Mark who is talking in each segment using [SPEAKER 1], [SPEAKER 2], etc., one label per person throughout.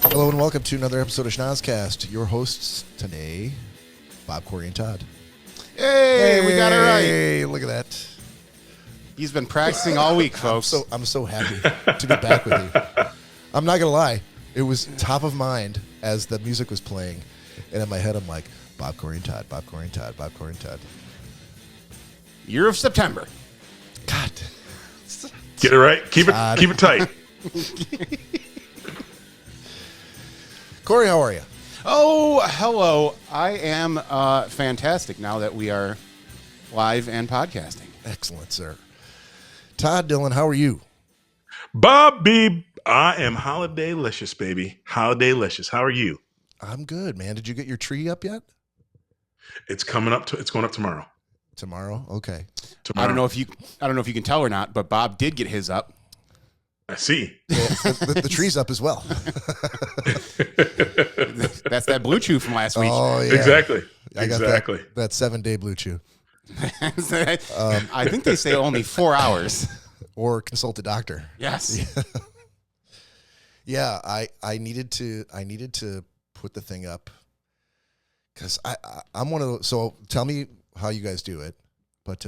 [SPEAKER 1] Hello and welcome to another episode of Schnozzcast. Your hosts today, Bob, Cory, and Todd.
[SPEAKER 2] Hey, we got it right.
[SPEAKER 1] Hey, look at that.
[SPEAKER 2] He's been practicing all week, folks.
[SPEAKER 1] I'm so happy to be back with you. I'm not going to lie. It was top of mind as the music was playing. And in my head, I'm like, Bob, Cory, and Todd, Bob, Cory, and Todd, Bob, Cory, and Todd.
[SPEAKER 2] Year of September.
[SPEAKER 1] God.
[SPEAKER 3] Get it right. Keep it tight.
[SPEAKER 1] Cory, how are you?
[SPEAKER 2] Oh, hello. I am fantastic now that we are live and podcasting.
[SPEAKER 1] Excellent, sir. Todd, Dylan, how are you?
[SPEAKER 3] Bobby, I am holiday-licious, baby. Holiday-licious. How are you?
[SPEAKER 1] I'm good, man. Did you get your tree up yet?
[SPEAKER 3] It's coming up. It's going up tomorrow.
[SPEAKER 1] Tomorrow? Okay.
[SPEAKER 3] Tomorrow.
[SPEAKER 2] I don't know if you can tell or not, but Bob did get his up.
[SPEAKER 3] I see.
[SPEAKER 1] Well, the tree's up as well.
[SPEAKER 2] That's that blue chew from last week.
[SPEAKER 1] Oh, yeah.
[SPEAKER 3] Exactly.
[SPEAKER 1] I got
[SPEAKER 3] Exactly.
[SPEAKER 1] that 7-day blue chew.
[SPEAKER 2] I think they say only 4 hours.
[SPEAKER 1] Or consult a doctor.
[SPEAKER 2] Yes.
[SPEAKER 1] Yeah, I needed to put the thing up because I'm one of those. So tell me how you guys do it, but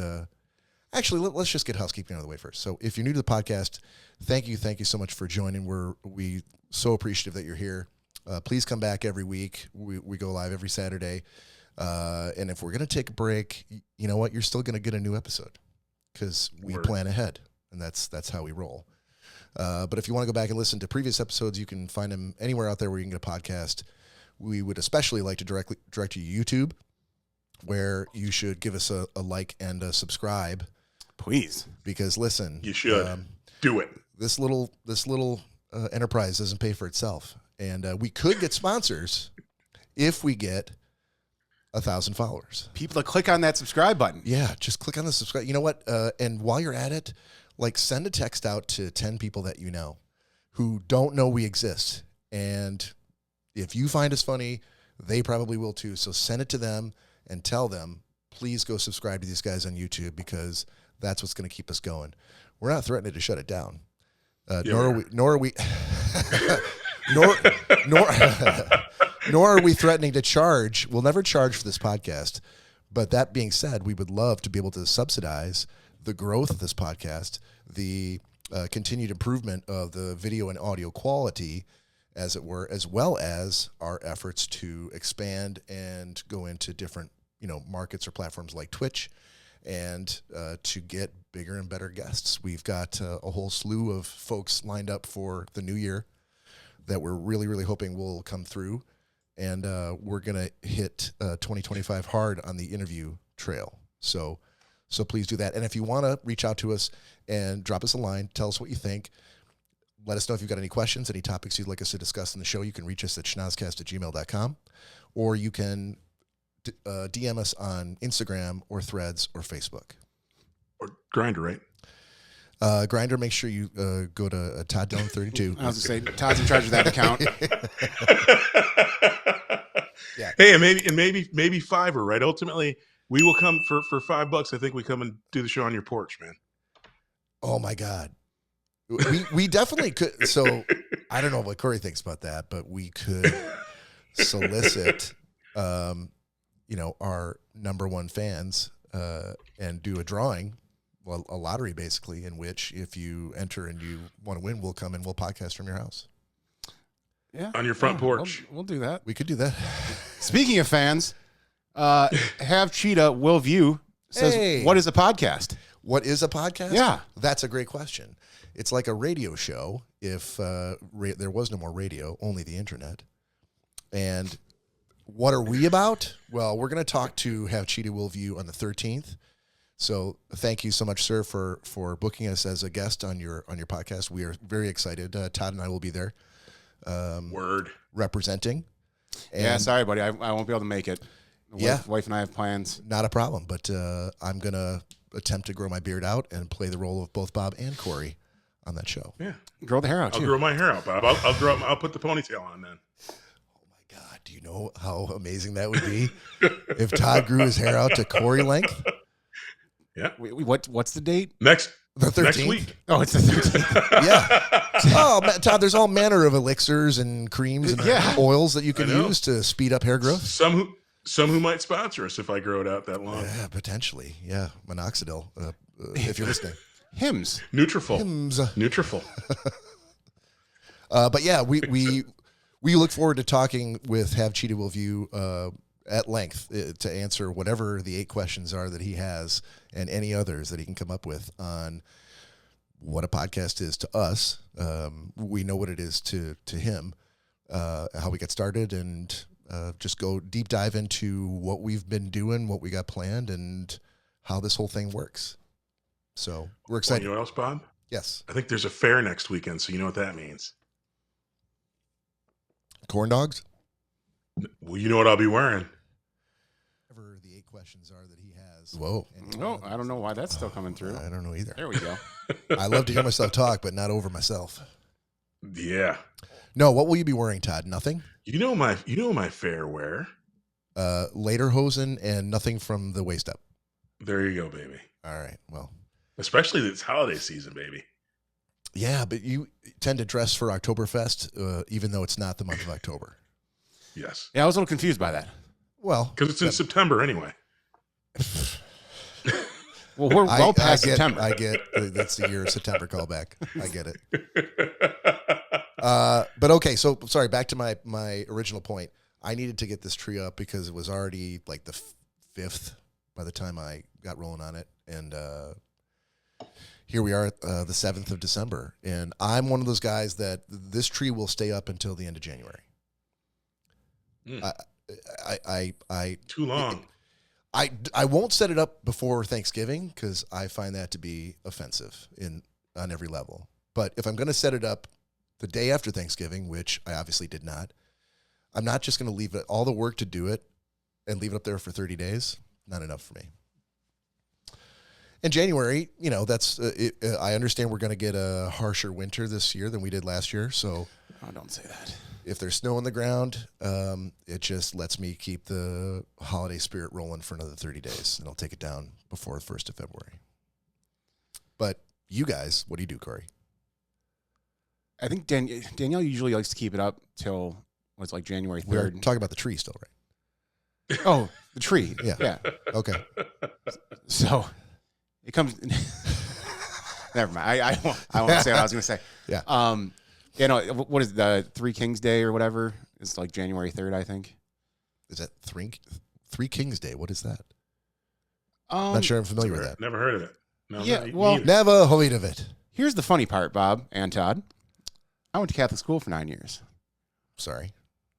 [SPEAKER 1] actually let's just get housekeeping out of the way first. So if you're new to the podcast, thank you so much for joining. We so appreciative that you're here. Please come back every week. We go live every Saturday, and if we're gonna take a break, you know what? You're still gonna get a new episode because we plan ahead, and that's how we roll. But if you want to go back and listen to previous episodes, you can find them anywhere out there where you can get a podcast. We would especially like to direct you to YouTube, where you should give us a like and a subscribe.
[SPEAKER 2] Please.
[SPEAKER 1] Because listen,
[SPEAKER 3] You should do it.
[SPEAKER 1] This little enterprise doesn't pay for itself, and we could get sponsors if we get 1,000 followers.
[SPEAKER 2] People that click on that subscribe button.
[SPEAKER 1] Yeah, just click on the subscribe. You know what? And while you're at it, like send a text out to 10 people that you know who don't know we exist. And if you find us funny, they probably will too. So send it to them and tell them, please go subscribe to these guys on YouTube because that's what's going to keep us going. We're not threatening to shut it down. Nor are we threatening to charge. We'll never charge for this podcast. But that being said, we would love to be able to subsidize the growth of this podcast, the continued improvement of the video and audio quality, as it were, as well as our efforts to expand and go into different, markets or platforms like Twitch, and to get bigger and better guests. We've got a whole slew of folks lined up for the new year that we're really, really hoping will come through, and we're gonna hit 2025 hard on the interview trail. So please do that. And if you want to reach out to us and drop us a line, tell us what you think. Let us know if you've got any questions, any topics you'd like us to discuss in the show. You can reach us at schnozzcast@gmail.com, or you can DM us on Instagram or Threads or Facebook.
[SPEAKER 3] Or Grindr, right?
[SPEAKER 1] Grindr, make sure you go to Todd Dillon 32.
[SPEAKER 2] I was going to say, Todd's in charge of that account.
[SPEAKER 1] Yeah.
[SPEAKER 3] Hey, and maybe $5, right? Ultimately, we will come for $5. I think we come and do the show on your porch, man.
[SPEAKER 1] Oh my God. We definitely could. So I don't know what Cory thinks about that, but we could solicit, our number one fans, and do a drawing, well, a lottery basically, in which if you enter and you want to win, we'll come and we'll podcast from your house.
[SPEAKER 2] Yeah.
[SPEAKER 3] On your front porch.
[SPEAKER 2] We'll do that.
[SPEAKER 1] We could do that.
[SPEAKER 2] Speaking of fans, Have Cheetah Will View says,
[SPEAKER 1] Hey.
[SPEAKER 2] What is a podcast?
[SPEAKER 1] What is a podcast?
[SPEAKER 2] Yeah.
[SPEAKER 1] That's a great question. It's like a radio show if there was no more radio, only the internet. And what are we about? Well, we're going to talk to Have Cheetah Will View on the 13th. So thank you so much, sir, for booking us as a guest on your podcast. We are very excited. Todd and I will be there.
[SPEAKER 3] Word.
[SPEAKER 1] Representing. And
[SPEAKER 2] Yeah, sorry, buddy. I won't be able to make it. Wife and I have plans.
[SPEAKER 1] Not a problem, but I'm going to attempt to grow my beard out and play the role of both Bob and Cory on that show.
[SPEAKER 3] Yeah.
[SPEAKER 2] Grow the hair out,
[SPEAKER 3] I'll
[SPEAKER 2] too.
[SPEAKER 3] grow my hair out, Bob. I'll put the ponytail on then.
[SPEAKER 1] Oh my God, do you know how amazing that would be if Todd grew his hair out to Cory length?
[SPEAKER 3] Yeah.
[SPEAKER 2] What's the date?
[SPEAKER 3] Next
[SPEAKER 1] The 13th?
[SPEAKER 3] Next week.
[SPEAKER 2] Oh, it's the 13th.
[SPEAKER 1] Yeah. Oh, Todd, there's all manner of elixirs and creams and oils that you can use to speed up hair growth.
[SPEAKER 3] Some who might sponsor us if I grow it out that long.
[SPEAKER 1] Yeah, potentially. Yeah, minoxidil, if you're listening.
[SPEAKER 2] Hims.
[SPEAKER 3] Nutrafol.
[SPEAKER 1] Hims.
[SPEAKER 3] Nutrafol.
[SPEAKER 1] But yeah, we look forward to talking with Have Cheetah Will View at length to answer whatever the 8 questions are that he has and any others that he can come up with on what a podcast is to us. We know what it is to him, how we got started, and just go deep dive into what we've been doing, what we got planned, and how this whole thing works. So we're excited.
[SPEAKER 3] You know what else, Bob?
[SPEAKER 1] Yes.
[SPEAKER 3] I think there's a fair next weekend, so you know what that means.
[SPEAKER 1] Corn dogs?
[SPEAKER 3] Well, you know what I'll be wearing.
[SPEAKER 1] Whatever the 8 questions are that he has. Whoa.
[SPEAKER 2] No, I don't know why that's still coming through.
[SPEAKER 1] I don't know either.
[SPEAKER 2] There we go.
[SPEAKER 1] I love to hear myself talk, but not over myself.
[SPEAKER 3] Yeah.
[SPEAKER 1] No, what will you be wearing, Todd? Nothing?
[SPEAKER 3] You know my fair wear.
[SPEAKER 1] Lederhosen and nothing from the waist up.
[SPEAKER 3] There you go, baby.
[SPEAKER 1] All right. Well,
[SPEAKER 3] especially this holiday season, baby.
[SPEAKER 1] Yeah, but you tend to dress for Oktoberfest, even though it's not the month of October.
[SPEAKER 3] Yes.
[SPEAKER 2] Yeah, I was a little confused by that.
[SPEAKER 1] Well,
[SPEAKER 3] because it's in September anyway.
[SPEAKER 2] Well, we're well past September.
[SPEAKER 1] I get that's the year of September callback. I get it. But okay, so sorry. Back to my original point. I needed to get this tree up because it was already like the 5th by the time I got rolling on it, and here we are at the 7th of December, and I'm one of those guys that this tree will stay up until the end of January. I
[SPEAKER 3] too long.
[SPEAKER 1] I won't set it up before Thanksgiving because I find that to be offensive on every level. But if I'm going to set it up the day after Thanksgiving, which I obviously did not, I'm not just going to leave all the work to do it and leave it up there for 30 days. Not enough for me. In January, that's I understand we're going to get a harsher winter this year than we did last year. So
[SPEAKER 2] don't say that.
[SPEAKER 1] If there's snow on the ground, it just lets me keep the holiday spirit rolling for another 30 days, and I'll take it down before the 1st of February. But you guys, what do you do, Cory?
[SPEAKER 2] I think Danielle usually likes to keep it up till what's like January 3rd.
[SPEAKER 1] We're talking about the tree still, right?
[SPEAKER 2] Oh, the tree.
[SPEAKER 1] Yeah. Okay.
[SPEAKER 2] So it comes. Never mind. I won't say what I was going to say.
[SPEAKER 1] Yeah.
[SPEAKER 2] What is the 3 Kings Day or whatever? It's like January 3rd, I think.
[SPEAKER 1] Is that Three Kings Day? What is that? Not sure I'm familiar with that.
[SPEAKER 3] Never heard of it. No,
[SPEAKER 1] never heard of it.
[SPEAKER 2] Here's the funny part, Bob and Todd. I went to Catholic school for 9 years.
[SPEAKER 1] Sorry.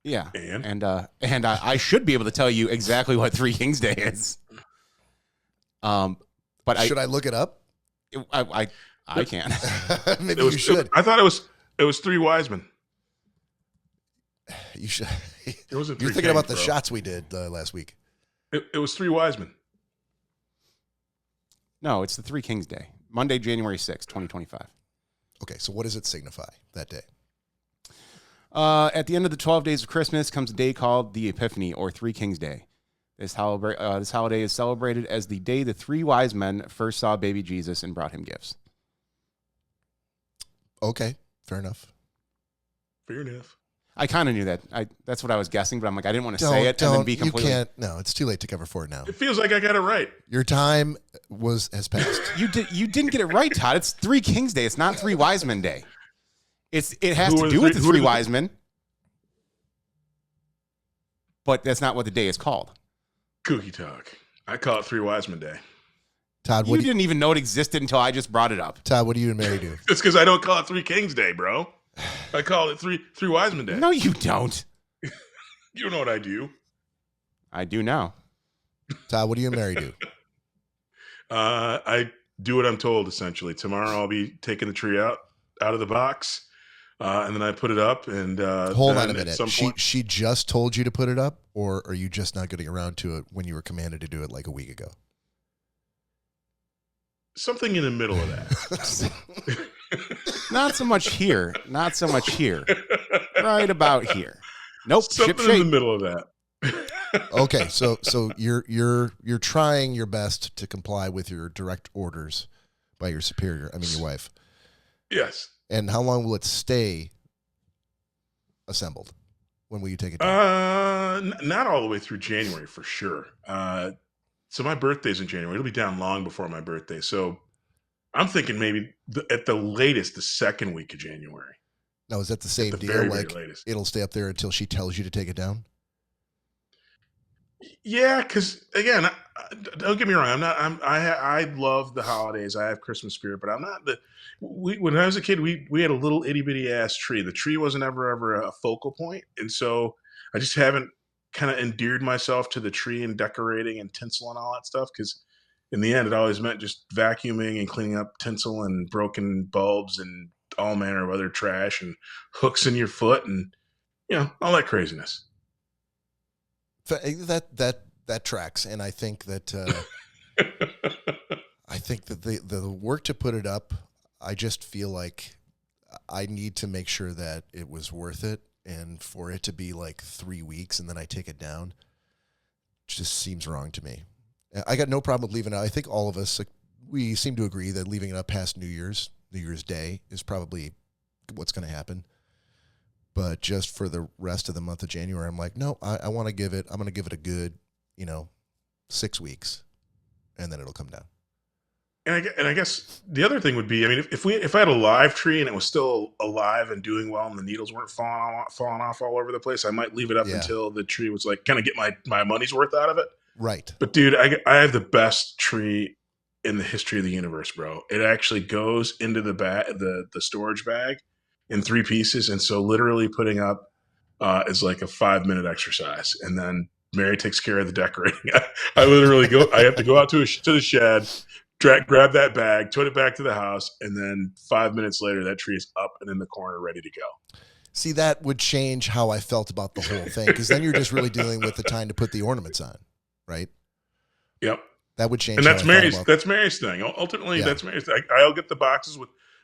[SPEAKER 2] Yeah. And I should be able to tell you exactly what 3 Kings Day is. But
[SPEAKER 1] should I look it up?
[SPEAKER 2] I can.
[SPEAKER 1] Maybe you should.
[SPEAKER 3] I thought it was 3 wise men.
[SPEAKER 1] You should.
[SPEAKER 3] It wasn't.
[SPEAKER 1] You're thinking about the shots we did last week.
[SPEAKER 3] It was 3 wise men.
[SPEAKER 2] No, it's the 3 Kings Day, Monday, January 6th, 2025.
[SPEAKER 1] Okay, so what does it signify that day?
[SPEAKER 2] At the end of the 12 days of Christmas comes a day called the Epiphany, or 3 Kings Day. This holiday is celebrated as the day the 3 wise men first saw baby Jesus and brought him gifts.
[SPEAKER 1] Okay, fair enough.
[SPEAKER 3] Fair enough.
[SPEAKER 2] I kind of knew that. That's what I was guessing, but I'm like, I didn't want to say it and then be completely.
[SPEAKER 1] You can't. No, it's too late to cover for it now.
[SPEAKER 3] It feels like I got it right.
[SPEAKER 1] Your time has passed.
[SPEAKER 2] You didn't get it right, Todd. It's 3 Kings Day. It's not 3 Wise Men Day. It has to do with the 3 wise men, but that's not what the day is called.
[SPEAKER 3] Kooky talk. I call it 3 wise men day.
[SPEAKER 1] Todd,
[SPEAKER 2] you didn't even know it existed until I just brought it up.
[SPEAKER 1] Todd, what do you and Mary do?
[SPEAKER 3] It's because I don't call it 3 Kings Day, bro. I call it 3 wise men day.
[SPEAKER 2] No, you don't.
[SPEAKER 3] You know what I do.
[SPEAKER 2] I do now.
[SPEAKER 1] Todd, what do you and Mary do?
[SPEAKER 3] I do what I'm told, essentially. Tomorrow I'll be taking the tree out of the box, and then I put it up. And
[SPEAKER 1] hold on a minute. She just told you to put it up, or are you just not getting around to it when you were commanded to do it like a week ago?
[SPEAKER 3] Something in the middle of that.
[SPEAKER 2] Not so much here. Not so much here. Right about here. Nope.
[SPEAKER 3] Something in the middle of that.
[SPEAKER 1] Okay, so you're trying your best to comply with your direct orders, by your superior. I mean, your wife.
[SPEAKER 3] Yes.
[SPEAKER 1] And how long will it stay assembled? When will you take it down?
[SPEAKER 3] Not all the way through January for sure. So my birthday's in January. It'll be down long before my birthday. So I'm thinking maybe at the latest, the second week of January.
[SPEAKER 1] Now, is that the same
[SPEAKER 3] the
[SPEAKER 1] deal?
[SPEAKER 3] very,
[SPEAKER 1] Like,
[SPEAKER 3] very latest.
[SPEAKER 1] it'll stay up there until she tells you to take it down?
[SPEAKER 3] Yeah, because again, don't get me wrong. I love the holidays. I have Christmas spirit, but I'm not the. When I was a kid, we had a little itty bitty ass tree. The tree wasn't ever a focal point, and so I just haven't kind of endeared myself to the tree and decorating and tinsel and all that stuff. Because in the end, it always meant just vacuuming and cleaning up tinsel and broken bulbs and all manner of other trash and hooks in your foot and all that craziness.
[SPEAKER 1] That tracks, and I think that the work to put it up, I just feel like I need to make sure that it was worth it, and for it to be like 3 weeks and then I take it down, just seems wrong to me. I got no problem with leaving it. I think all of us, we seem to agree that leaving it up past New Year's Day is probably what's going to happen. But just for the rest of the month of January, I'm like, no, I'm going to give it a good, 6 weeks, and then it'll come down.
[SPEAKER 3] And I guess the other thing would be, I mean, if I had a live tree and it was still alive and doing well and the needles weren't falling off all over the place, I might leave it up until the tree was like, kind of get my money's worth out of it.
[SPEAKER 1] Right.
[SPEAKER 3] But dude, I have the best tree in the history of the universe, bro. It actually goes into the storage bag in 3 pieces. And so literally putting up is like a 5-minute exercise. And then Mary takes care of the decorating. I literally I have to go out to the shed, grab that bag, tote it back to the house. And then 5 minutes later, that tree is up and in the corner, ready to go.
[SPEAKER 1] See, that would change how I felt about the whole thing. Cause then you're just really dealing with the time to put the ornaments on. Right.
[SPEAKER 3] Yep.
[SPEAKER 1] That would change.
[SPEAKER 3] And that's Mary's thing. Ultimately, that's Mary's thing. I'll get the boxes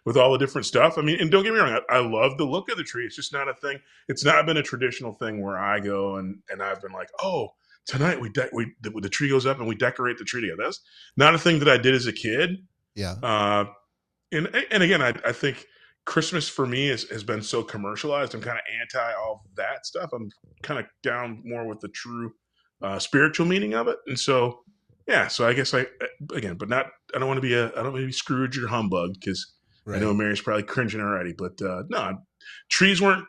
[SPEAKER 3] with all the different stuff. I mean, and don't get me wrong, I love the look of the tree. It's just not a thing. It's not been a traditional thing where I go and I've been like, oh, tonight the tree goes up and we decorate the tree together. That's not a thing that I did as a kid.
[SPEAKER 1] Yeah.
[SPEAKER 3] And again, I think Christmas for me has been so commercialized. I'm kind of anti all of that stuff. I'm kind of down more with the true spiritual meaning of it. And so, yeah, so I guess I don't want to be Scrooge or humbug because I know Mary's probably cringing already, but no, trees weren't.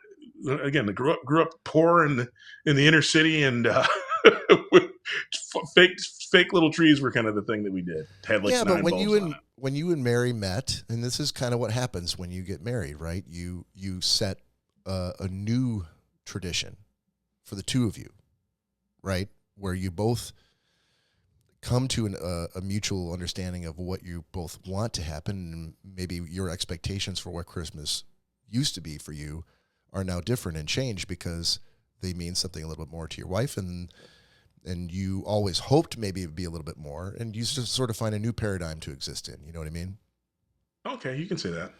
[SPEAKER 3] Again, I grew up poor in the inner city, and fake little trees were kind of the thing that we did. Had like 9
[SPEAKER 1] but when you and Mary met, and this is kind of what happens when you get married, right? You set a new tradition for the two of you, right? Where you both come to a mutual understanding of what you both want to happen, and maybe your expectations for what Christmas used to be for you are now different and changed because they mean something a little bit more to your wife, and you always hoped maybe it would be a little bit more, and you just sort of find a new paradigm to exist in. You know what I mean?
[SPEAKER 3] Okay, you can say that.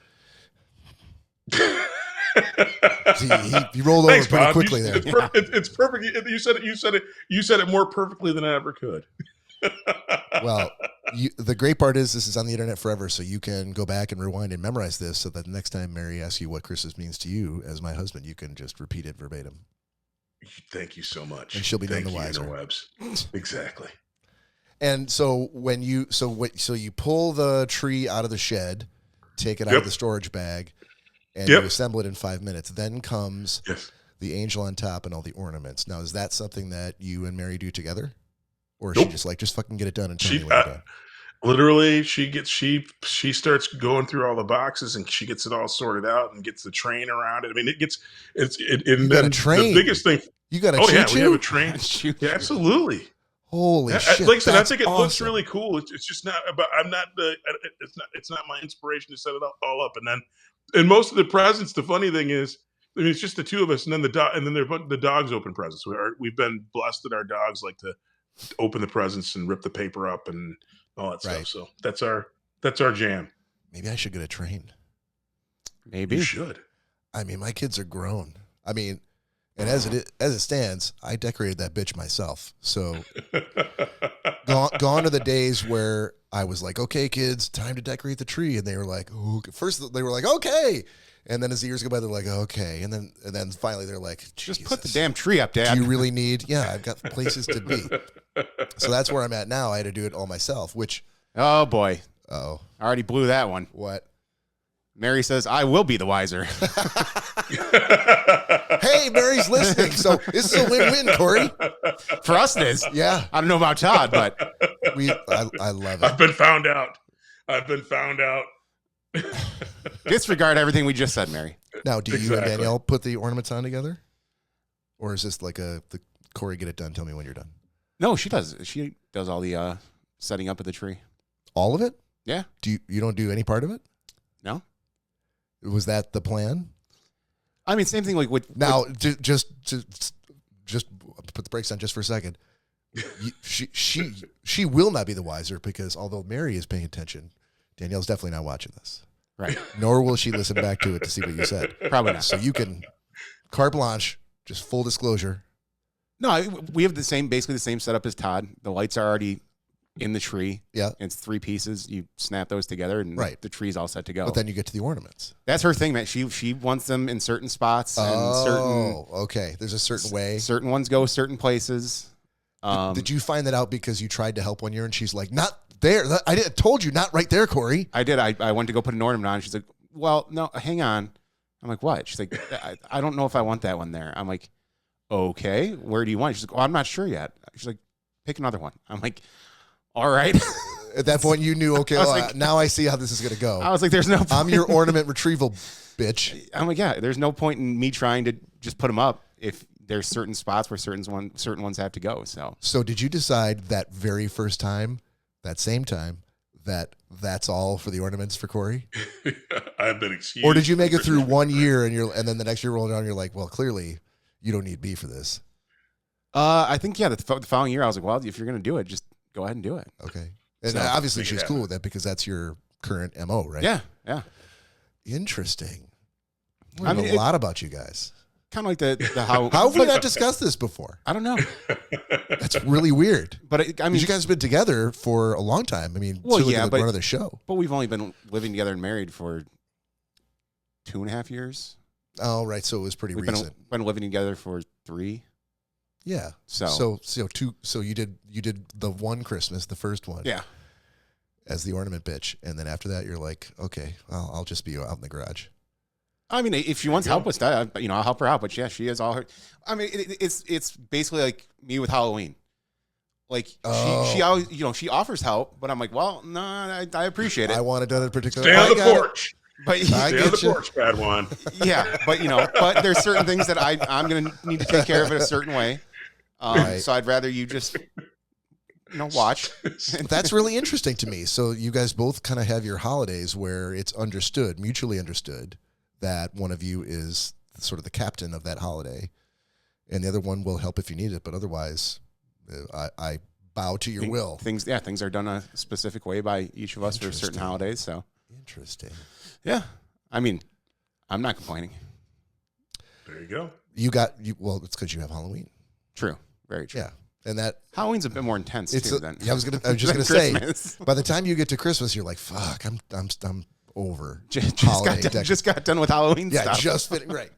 [SPEAKER 1] See, he rolled over pretty quickly there.
[SPEAKER 3] It's perfect. You said it more perfectly than I ever could.
[SPEAKER 1] Well, the great part is this is on the internet forever, so you can go back and rewind and memorize this so that the next time Mary asks you what Christmas means to you as my husband, you can just repeat it verbatim.
[SPEAKER 3] Thank you so much.
[SPEAKER 1] And she'll be none the wiser.
[SPEAKER 3] Interwebs. Exactly.
[SPEAKER 1] And so when you pull the tree out of the shed, take it out of the storage bag, and you assemble it in 5 minutes. Then comes the angel on top and all the ornaments. Now, is that something that you and Mary do together? Or is she just like, just fucking get it done and tell me when you're done?
[SPEAKER 3] Literally, she starts going through all the boxes and she gets it all sorted out and gets the train around it. I mean, and then the biggest thing.
[SPEAKER 1] You got a
[SPEAKER 3] we have a train. Yeah, absolutely.
[SPEAKER 1] Holy shit!
[SPEAKER 3] Like I said, I think it looks really cool. It's just not about. It's not my inspiration to set it all up. And most of the presents. The funny thing is, I mean, it's just the two of us, and then the dogs open presents. We've been blessed that our dogs like to open the presents and rip the paper up and all that stuff. So that's our jam.
[SPEAKER 1] Maybe I should get a train.
[SPEAKER 2] Maybe
[SPEAKER 3] you should.
[SPEAKER 1] I mean, my kids are grown. I mean, and as it stands, I decorated that bitch myself. So gone are the days where I was like, okay, kids, time to decorate the tree. And they were like, oh, first they were like, okay. And then as the years go by, they're like, okay. And then finally they're like,
[SPEAKER 2] just put the damn tree up, Dad.
[SPEAKER 1] Do you really need? Yeah, I've got places to be. So that's where I'm at now. I had to do it all myself, which.
[SPEAKER 2] Oh, boy.
[SPEAKER 1] Oh.
[SPEAKER 2] I already blew that one.
[SPEAKER 1] What?
[SPEAKER 2] Mary says, I will be the wiser.
[SPEAKER 1] Hey, Mary's listening. So this is a win-win, Cory.
[SPEAKER 2] For us, it is.
[SPEAKER 1] Yeah.
[SPEAKER 2] I don't know about Todd, but.
[SPEAKER 1] I love it.
[SPEAKER 3] I've been found out.
[SPEAKER 2] Disregard everything we just said, Mary.
[SPEAKER 1] Now, do you and Danielle put the ornaments on together? Or is this like the Cory, get it done, tell me when you're done?
[SPEAKER 2] No, she does. She does all the setting up of the tree.
[SPEAKER 1] All of it?
[SPEAKER 2] Yeah.
[SPEAKER 1] You don't do any part of it?
[SPEAKER 2] No.
[SPEAKER 1] Was that the plan?
[SPEAKER 2] I mean, same thing like with...
[SPEAKER 1] Now, just put the brakes on just for a second. She will not be the wiser because although Mary is paying attention, Danielle's definitely not watching this.
[SPEAKER 2] Right.
[SPEAKER 1] Nor will she listen back to it to see what you said.
[SPEAKER 2] Probably not.
[SPEAKER 1] So you can carte blanche, just full disclosure.
[SPEAKER 2] No, we have basically the same setup as Todd. The lights are already in the tree.
[SPEAKER 1] Yeah.
[SPEAKER 2] It's 3 pieces. You snap those together and the tree's all set to go.
[SPEAKER 1] But then you get to the ornaments.
[SPEAKER 2] That's her thing, man. She wants them in certain spots and
[SPEAKER 1] okay. There's a certain way.
[SPEAKER 2] Certain ones go certain places.
[SPEAKER 1] Did you find that out because you tried to help one year and she's like, not there. I told you not right there, Cory.
[SPEAKER 2] I did. I went to go put an ornament on. She's like, well, no, hang on. I'm like, what? She's like, I don't know if I want that one there. I'm like, okay, where do you want it? She's like, oh, I'm not sure yet. She's like, pick another one. I'm like, all right.
[SPEAKER 1] At that point, you knew, okay, now I see how this is going to go.
[SPEAKER 2] I was like, there's no point.
[SPEAKER 1] I'm your ornament retrieval bitch.
[SPEAKER 2] I'm like, yeah, there's no point in me trying to just put them up if there's certain spots where certain ones have to go. So
[SPEAKER 1] did you decide that very first time, that same time, that's all for the ornaments for Cory?
[SPEAKER 3] I've been excused.
[SPEAKER 1] Or did you make it through 1 year and then the next year rolled around, you're like, well, clearly you don't need me for this.
[SPEAKER 2] I think, yeah, the following year I was like, well, if you're going to do it, just go ahead and do it.
[SPEAKER 1] Okay. And obviously she's cool with that because that's your current MO, right?
[SPEAKER 2] Yeah, yeah.
[SPEAKER 1] Interesting. I know a lot about you guys.
[SPEAKER 2] Kind of like the how.
[SPEAKER 1] How have we not discussed this before?
[SPEAKER 2] I don't know.
[SPEAKER 1] That's really weird.
[SPEAKER 2] But I mean,
[SPEAKER 1] you guys have been together for a long time. I mean,
[SPEAKER 2] well, yeah,
[SPEAKER 1] but run of the show.
[SPEAKER 2] But we've only been living together and married for 2.5 years.
[SPEAKER 1] Oh, right. So it was pretty recent.
[SPEAKER 2] Been living together for 3.
[SPEAKER 1] Yeah. So you did the one Christmas, the first one.
[SPEAKER 2] Yeah.
[SPEAKER 1] As the ornament bitch, and then after that, you're like, okay, I'll just be out in the garage.
[SPEAKER 2] I mean, if she wants help with that, I'll help her out. But yeah, she has all her. I mean, it's basically like me with Halloween. Like she always, she offers help, but I'm like, well, no, I appreciate it.
[SPEAKER 1] I want it done in particular.
[SPEAKER 3] Stay on the porch.
[SPEAKER 2] But
[SPEAKER 3] stay on the porch, bad one.
[SPEAKER 2] Yeah, but but there's certain things that I'm gonna need to take care of it a certain way. So I'd rather you just watch.
[SPEAKER 1] That's really interesting to me. So you guys both kind of have your holidays where it's mutually understood, that one of you is sort of the captain of that holiday, and the other one will help if you need it. But otherwise, I bow to your will.
[SPEAKER 2] Things are done a specific way by each of us for certain holidays. So
[SPEAKER 1] interesting.
[SPEAKER 2] Yeah, I mean, I'm not complaining.
[SPEAKER 3] There you go.
[SPEAKER 1] Well, it's because you have Halloween.
[SPEAKER 2] True. Very true.
[SPEAKER 1] Yeah. And that
[SPEAKER 2] Halloween's a bit more intense too.
[SPEAKER 1] I was just gonna say. By the time you get to Christmas, you're like, "Fuck, I'm over."
[SPEAKER 2] Just got done with Halloween.
[SPEAKER 1] Yeah,
[SPEAKER 2] stuff.
[SPEAKER 1] just right.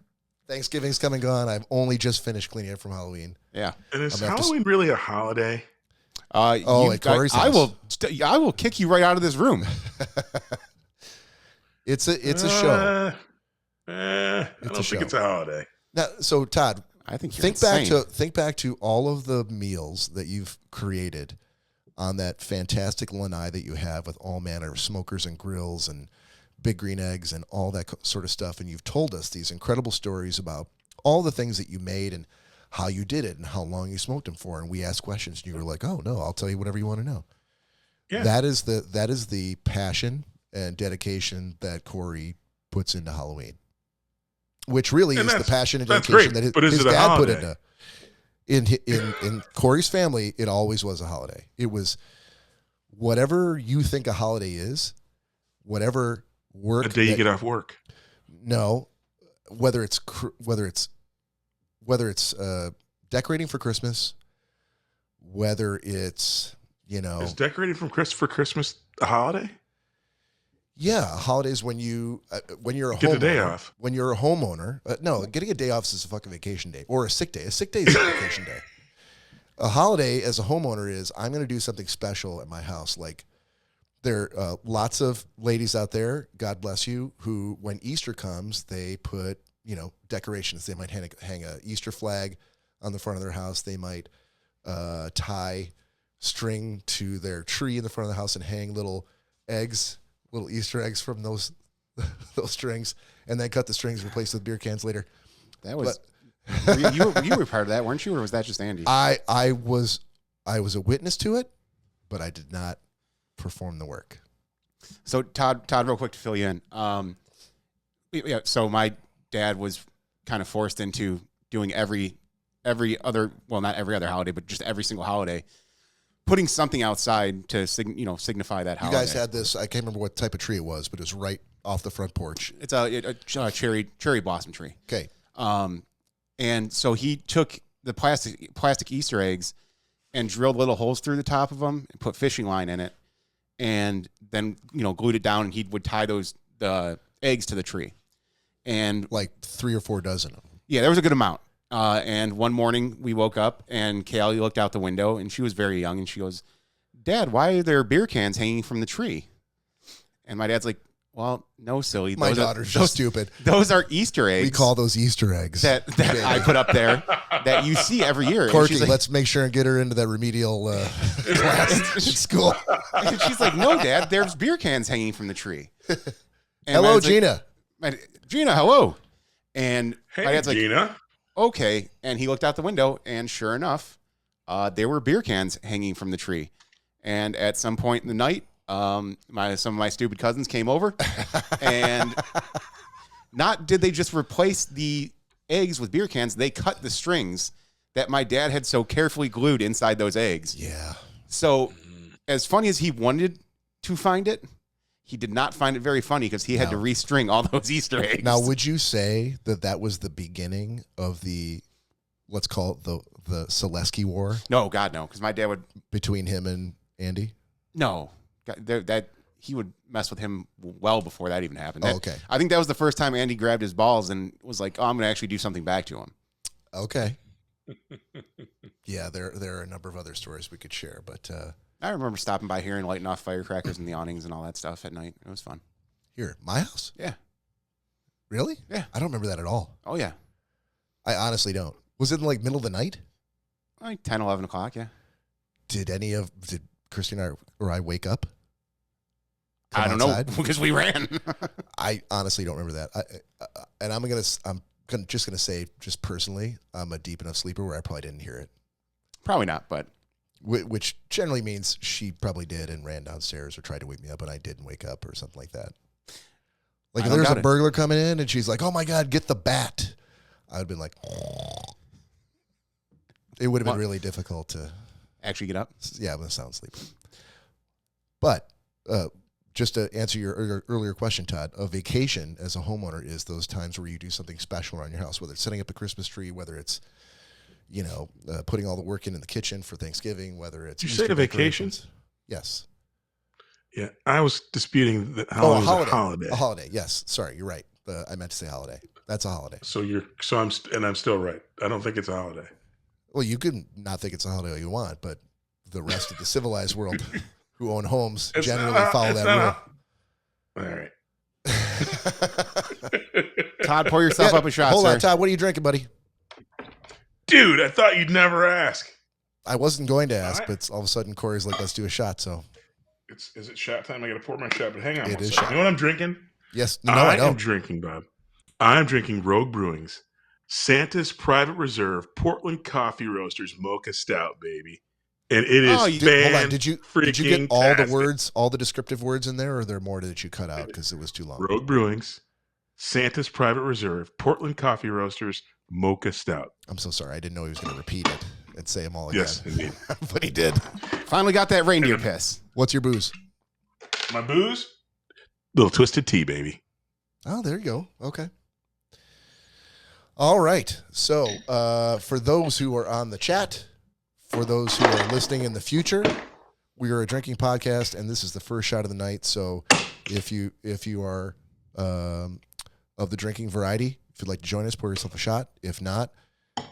[SPEAKER 1] Thanksgiving's come and gone. I've only just finished cleaning up from Halloween.
[SPEAKER 2] Yeah.
[SPEAKER 3] And is Halloween really a holiday?
[SPEAKER 1] At Cory's house.
[SPEAKER 2] I will kick you right out of this room.
[SPEAKER 1] It's a show.
[SPEAKER 3] I don't think it's a holiday.
[SPEAKER 1] Now, so Todd,
[SPEAKER 2] I think
[SPEAKER 1] think back to all of the meals that you've created on that fantastic lanai that you have with all manner of smokers and grills and big green eggs and all that sort of stuff. And you've told us these incredible stories about all the things that you made and how you did it and how long you smoked them for. And we asked questions and you were like, oh no, I'll tell you whatever you want to know. Yeah. That is the passion and dedication that Cory puts into Halloween, which really is the passion and dedication that his dad put into. In Cory's family, it always was a holiday. It was whatever you think a holiday is, whatever work.
[SPEAKER 3] A day you get off work.
[SPEAKER 1] No, whether it's decorating for Christmas, whether it's You know,
[SPEAKER 3] Is decorating for Christmas a holiday?
[SPEAKER 1] yeah, holidays when you're a
[SPEAKER 3] Get
[SPEAKER 1] homeowner.
[SPEAKER 3] the day off.
[SPEAKER 1] When you're a homeowner, no, getting a day off is a fucking vacation day or a sick day. A sick day is a vacation day. A holiday as a homeowner is I'm going to do something special at my house. Like there are lots of ladies out there, God bless you, who when Easter comes, they put, decorations. They might hang a Easter flag on the front of their house. They might tie string to their tree in the front of the house and hang little Easter eggs from those strings, and then cut the strings and replace with beer cans later.
[SPEAKER 2] That was you were part of that, weren't you, or was that just Andy?
[SPEAKER 1] I was a witness to it, but I did not perform the work.
[SPEAKER 2] So Todd, real quick to fill you in. Yeah. So my dad was kind of forced into doing every other, well, not every other holiday, but just every single holiday, putting something outside to signify that holiday.
[SPEAKER 1] You guys had this. I can't remember what type of tree it was, but it was right off the front porch.
[SPEAKER 2] It's a cherry blossom tree.
[SPEAKER 1] Okay.
[SPEAKER 2] And so he took the plastic Easter eggs and drilled little holes through the top of them and put fishing line in it, and then glued it down. And he would tie the eggs to the tree, and
[SPEAKER 1] like 3 or 4 dozen of them.
[SPEAKER 2] Yeah, there was a good amount. And one morning we woke up and Kaylee looked out the window and she was very young and she goes, "Dad, why are there beer cans hanging from the tree?" And my dad's like, "Well, no, silly.
[SPEAKER 1] My daughter's just stupid.
[SPEAKER 2] Those are Easter eggs.
[SPEAKER 1] We call those Easter eggs
[SPEAKER 2] that I put up there that you see every year."
[SPEAKER 1] Courtney, like, let's make sure and get her into that remedial class at school.
[SPEAKER 2] And she's like, "No, Dad, there's beer cans hanging from the tree." And
[SPEAKER 1] hello, Gina.
[SPEAKER 2] Gina, hello. And
[SPEAKER 3] hey,
[SPEAKER 2] my dad's like,
[SPEAKER 3] Gina.
[SPEAKER 2] "Okay." And he looked out the window, and sure enough, there were beer cans hanging from the tree. And at some point in the night, some of my stupid cousins came over, and not did they just replace the eggs with beer cans, they cut the strings that my dad had so carefully glued inside those eggs.
[SPEAKER 1] Yeah.
[SPEAKER 2] So as funny as he wanted to find it, he did not find it very funny because he had to restring all those Easter eggs.
[SPEAKER 1] Now, would you say that was the beginning of the, let's call it the Selesky War?
[SPEAKER 2] No, God, no, because my dad would...
[SPEAKER 1] Between him and Andy?
[SPEAKER 2] No. That he would mess with him well before that even happened.
[SPEAKER 1] Okay.
[SPEAKER 2] I think that was the first time Andy grabbed his balls and was like, "Oh, I'm going to actually do something back to him."
[SPEAKER 1] Okay. Yeah, there are a number of other stories we could share, but...
[SPEAKER 2] I remember stopping by here and lighting off firecrackers and the awnings and all that stuff at night. It was fun.
[SPEAKER 1] Here, my house?
[SPEAKER 2] Yeah.
[SPEAKER 1] Really?
[SPEAKER 2] Yeah.
[SPEAKER 1] I don't remember that at all.
[SPEAKER 2] Oh, yeah.
[SPEAKER 1] I honestly don't. Was it in like middle of the night?
[SPEAKER 2] Like 10, 11 o'clock, yeah.
[SPEAKER 1] Did Christine or I wake up?
[SPEAKER 2] I don't know, because we ran.
[SPEAKER 1] I honestly don't remember that. I'm just gonna say, just personally, I'm a deep enough sleeper where I probably didn't hear it.
[SPEAKER 2] Probably not, but
[SPEAKER 1] which generally means she probably did and ran downstairs or tried to wake me up, and I didn't wake up or something like that. Like if there's a burglar coming in and she's like, "Oh my God, get the bat," I'd been like, it would have been really difficult to
[SPEAKER 2] actually get up.
[SPEAKER 1] Yeah, I'm a sound sleeper. But just to answer your earlier question, Todd, a vacation as a homeowner is those times where you do something special around your house, whether it's setting up a Christmas tree, whether it's, putting all the work in the kitchen for Thanksgiving, whether it's...
[SPEAKER 3] Did you say a vacation?
[SPEAKER 1] Yes.
[SPEAKER 3] Yeah, I was disputing that holiday was a holiday.
[SPEAKER 1] A holiday, yes. Sorry, you're right. I meant to say holiday. That's a holiday.
[SPEAKER 3] I'm still right. I don't think it's a holiday.
[SPEAKER 1] Well, you can not think it's a holiday all you want, but the rest of the civilized world who own homes generally follow that rule.
[SPEAKER 3] All right.
[SPEAKER 2] Todd, pour yourself up a shot,
[SPEAKER 1] Hold
[SPEAKER 2] sir.
[SPEAKER 1] on, Todd. What are you drinking, buddy?
[SPEAKER 3] Dude, I thought you'd never ask.
[SPEAKER 1] I wasn't going to ask, but all of a sudden Corey's like, "Let's do a shot." So,
[SPEAKER 3] is it shot time? I got to pour my shot, but hang on.
[SPEAKER 1] It is
[SPEAKER 3] shot.
[SPEAKER 1] shot.
[SPEAKER 3] You know what I'm drinking?
[SPEAKER 1] Yes. No, I
[SPEAKER 3] am drinking, Bob. I'm drinking Rogue Brewing's Santa's Private Reserve Portland Coffee Roasters Mocha Stout, baby. And it is
[SPEAKER 1] hold on. Did you get all the words, all the descriptive words in there, or are there more that you cut out because it was too long?
[SPEAKER 3] Rogue Brewing's Santa's Private Reserve Portland Coffee Roasters Mocha Stout.
[SPEAKER 1] I'm so sorry. I didn't know he was going to repeat it and say them all again.
[SPEAKER 3] Yes, indeed.
[SPEAKER 1] But he did.
[SPEAKER 2] Finally got that reindeer piss.
[SPEAKER 1] What's your booze?
[SPEAKER 3] My booze? Little Twisted Tea, baby.
[SPEAKER 1] Oh, there you go. Okay. All right. So for those who are on the chat, for those who are listening in the future, we are a drinking podcast, and this is the first shot of the night. So if you are of the drinking variety, if you'd like to join us, pour yourself a shot. If not,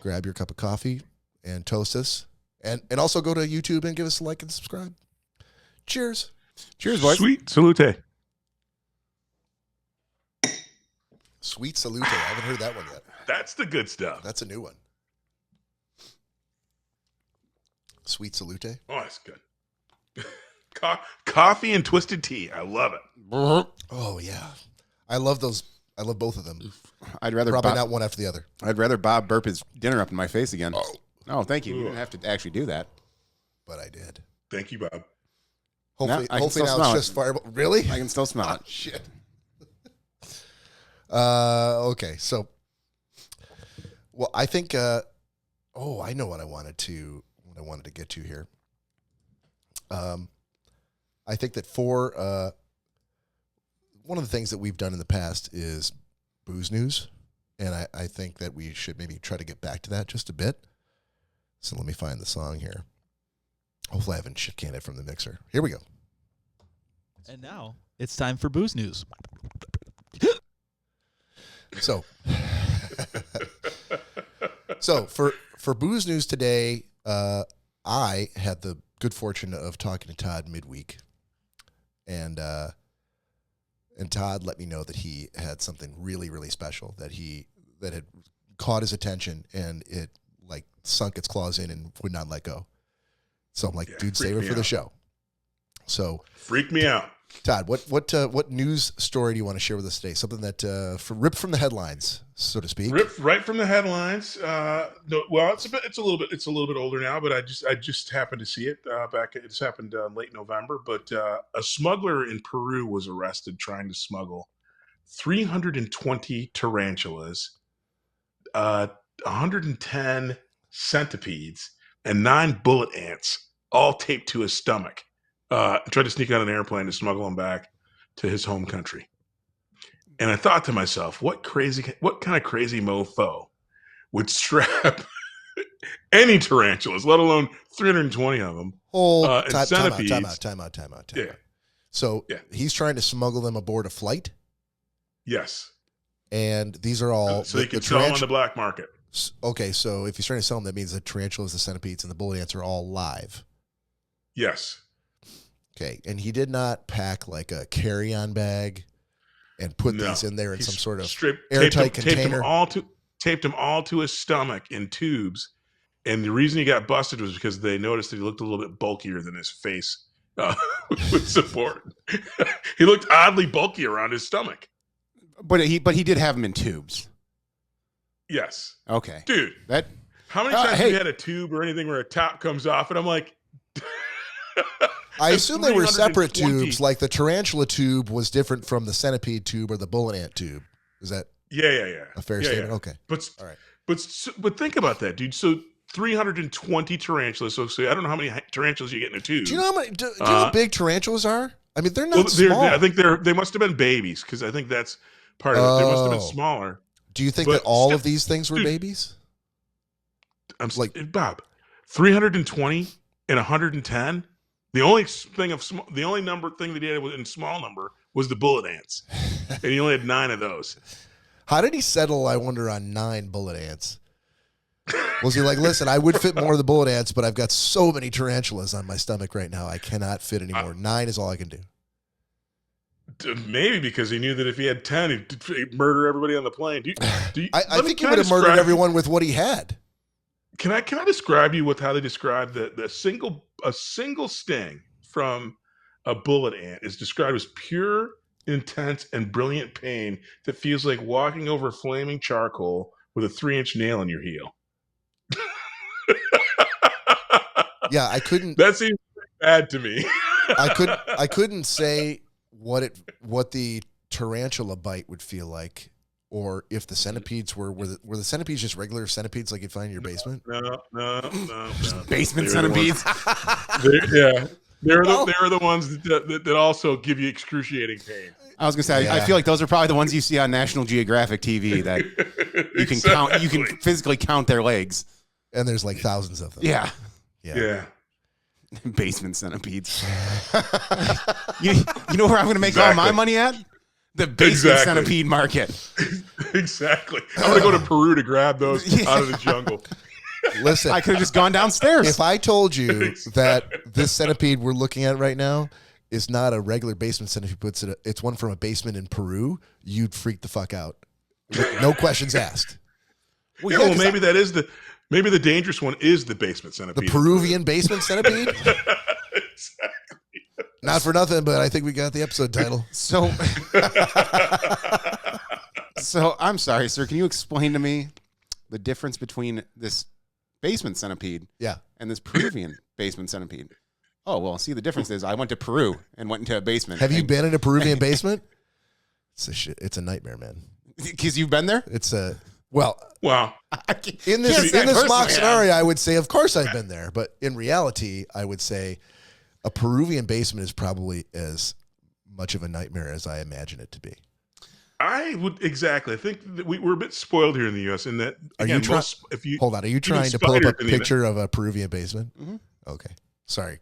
[SPEAKER 1] grab your cup of coffee and toast us. And also go to YouTube and give us a like and subscribe. Cheers.
[SPEAKER 2] Cheers, boys.
[SPEAKER 3] Sweet salute.
[SPEAKER 1] Sweet salute. I haven't heard that one yet.
[SPEAKER 3] That's the good stuff.
[SPEAKER 1] That's a new one. Sweet salute.
[SPEAKER 3] Oh, that's good. Coffee and twisted tea. I love it.
[SPEAKER 1] Oh, yeah. I love those. I love both of them.
[SPEAKER 2] I'd rather
[SPEAKER 1] Probably not one after the other.
[SPEAKER 2] I'd rather Bob burp his dinner up in my face again. Oh, thank you. You didn't have to actually do that.
[SPEAKER 1] But I did.
[SPEAKER 3] Thank you, Bob.
[SPEAKER 1] Hopefully,
[SPEAKER 2] I can
[SPEAKER 1] hopefully
[SPEAKER 2] still
[SPEAKER 1] now
[SPEAKER 2] smell
[SPEAKER 1] it's just fireball. Really?
[SPEAKER 2] I can still smell it.
[SPEAKER 1] Shit. Okay. So, well, I think, I know what I wanted to get to here. I think that one of the things that we've done in the past is booze news. And I think that we should maybe try to get back to that just a bit. So let me find the song here. Hopefully I haven't shit canned it from the mixer. Here we go.
[SPEAKER 4] And now it's time for booze news.
[SPEAKER 1] So for booze news today, I had the good fortune of talking to Todd midweek, and Todd let me know that he had something really, really special that had caught his attention, and it like sunk its claws in and would not let go. So I'm like, dude, save it for the show. So
[SPEAKER 3] freak me out.
[SPEAKER 1] Todd, what news story do you want to share with us today? Something that ripped from the headlines, so to speak.
[SPEAKER 3] Ripped right from the headlines. Well, it's a little bit older now, but I just happened to see it back. It's happened late November. But a smuggler in Peru was arrested trying to smuggle 320 tarantulas, 110 centipedes, and 9 bullet ants, all taped to his stomach. Tried to sneak on an airplane to smuggle them back to his home country. And I thought to myself, what kind of crazy mofo would strap any tarantulas, let alone 320 of them, and centipedes.
[SPEAKER 1] Time out.
[SPEAKER 3] Yeah.
[SPEAKER 1] So he's trying to smuggle them aboard a flight?
[SPEAKER 3] Yes.
[SPEAKER 1] And these are all...
[SPEAKER 3] so he can sell them on the black market.
[SPEAKER 1] Okay, so if he's trying to sell them, that means the tarantulas, the centipedes, and the bullet ants are all live.
[SPEAKER 3] Yes.
[SPEAKER 1] Okay, and he did not pack like a carry-on bag and put these in there in some sort of airtight container.
[SPEAKER 3] Taped them all to his stomach in tubes. And the reason he got busted was because they noticed that he looked a little bit bulkier than his face would support. He looked oddly bulky around his stomach.
[SPEAKER 2] But he did have them in tubes.
[SPEAKER 3] Yes.
[SPEAKER 2] Okay.
[SPEAKER 3] Dude, how many times have you had a tube or anything where a top comes off and I'm like...
[SPEAKER 1] I assume they were separate tubes, like the tarantula tube was different from the centipede tube or the bullet ant tube. Is that a fair statement?
[SPEAKER 3] Yeah.
[SPEAKER 1] Okay.
[SPEAKER 3] All right. But think about that, dude. So 320 tarantulas. So I don't know how many tarantulas you get in a tube.
[SPEAKER 1] Do you know how many? Do you know how big tarantulas are? I mean, they're not small.
[SPEAKER 3] I think they must have been babies because I think that's part of it. They must have been smaller.
[SPEAKER 1] Do you think that all of these things were babies?
[SPEAKER 3] I'm like Bob, 320 and 110. The only thing that he had in small number was the bullet ants, and he only had 9 of those.
[SPEAKER 1] How did he settle? I wonder on 9 bullet ants. Was he like, listen, I would fit more of the bullet ants, but I've got so many tarantulas on my stomach right now, I cannot fit anymore. 9 is all I can do.
[SPEAKER 3] Maybe because he knew that if he had 10, he'd murder everybody on the plane.
[SPEAKER 1] I think he would have murdered everyone with what he had.
[SPEAKER 3] Can I describe you with how they describe a single sting from a bullet ant is described as pure, intense, and brilliant pain that feels like walking over flaming charcoal with a 3-inch nail in your heel.
[SPEAKER 1] Yeah, I couldn't.
[SPEAKER 3] That seems bad to me.
[SPEAKER 1] I couldn't say what the tarantula bite would feel like. Or if the centipedes were the centipedes just regular centipedes like you'd find in your basement?
[SPEAKER 3] No.
[SPEAKER 2] Basement centipedes?
[SPEAKER 3] They're the ones that also give you excruciating pain.
[SPEAKER 2] I was going to say, I feel like those are probably the ones you see on National Geographic TV that you can count. You can physically count their legs.
[SPEAKER 1] And there's like thousands of them.
[SPEAKER 2] Yeah. Basement centipedes. you know where I'm going to make all my money at? The basement centipede market.
[SPEAKER 3] Exactly. I'm going to go to Peru to grab those out of the jungle.
[SPEAKER 1] Listen,
[SPEAKER 2] I could have just gone downstairs.
[SPEAKER 1] if I told you that this centipede we're looking at right now is not a regular basement centipede, it's one from a basement in Peru, you'd freak the fuck out. No questions asked.
[SPEAKER 3] Well, maybe maybe the dangerous one is the basement centipede.
[SPEAKER 1] The Peruvian basement centipede?
[SPEAKER 3] Exactly.
[SPEAKER 1] Not for nothing, but I think we got the episode title.
[SPEAKER 2] So I'm sorry, sir. Can you explain to me the difference between this basement centipede and this Peruvian basement centipede? Oh, well, see, the difference is I went to Peru and went into a basement.
[SPEAKER 1] Have you been in a Peruvian basement? It's a nightmare, man.
[SPEAKER 2] Because you've been there?
[SPEAKER 3] Wow.
[SPEAKER 1] In this mock scenario, I would say, of course I've been there. But in reality, I would say a Peruvian basement is probably as much of a nightmare as I imagine it to be.
[SPEAKER 3] I would exactly. I think that we're a bit spoiled here in the U.S. in that. Again,
[SPEAKER 1] hold on, are you trying to pull up a picture of a Peruvian basement?
[SPEAKER 3] Mm-hmm.
[SPEAKER 1] Okay, sorry.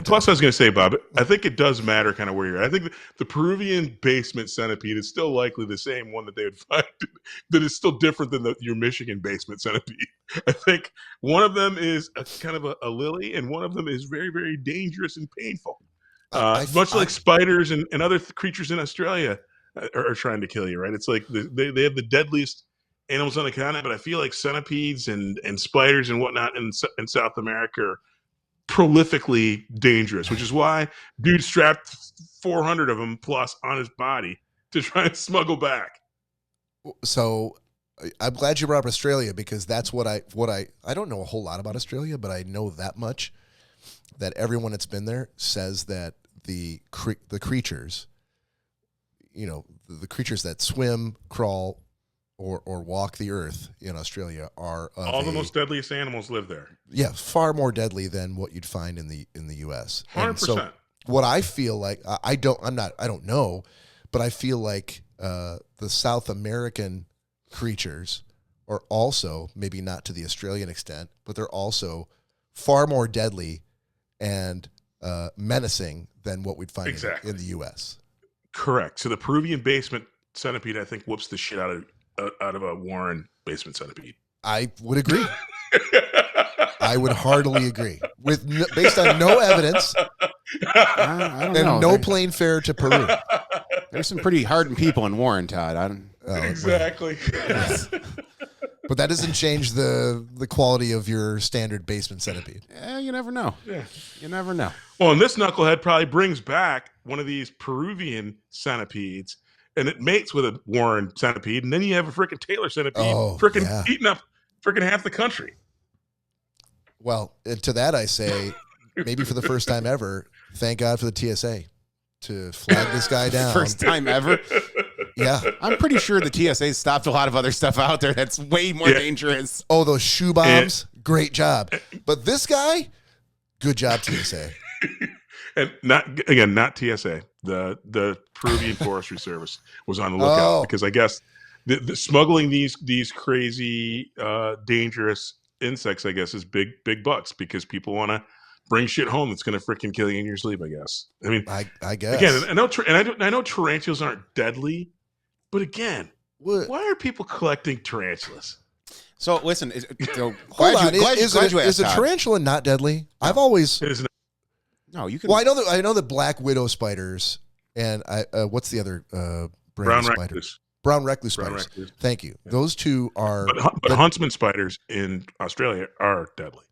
[SPEAKER 3] Plus, I was going to say, Bob, I think it does matter kind of where you're at. I think the Peruvian basement centipede is still likely the same one that they would find that is still different than your Michigan basement centipede. I think one of them is kind of a lily, and one of them is very, very dangerous and painful. Much like spiders and other creatures in Australia are trying to kill you, right? It's like they have the deadliest animals on the continent, but I feel like centipedes and spiders and whatnot in South America are prolifically dangerous, which is why dude strapped 400 of them plus on his body to try and smuggle back.
[SPEAKER 1] So I'm glad you brought up Australia, because that's what I don't know a whole lot about Australia, but I know that much, that everyone that's been there says that the creatures, the creatures that swim, crawl, or walk the earth in Australia are
[SPEAKER 3] all the most deadliest animals live there.
[SPEAKER 1] Yeah, far more deadly than what you'd find in the U.S.
[SPEAKER 3] 100%.
[SPEAKER 1] So what I feel like, I don't know, but I feel like the South American creatures are also, maybe not to the Australian extent, but they're also far more deadly and menacing than what we'd find in the U.S.
[SPEAKER 3] Correct. So the Peruvian basement centipede, I think, whoops the shit out of a Warren basement centipede.
[SPEAKER 1] I would agree. I would heartily agree. Based on no evidence
[SPEAKER 2] I don't know.
[SPEAKER 1] No plane fare to Peru.
[SPEAKER 2] There's some pretty hardened people in Warren, Todd.
[SPEAKER 3] Exactly.
[SPEAKER 1] But that doesn't change the quality of your standard basement centipede.
[SPEAKER 2] You never know.
[SPEAKER 3] Yeah.
[SPEAKER 2] You never know.
[SPEAKER 3] Well, and this knucklehead probably brings back one of these Peruvian centipedes, and it mates with a Warren centipede, and then you have a freaking Taylor centipede eating up freaking half the country.
[SPEAKER 1] Well, to that I say, maybe for the first time ever, thank God for the TSA to flag this guy down.
[SPEAKER 2] First time ever?
[SPEAKER 1] Yeah.
[SPEAKER 2] I'm pretty sure the TSA stopped a lot of other stuff out there that's way more dangerous.
[SPEAKER 1] Oh, those shoe bombs? Great job. But this guy, good job, TSA.
[SPEAKER 3] And not TSA. The Peruvian Forestry Service was on the lookout because I guess the smuggling these crazy dangerous insects, I guess, is big bucks because people want to bring shit home that's going to freaking kill you in your sleep, I guess. I mean,
[SPEAKER 1] I guess.
[SPEAKER 3] Again, I know tarantulas aren't deadly, but again, why are people collecting tarantulas?
[SPEAKER 2] So listen, is
[SPEAKER 1] a tarantula not deadly? I've always.
[SPEAKER 3] It is not.
[SPEAKER 2] No, you can.
[SPEAKER 1] Well, I know the black widow spiders and what's the other brand of spiders? Brown recluse spiders. Thank you. Yeah. Those two are.
[SPEAKER 3] But huntsman spiders in Australia are deadly.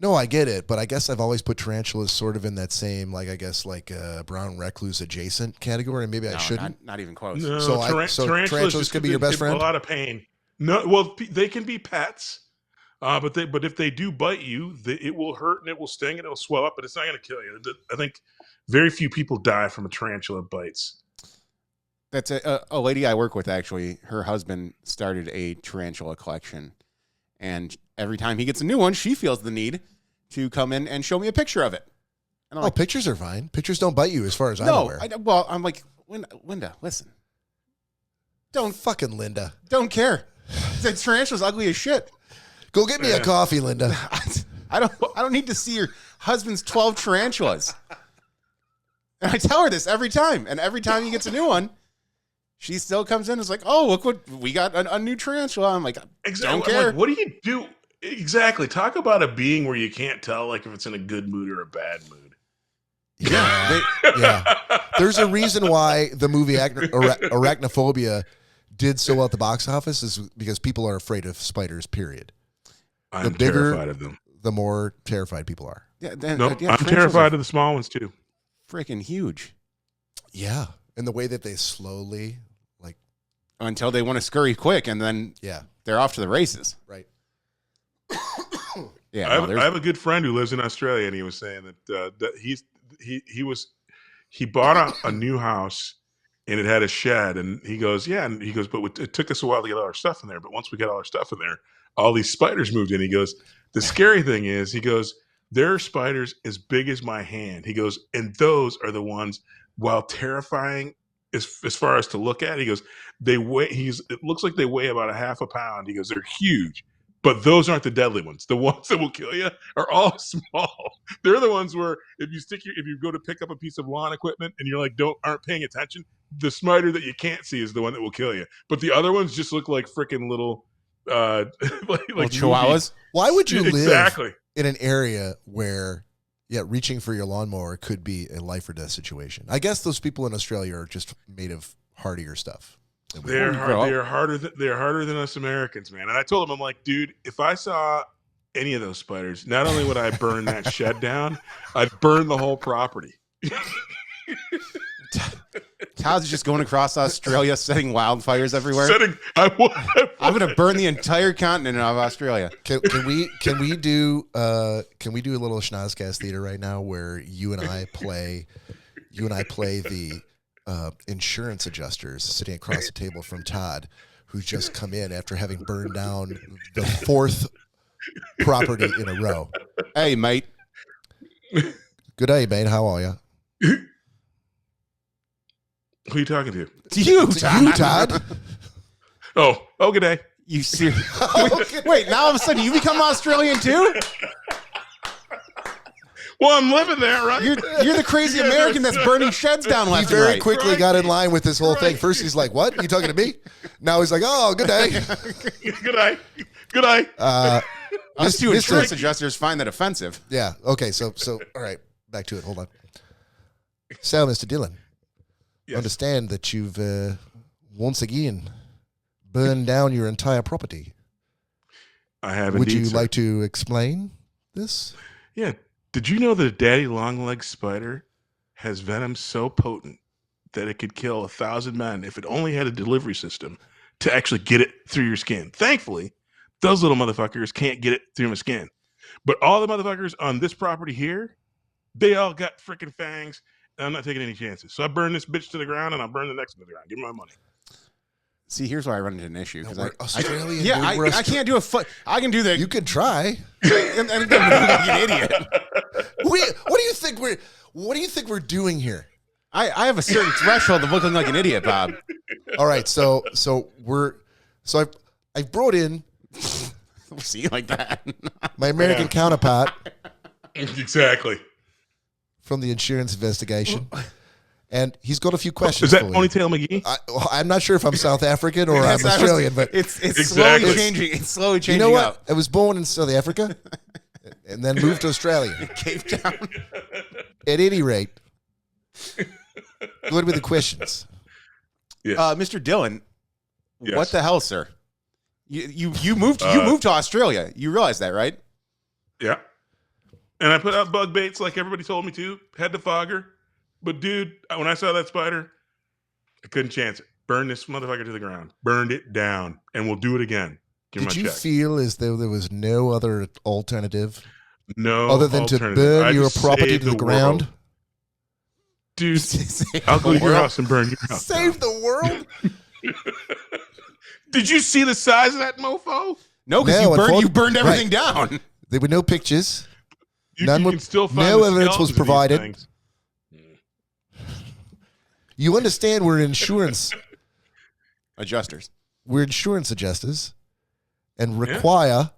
[SPEAKER 1] No, I get it, but I guess I've always put tarantulas sort of in that same, brown recluse adjacent category, and maybe I shouldn't.
[SPEAKER 2] Not even close.
[SPEAKER 3] No,
[SPEAKER 1] so tarantulas could be your best friend?
[SPEAKER 3] A lot of pain. No, well, they can be pets, but if they do bite you, it will hurt and it will sting and it will swell up, but it's not going to kill you. I think very few people die from a tarantula bites.
[SPEAKER 2] That's a lady I work with, actually. Her husband started a tarantula collection, and every time he gets a new one, she feels the need to come in and show me a picture of it. And I'm like,
[SPEAKER 1] pictures are fine. Pictures don't bite you, as far as I'm aware.
[SPEAKER 2] I'm like, Linda, listen.
[SPEAKER 1] Linda.
[SPEAKER 2] Don't care. The tarantula's ugly as shit.
[SPEAKER 1] Go get me a coffee, Linda.
[SPEAKER 2] I don't need to see husband's 12 tarantulas. And I tell her this every time. And every time he gets a new one, she still comes in and is like, oh, look what we got a new tarantula. I'm like,
[SPEAKER 3] Exactly.
[SPEAKER 2] don't care.
[SPEAKER 3] Like, what do you do? Exactly. Talk about a being where you can't tell like if it's in a good mood or a bad mood.
[SPEAKER 1] Yeah. Yeah. There's a reason why the movie Arachnophobia did so well at the box office is because people are afraid of spiders, period.
[SPEAKER 3] I'm terrified of them.
[SPEAKER 1] The more terrified people are.
[SPEAKER 2] Yeah,
[SPEAKER 3] I'm terrified of the small ones too.
[SPEAKER 2] Freaking huge.
[SPEAKER 1] Yeah. And the way that they slowly, like,
[SPEAKER 2] until they want to scurry quick, and then they're off to the races.
[SPEAKER 1] Right.
[SPEAKER 3] Yeah, I have a good friend who lives in Australia, and he was saying that he bought a new house, and it had a shed, and he goes, but it took us a while to get all our stuff in there, but once we got all our stuff in there, all these spiders moved in. He goes, the scary thing is, he goes, there are spiders as big as my hand. He goes, and those are the ones, while terrifying as far as to look at, he goes, it looks like they weigh about a half a pound. He goes, they're huge. But those aren't the deadly ones. The ones that will kill you are all small. They're the ones where if you go to pick up a piece of lawn equipment and you're like aren't paying attention, the spider that you can't see is the one that will kill you. But the other ones just look like freaking little like
[SPEAKER 2] chihuahuas.
[SPEAKER 1] Why would you live in an area where reaching for your lawnmower could be a life or death situation? I guess those people in Australia are just made of hardier stuff.
[SPEAKER 3] They're harder than us Americans, man. And I told him, I'm like, dude, if I saw any of those spiders, not only would I burn that shed down, I'd burn the whole property.
[SPEAKER 2] Todd's just going across Australia, setting wildfires everywhere. I'm going to burn the entire continent of Australia.
[SPEAKER 1] Can we do a little Schnozzcast Theater right now where you and I play the insurance adjusters sitting across the table from Todd, who's just come in after having burned down the fourth property in a row.
[SPEAKER 2] Hey, mate.
[SPEAKER 1] Good day, mate. How are you?
[SPEAKER 3] Who are you talking to?
[SPEAKER 2] To you,
[SPEAKER 1] Todd. You, Todd.
[SPEAKER 3] Oh, good day.
[SPEAKER 2] You serious? Wait, now all of a sudden you become Australian too?
[SPEAKER 3] Well, I'm living there, right?
[SPEAKER 2] You're the crazy American that's burning sheds down left
[SPEAKER 1] and right. He very quickly got in
[SPEAKER 3] Right.
[SPEAKER 1] line with this whole thing. First he's like, what? You talking to me? Now he's like, oh, good day.
[SPEAKER 3] Good day. Good day.
[SPEAKER 2] Us two insurance adjusters find that offensive.
[SPEAKER 1] Yeah. Okay. So all right. Back to it. Hold on. So, Mr. Dillon, understand that you've once again burned down your entire property.
[SPEAKER 3] I have
[SPEAKER 1] Would
[SPEAKER 3] indeed,
[SPEAKER 1] you
[SPEAKER 3] sir.
[SPEAKER 1] like to explain this?
[SPEAKER 3] Yeah. Did you know that a daddy long-legged spider has venom so potent that it could kill 1,000 men if it only had a delivery system to actually get it through your skin? Thankfully, those little motherfuckers can't get it through my skin. But all the motherfuckers on this property here, they all got freaking fangs, and I'm not taking any chances. So I burn this bitch to the ground, and I'll burn the next one to the ground. Give me my money.
[SPEAKER 2] See, here's where I run into an issue.
[SPEAKER 1] No, Australian.
[SPEAKER 2] I can't do a foot. I can do the.
[SPEAKER 1] You could try.
[SPEAKER 2] and like an idiot.
[SPEAKER 1] What do you think we're doing here?
[SPEAKER 2] I have a certain threshold of looking like an idiot, Bob.
[SPEAKER 1] All right, so I brought in
[SPEAKER 2] See, like that.
[SPEAKER 1] my American counterpart
[SPEAKER 3] Exactly.
[SPEAKER 1] from the insurance investigation, and he's got a few questions.
[SPEAKER 3] Is that
[SPEAKER 1] for you.
[SPEAKER 3] Ponytail McGee?
[SPEAKER 1] I'm not sure if I'm South African or I'm Australian, but
[SPEAKER 2] it's
[SPEAKER 3] Exactly.
[SPEAKER 2] slowly changing. It's slowly changing.
[SPEAKER 1] you know what?
[SPEAKER 2] up.
[SPEAKER 1] I was born in South Africa and then moved to Australia.
[SPEAKER 2] Cape Town.
[SPEAKER 1] At any rate, what were the questions?
[SPEAKER 3] Yes.
[SPEAKER 2] Mr. Dillon,
[SPEAKER 3] Yes.
[SPEAKER 2] what the hell, sir? You moved to Australia. You realize that, right?
[SPEAKER 3] Yeah. And I put out bug baits like everybody told me to. Had the fogger. But dude, when I saw that spider, I couldn't chance it. Burn this motherfucker to the ground. Burned it down. And we'll do it again. Give me
[SPEAKER 1] Did
[SPEAKER 3] my
[SPEAKER 1] you
[SPEAKER 3] check.
[SPEAKER 1] feel as though there was no other alternative
[SPEAKER 3] No
[SPEAKER 1] other than to
[SPEAKER 3] alternative.
[SPEAKER 1] burn
[SPEAKER 3] I
[SPEAKER 1] your
[SPEAKER 3] just
[SPEAKER 1] property
[SPEAKER 3] saved
[SPEAKER 1] to the ground?
[SPEAKER 3] world. Dude, I'll go to your house and burn your house.
[SPEAKER 1] Save the world?
[SPEAKER 3] Did you see the size of that mofo?
[SPEAKER 2] No, because
[SPEAKER 1] No,
[SPEAKER 2] you burned everything down.
[SPEAKER 1] There were no pictures.
[SPEAKER 3] You
[SPEAKER 1] None were-
[SPEAKER 3] can still find
[SPEAKER 1] no
[SPEAKER 3] the
[SPEAKER 1] evidence was
[SPEAKER 3] skeletons of these
[SPEAKER 1] provided.
[SPEAKER 3] things.
[SPEAKER 1] You understand we're insurance
[SPEAKER 2] Adjusters.
[SPEAKER 1] adjusters and require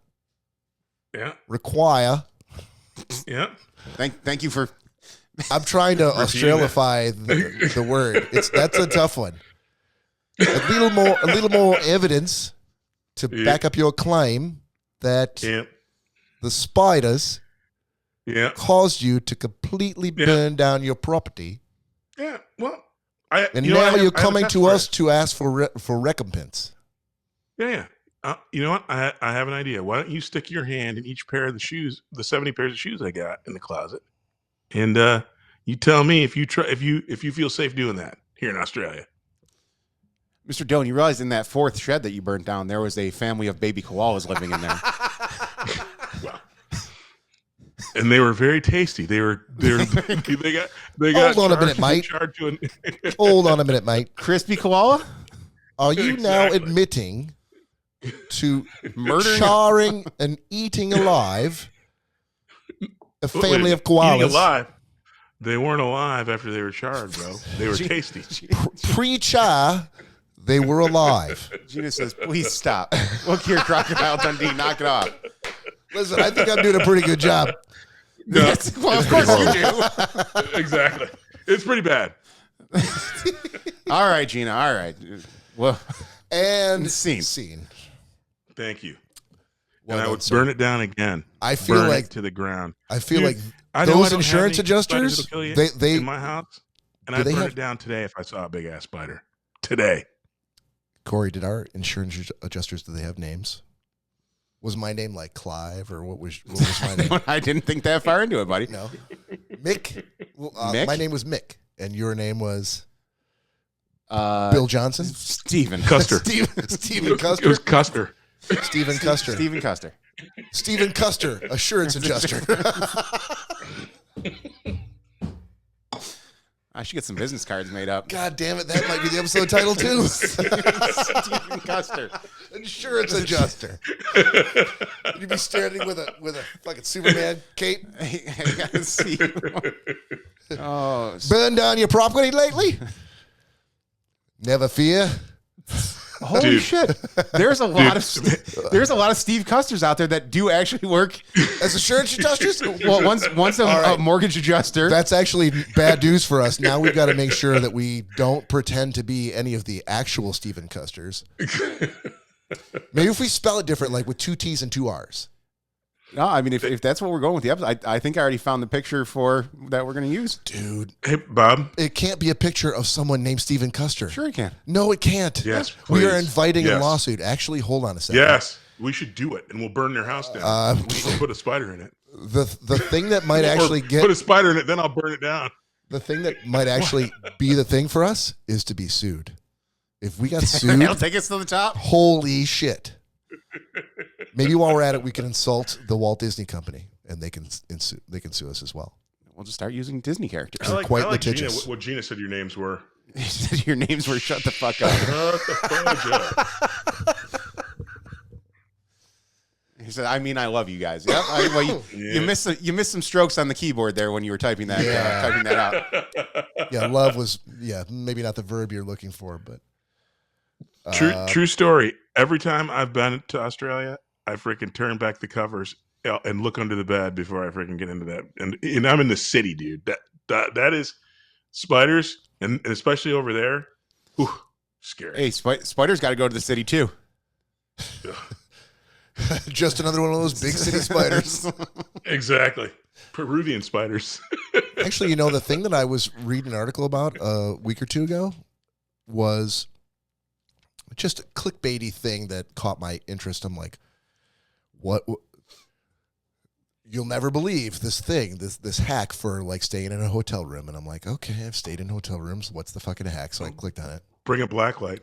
[SPEAKER 3] Yeah.
[SPEAKER 1] require
[SPEAKER 3] Yeah.
[SPEAKER 2] Thank you for.
[SPEAKER 1] I'm trying to Australify the word. That's a tough one. A little more evidence to back up your claim that the spiders caused you to completely burn down your property.
[SPEAKER 3] Yeah, well,
[SPEAKER 1] now you're coming to us to ask for recompense.
[SPEAKER 3] Yeah. You know what? I have an idea. Why don't you stick your hand in each pair of the shoes, the 70 pairs of shoes I got in the closet, and you tell me if you feel safe doing that here in Australia.
[SPEAKER 2] Mr. Doan, you realize in that fourth shed that you burnt down, there was a family of baby koalas living in there.
[SPEAKER 3] Well, and they were very tasty. They got.
[SPEAKER 1] Hold on a minute, mate. Hold on a minute, mate.
[SPEAKER 2] Crispy koala?
[SPEAKER 1] Are you now admitting to charring and eating alive a family of koalas?
[SPEAKER 3] Eating alive? They weren't alive after they were charred, bro. They were tasty.
[SPEAKER 1] Pre-char, they were alive.
[SPEAKER 2] Gina says, please stop. Look here, Crocodile Dundee, knock it off.
[SPEAKER 1] Listen, I think I'm doing a pretty good job.
[SPEAKER 3] No,
[SPEAKER 2] yes, well, of course you do.
[SPEAKER 3] Exactly. It's pretty bad.
[SPEAKER 2] All right, Gina. All right. Well,
[SPEAKER 1] and
[SPEAKER 2] scene.
[SPEAKER 3] Thank you.
[SPEAKER 1] Well,
[SPEAKER 3] and I would burn it down again.
[SPEAKER 1] I feel
[SPEAKER 3] burn
[SPEAKER 1] like
[SPEAKER 3] it to the ground.
[SPEAKER 1] I feel like
[SPEAKER 3] I
[SPEAKER 1] those insurance adjusters, they
[SPEAKER 3] in my house, and I'd burn it down today if I saw a big ass spider. Today.
[SPEAKER 1] Cory, did our insurance adjusters, do they have names? Was my name like Clive, or what was my name?
[SPEAKER 2] I didn't think that far into it, buddy.
[SPEAKER 1] No. Mick? Well,
[SPEAKER 2] Mick?
[SPEAKER 1] My name was Mick, and your name was Bill Johnson?
[SPEAKER 2] Stephen.
[SPEAKER 3] Custer.
[SPEAKER 1] Stephen Custer?
[SPEAKER 3] It was Custer.
[SPEAKER 1] Stephen Custer.
[SPEAKER 2] Stephen Custer.
[SPEAKER 1] Stephen Custer, assurance adjuster.
[SPEAKER 2] I should get some business cards made up.
[SPEAKER 1] God damn it, that might be the episode title too.
[SPEAKER 2] Stephen Custer.
[SPEAKER 1] Insurance adjuster. You'd be standing with a fucking Superman cape.
[SPEAKER 2] I gotta see. Oh,
[SPEAKER 1] burn down your property lately? Never fear.
[SPEAKER 2] Holy shit! There's a lot of Steve Custers out there that do actually work
[SPEAKER 1] as insurance adjusters.
[SPEAKER 2] Well, once a mortgage adjuster.
[SPEAKER 1] That's actually bad news for us. Now we've got to make sure that we don't pretend to be any of the actual Stephen Custers. Maybe if we spell it different, like with 2 T's and 2 R's.
[SPEAKER 2] No, I mean if that's what we're going with the episode, I think I already found the picture for that we're going to use.
[SPEAKER 1] Dude,
[SPEAKER 3] hey Bob,
[SPEAKER 1] it can't be a picture of someone named Stephen Custer.
[SPEAKER 2] Sure, it can.
[SPEAKER 1] No, it can't.
[SPEAKER 3] Yes,
[SPEAKER 1] we
[SPEAKER 3] please.
[SPEAKER 1] are inviting a lawsuit. Actually, hold on a second.
[SPEAKER 3] Yes, we should do it, and we'll burn their house down. We'll put a spider in it.
[SPEAKER 1] The thing that might actually
[SPEAKER 3] put a spider in it, then I'll burn it down.
[SPEAKER 1] The thing that might actually be the thing for us is to be sued. If we got sued,
[SPEAKER 2] It'll take us to the top.
[SPEAKER 1] Holy shit! Maybe while we're at it, we can insult the Walt Disney Company, and they can sue us as well.
[SPEAKER 2] We'll just start using Disney characters.
[SPEAKER 1] I like litigious.
[SPEAKER 3] Gina, what Gina said your names were.
[SPEAKER 2] He said your names were shut the fuck up.
[SPEAKER 3] Shut the fuck up.
[SPEAKER 2] He said, "I mean, I love you guys." Yep. You missed some strokes on the keyboard there when you were typing that out.
[SPEAKER 1] Yeah, love was maybe not the verb you're looking for, but
[SPEAKER 3] true story. Every time I've been to Australia, I freaking turn back the covers and look under the bed before I freaking get into that. And I'm in the city, dude. That is spiders, and especially over there. Whew, scary.
[SPEAKER 2] Hey, spiders got to go to the city too.
[SPEAKER 1] Just another one of those big city spiders.
[SPEAKER 3] Exactly. Peruvian spiders.
[SPEAKER 1] Actually, the thing that I was reading an article about a week or two ago was just a clickbaity thing that caught my interest. I'm like, what? You'll never believe this thing, this hack for like staying in a hotel room. And I'm like, okay, I've stayed in hotel rooms. What's the fucking hack? So I clicked on it.
[SPEAKER 3] Bring a blacklight.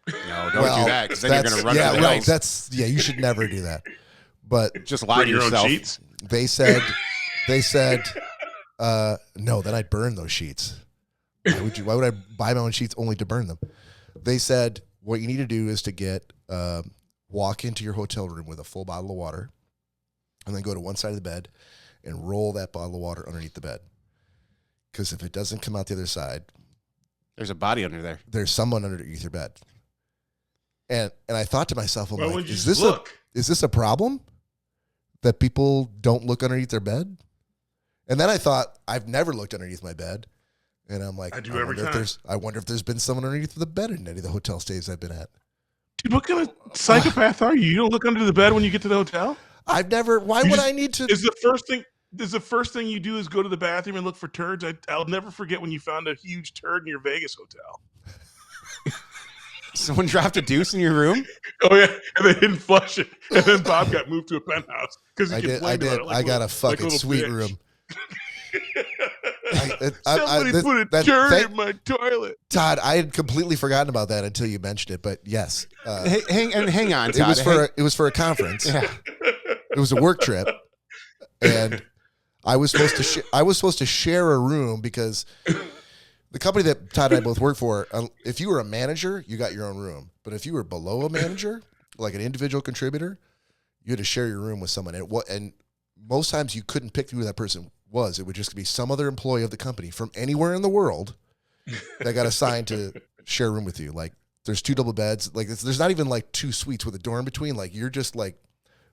[SPEAKER 2] No, don't do that, because then you're going to run out of ice.
[SPEAKER 1] You should never do that. But
[SPEAKER 2] just lie to yourself.
[SPEAKER 3] Own sheets.
[SPEAKER 1] They said, no, then I'd burn those sheets. Why would I buy my own sheets only to burn them? They said, what you need to do is to walk into your hotel room with a full bottle of water, and then go to one side of the bed and roll that bottle of water underneath the bed. Because if it doesn't come out the other side,
[SPEAKER 2] there's a body under there.
[SPEAKER 1] There's someone underneath your bed. And I thought to myself, I'm like, is this a problem that people don't look underneath their bed? And then I thought, I've never looked underneath my bed. And I'm like,
[SPEAKER 3] I do every time.
[SPEAKER 1] I wonder if there's been someone underneath the bed in any of the hotel stays I've been at.
[SPEAKER 3] Dude, what kind of psychopath are you? You don't look under the bed when you get to the hotel?
[SPEAKER 1] I've never. Why would I need to?
[SPEAKER 3] Is the first thing you do is go to the bathroom and look for turds? I'll never forget when you found a huge turd in your Vegas hotel.
[SPEAKER 2] Someone dropped a deuce in your room?
[SPEAKER 3] Oh yeah, and they didn't flush it, and then Bob got moved to a penthouse because
[SPEAKER 1] I did. I got a fucking sweet room.
[SPEAKER 3] Somebody put a turd in my toilet.
[SPEAKER 1] Todd, I had completely forgotten about that until you mentioned it. But yes,
[SPEAKER 2] hang on, Todd.
[SPEAKER 1] It was for a conference.
[SPEAKER 2] Yeah.
[SPEAKER 1] It was a work trip, and I was supposed to share a room because the company that Todd and I both work for, if you were a manager, you got your own room. But if you were below a manager, like an individual contributor, you had to share your room with someone. And most times you couldn't pick who that person was. It would just be some other employee of the company from anywhere in the world that got assigned to share a room with you. Like there's 2 double beds. Like there's not even like 2 suites with a door in between. Like you're just like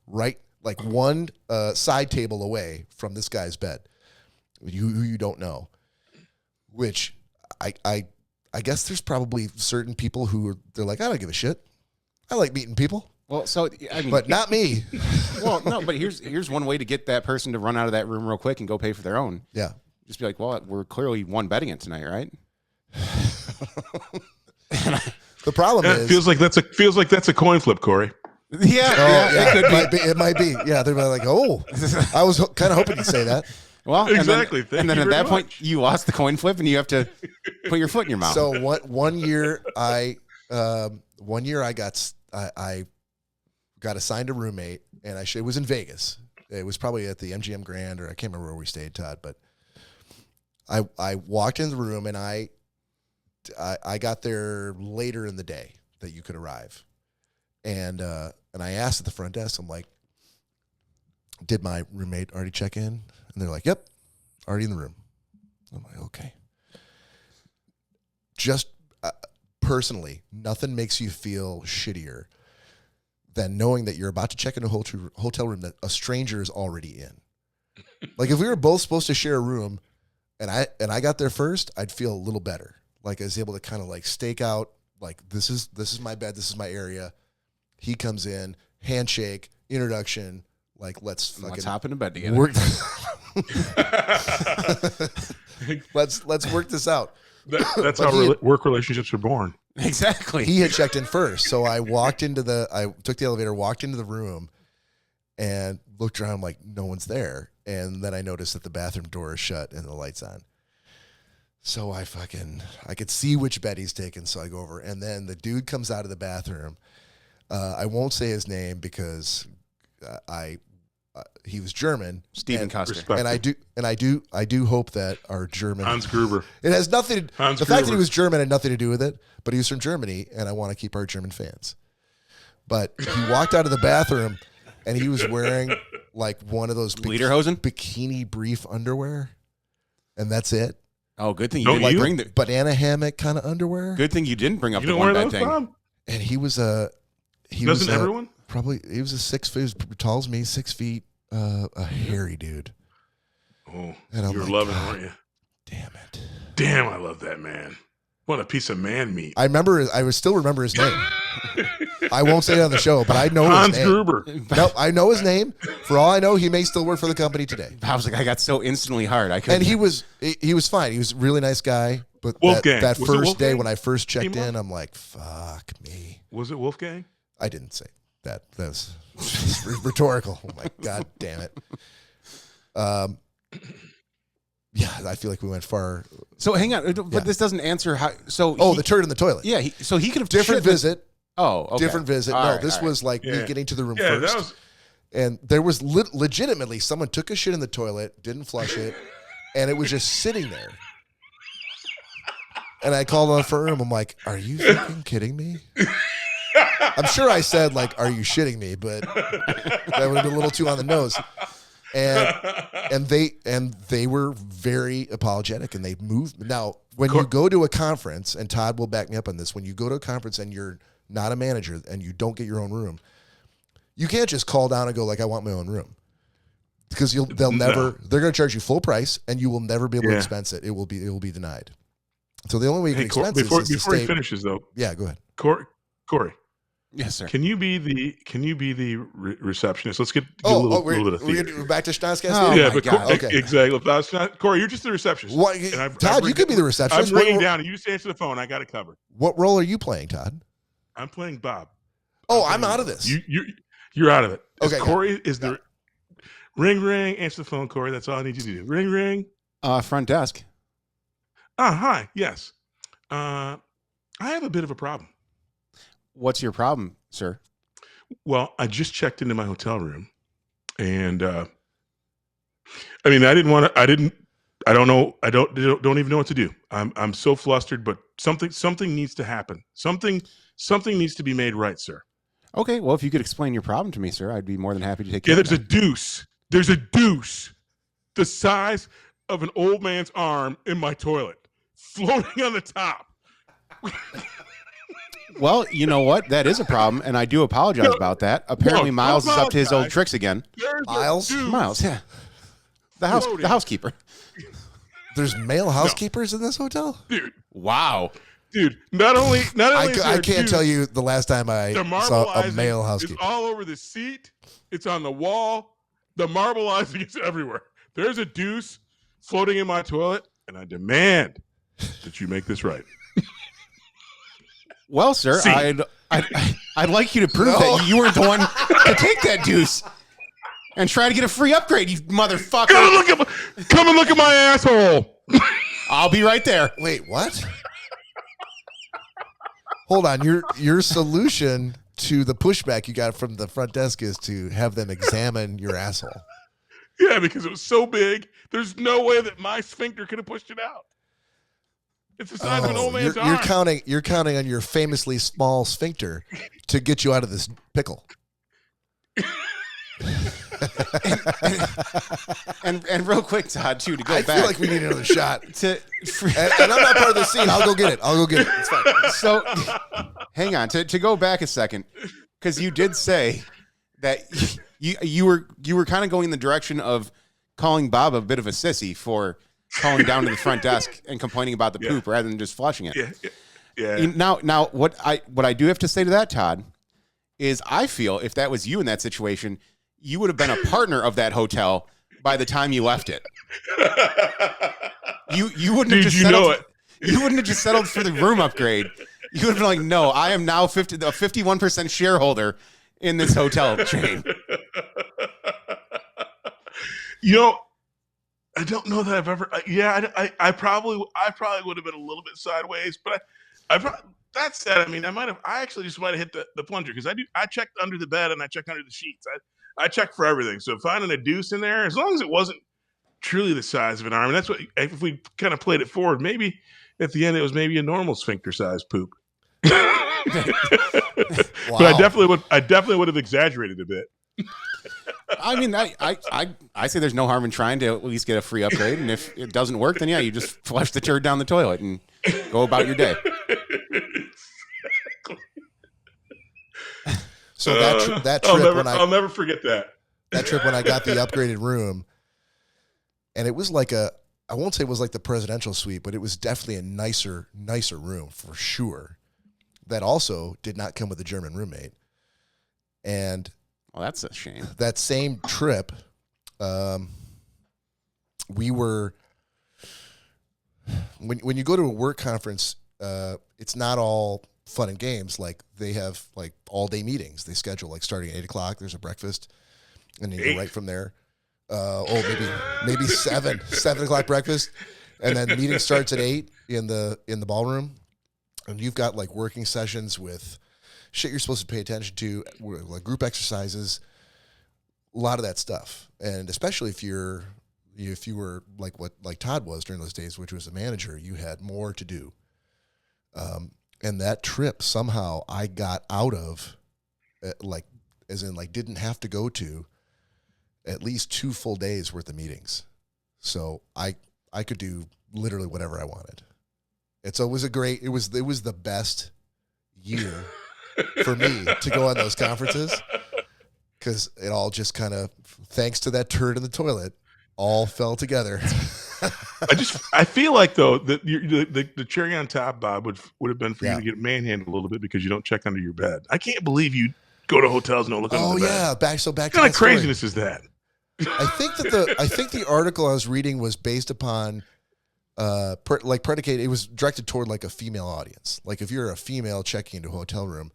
[SPEAKER 1] right, like one side table away from this guy's bed, who you don't know. Which I guess there's probably certain people they're like, I don't give a shit. I like meeting people.
[SPEAKER 2] Well, so I mean,
[SPEAKER 1] but not me.
[SPEAKER 2] Well, no, but here's one way to get that person to run out of that room real quick and go pay for their own.
[SPEAKER 1] Yeah.
[SPEAKER 2] Just be like, well, we're clearly one betting it tonight, right?
[SPEAKER 1] The problem is,
[SPEAKER 3] feels like that's a coin flip, Corey.
[SPEAKER 2] It
[SPEAKER 1] might be. Yeah, they're like, oh, I was kind of hoping you'd say that.
[SPEAKER 2] Well,
[SPEAKER 3] exactly.
[SPEAKER 2] And then at that point, you lost the coin flip, and you have to put your foot in your mouth.
[SPEAKER 1] So one year I got assigned a roommate, and it was in Vegas. It was probably at the MGM Grand, or I can't remember where we stayed, Todd. But I walked into the room, and I got there later in the day that you could arrive, and I asked at the front desk, I'm like, did my roommate already check in? And they're like, yep, already in the room. I'm like, okay. Just personally, nothing makes you feel shittier than knowing that you're about to check in a hotel room that a stranger is already in. Like if we were both supposed to share a room and I got there first, I'd feel a little better. Like I was able to kind of like stake out, like this is my bed, this is my area. He comes in, handshake, introduction, like let's
[SPEAKER 2] hop into bed together.
[SPEAKER 1] Work let's work this out.
[SPEAKER 3] That's how work relationships are born.
[SPEAKER 2] Exactly.
[SPEAKER 1] He had checked in first, so I took the elevator, walked into the room, and looked around. I'm like, no one's there. And then I noticed that the bathroom door is shut and the light's on. So I could see which bed he's taking. So I go over, and then the dude comes out of the bathroom. I won't say his name because he was German.
[SPEAKER 2] Stephen Custer.
[SPEAKER 1] And I do hope that our German
[SPEAKER 3] Hans Gruber.
[SPEAKER 1] It has nothing. The fact
[SPEAKER 3] Gruber.
[SPEAKER 1] that he was German had nothing to do with it. But he was from Germany, and I want to keep our German fans. But he walked out of the bathroom, and he was wearing like one of those
[SPEAKER 2] lederhosen
[SPEAKER 1] bikini brief underwear, and that's it.
[SPEAKER 2] Oh, good thing you didn't bring the
[SPEAKER 1] banana hammock kind of underwear.
[SPEAKER 2] Good thing you didn't bring up
[SPEAKER 3] you
[SPEAKER 2] the
[SPEAKER 3] don't
[SPEAKER 2] one
[SPEAKER 3] wear
[SPEAKER 2] bed
[SPEAKER 3] those,
[SPEAKER 2] thing.
[SPEAKER 3] Bob?
[SPEAKER 1] And he was
[SPEAKER 3] Doesn't everyone?
[SPEAKER 1] Probably he was a 6 feet, as tall as me, 6 feet, a hairy dude.
[SPEAKER 3] Oh,
[SPEAKER 1] and
[SPEAKER 3] you were loving, weren't you?
[SPEAKER 1] Damn it!
[SPEAKER 3] Damn, I love that man. What a piece of man meat.
[SPEAKER 1] I still remember his name. I won't say it on the show, but I know
[SPEAKER 3] Hans
[SPEAKER 1] his name.
[SPEAKER 3] Gruber.
[SPEAKER 1] No, I know his name. For all I know, he may still work for the company today.
[SPEAKER 2] I was like, I got so instantly hard. I couldn't.
[SPEAKER 1] And he was fine. He was a really nice guy. But that first day when I first checked in, I'm like, fuck me.
[SPEAKER 3] Was it Wolfgang?
[SPEAKER 1] I didn't say that. That was rhetorical. Oh my God damn it. Yeah, I feel like we went far.
[SPEAKER 2] So hang on, but this doesn't answer how. So
[SPEAKER 1] the turd in the toilet.
[SPEAKER 2] Yeah, so he could have
[SPEAKER 1] different visit.
[SPEAKER 2] Oh, okay.
[SPEAKER 1] Different visit.
[SPEAKER 2] All
[SPEAKER 1] no,
[SPEAKER 2] right,
[SPEAKER 1] this was like me getting to the room first. And there was legitimately someone took a shit in the toilet, didn't flush it, and it was just sitting there. And I called on for him. I'm like, "Are you fucking kidding me?" I'm sure I said like, "Are you shitting me?" But that would have been a little too on the nose. And they were very apologetic, and they moved. Now, when you go to a conference, and Todd will back me up on this, when you go to a conference and you're not a manager and you don't get your own room, you can't just call down and go like, I want my own room. because they're going to charge you full price, and you will never be able to expense it. It will be denied. So the only way you can expense it is
[SPEAKER 3] before he finishes though.
[SPEAKER 1] Yeah, go ahead,
[SPEAKER 3] Corey.
[SPEAKER 2] Yes, sir.
[SPEAKER 3] Can you be the receptionist? Let's get a little bit of theater.
[SPEAKER 1] We're back to Schnozzcast Theater?
[SPEAKER 2] Oh,
[SPEAKER 3] Yeah,
[SPEAKER 2] my
[SPEAKER 3] but
[SPEAKER 2] God.
[SPEAKER 1] Okay.
[SPEAKER 3] exactly. Corey, you're just the receptionist.
[SPEAKER 1] What, Todd, you could be the receptionist.
[SPEAKER 3] I'm ringing down, and you just answer the phone. I got it covered.
[SPEAKER 1] What role are you playing, Todd?
[SPEAKER 3] I'm playing Bob.
[SPEAKER 1] Oh, I'm out of this.
[SPEAKER 3] You're out of it.
[SPEAKER 1] Okay,
[SPEAKER 3] Corey is the ring. Answer the phone, Corey. That's all I need you to do. Ring.
[SPEAKER 2] Front desk.
[SPEAKER 3] Hi. Yes. I have a bit of a problem.
[SPEAKER 2] What's your problem, sir?
[SPEAKER 3] Well, I just checked into my hotel room, and I didn't want to. I don't know. I don't even know what to do. I'm so flustered, but something needs to happen. Something needs to be made right, sir.
[SPEAKER 2] Okay, well, if you could explain your problem to me, sir, I'd be more than happy to take care
[SPEAKER 3] Yeah,
[SPEAKER 2] of
[SPEAKER 3] there's
[SPEAKER 2] that.
[SPEAKER 3] There's a deuce the size of an old man's arm in my toilet, floating on the top.
[SPEAKER 2] Well, you know what? That is a problem, and I do apologize about that. Apparently, Miles is up to his old tricks again.
[SPEAKER 1] Miles?
[SPEAKER 2] Miles, yeah. The housekeeper.
[SPEAKER 1] There's male housekeepers in this hotel?
[SPEAKER 3] Dude.
[SPEAKER 2] Wow.
[SPEAKER 3] Dude, not only
[SPEAKER 1] I can't tell you the last time I saw a male housekeeper.
[SPEAKER 3] It's all over the seat. It's on the wall. The marbleizing is everywhere. There's a deuce floating in my toilet, and I demand that you make this right.
[SPEAKER 2] Well, sir, I'd like you to prove that you weren't the one to take that deuce and try to get a free upgrade, you motherfucker.
[SPEAKER 3] Come and look at my asshole.
[SPEAKER 2] I'll be right there.
[SPEAKER 1] Wait, what? Hold on. Your solution to the pushback you got from the front desk is to have them examine your asshole.
[SPEAKER 3] Yeah, because it was so big. There's no way that my sphincter could have pushed it out. It's the size of an old man's arm.
[SPEAKER 1] You're counting on your famously small sphincter to get you out of this pickle.
[SPEAKER 2] and real quick, Todd, too, to go
[SPEAKER 1] I
[SPEAKER 2] back.
[SPEAKER 1] feel like we need another shot.
[SPEAKER 2] And
[SPEAKER 1] I'm not part of the scene. I'll go get it. It's fine.
[SPEAKER 2] So, hang on. To go back a second, because you did say that you were kind of going in the direction of calling Bob a bit of a sissy for calling down to the front desk and complaining about the poop rather than just flushing it.
[SPEAKER 3] Yeah.
[SPEAKER 2] Now, what I do have to say to that, Todd, is I feel if that was you in that situation, you would have been a partner of that hotel by the time you left it. You wouldn't have just settled. You wouldn't have just settled for the room upgrade. You would have been like, no, I am now a 51% shareholder in this hotel chain.
[SPEAKER 3] I don't know that I've ever. I probably would have been a little bit sideways, but that said, I actually just might have hit the plunger because I checked under the bed and I checked under the sheets. I checked for everything. So finding a deuce in there, as long as it wasn't truly the size of an arm, and that's what if we kind of played it forward, maybe at the end it was maybe a normal sphincter size poop.
[SPEAKER 1] Wow.
[SPEAKER 3] But I definitely would have exaggerated a bit.
[SPEAKER 2] I say there's no harm in trying to at least get a free upgrade, and if it doesn't work, then you just flush the turd down the toilet and go about your day.
[SPEAKER 1] So that trip
[SPEAKER 3] I'll never forget that.
[SPEAKER 1] That trip when I got the upgraded room, and it was like I won't say it was like the presidential suite, but it was definitely a nicer room for sure. That also did not come with a German roommate. And
[SPEAKER 2] well, that's a shame.
[SPEAKER 1] That same trip, we were when you go to a work conference, it's not all fun and games. Like they have like all day meetings. They schedule like starting at 8:00. There's a breakfast, and then you go right from there. Maybe 7:00 breakfast, and then meeting starts at 8 in the ballroom, and you've got like working sessions with shit you're supposed to pay attention to, like group exercises, a lot of that stuff, and especially if you were like Todd was during those days, which was a manager, you had more to do. And that trip somehow I got out of, didn't have to go to at least 2 full days worth of meetings. So I could do literally whatever I wanted. And so it was the best year for me to go on those conferences. because it all just kind of, thanks to that turd in the toilet, all fell together.
[SPEAKER 3] I feel like though that the cherry on top, Bob, would have been for you to get manhandled a little bit because you don't check under your bed. I can't believe you go to hotels and don't look under the bed.
[SPEAKER 1] Oh yeah, back to
[SPEAKER 3] what kind of craziness is that?
[SPEAKER 1] I think the article I was reading was based upon predicated. It was directed toward like a female audience. Like if you're a female checking into a hotel room,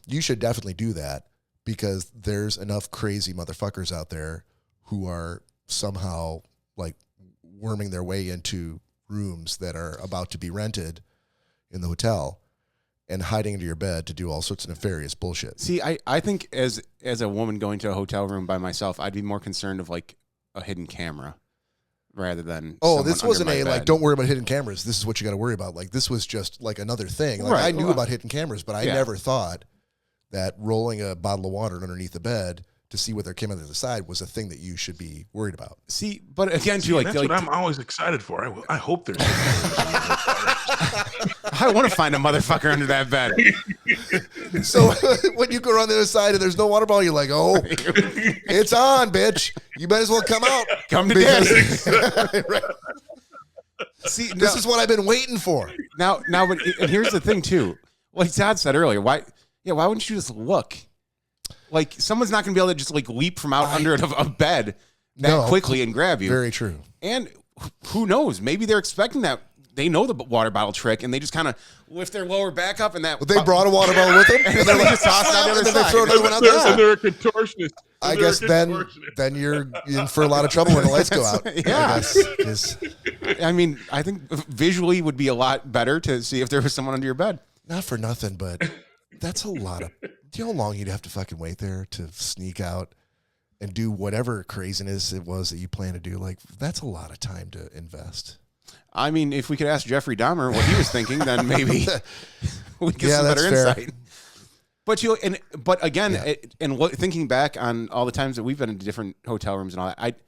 [SPEAKER 1] you should definitely do that because there's enough crazy motherfuckers out there who are somehow like worming their way into rooms that are about to be rented in the hotel and hiding into your bed to do all sorts of nefarious bullshit.
[SPEAKER 2] See, I think as a woman going to a hotel room by myself, I'd be more concerned of like a hidden camera rather than
[SPEAKER 1] this wasn't like, don't worry about hidden cameras. This is what you got to worry about. Like this was just like another thing. Like I knew about hidden cameras, but I never thought that rolling a bottle of water underneath the bed to see what there came on the other side was a thing that you should be worried about.
[SPEAKER 2] See, but again, too,
[SPEAKER 3] that's what I'm always excited for. I hope there's.
[SPEAKER 2] I want to find a motherfucker under that bed.
[SPEAKER 1] So when you go around the other side and there's no water bottle, you're like, oh, it's on, bitch. You might as well come out.
[SPEAKER 2] Come to daddy.
[SPEAKER 1] Right. See, this is what I've been waiting for.
[SPEAKER 2] Now, but and here's the thing too. Like Todd said earlier, why wouldn't you just look? Like someone's not going to be able to just like leap from out under a bed that quickly and grab you.
[SPEAKER 1] Very true.
[SPEAKER 2] And who knows? Maybe they're expecting that. They know the water bottle trick, and they just kind of lift their lower back up, and that.
[SPEAKER 1] But they brought a water bottle with them, and they're like, just toss it on the other side. They throw another one out there.
[SPEAKER 3] And they're a contortionist.
[SPEAKER 1] I guess then you're in for a lot of trouble when the lights go out.
[SPEAKER 2] Yeah. I mean, I think visually would be a lot better to see if there was someone under your bed.
[SPEAKER 1] Not for nothing, but that's a lot of. Do you know how long you'd have to fucking wait there to sneak out and do whatever craziness it was that you plan to do? Like, that's a lot of time to invest.
[SPEAKER 2] I mean, if we could ask Jeffrey Dahmer what he was thinking, then maybe we get some better insight. But thinking back on all the times that we've been in different hotel rooms and all that,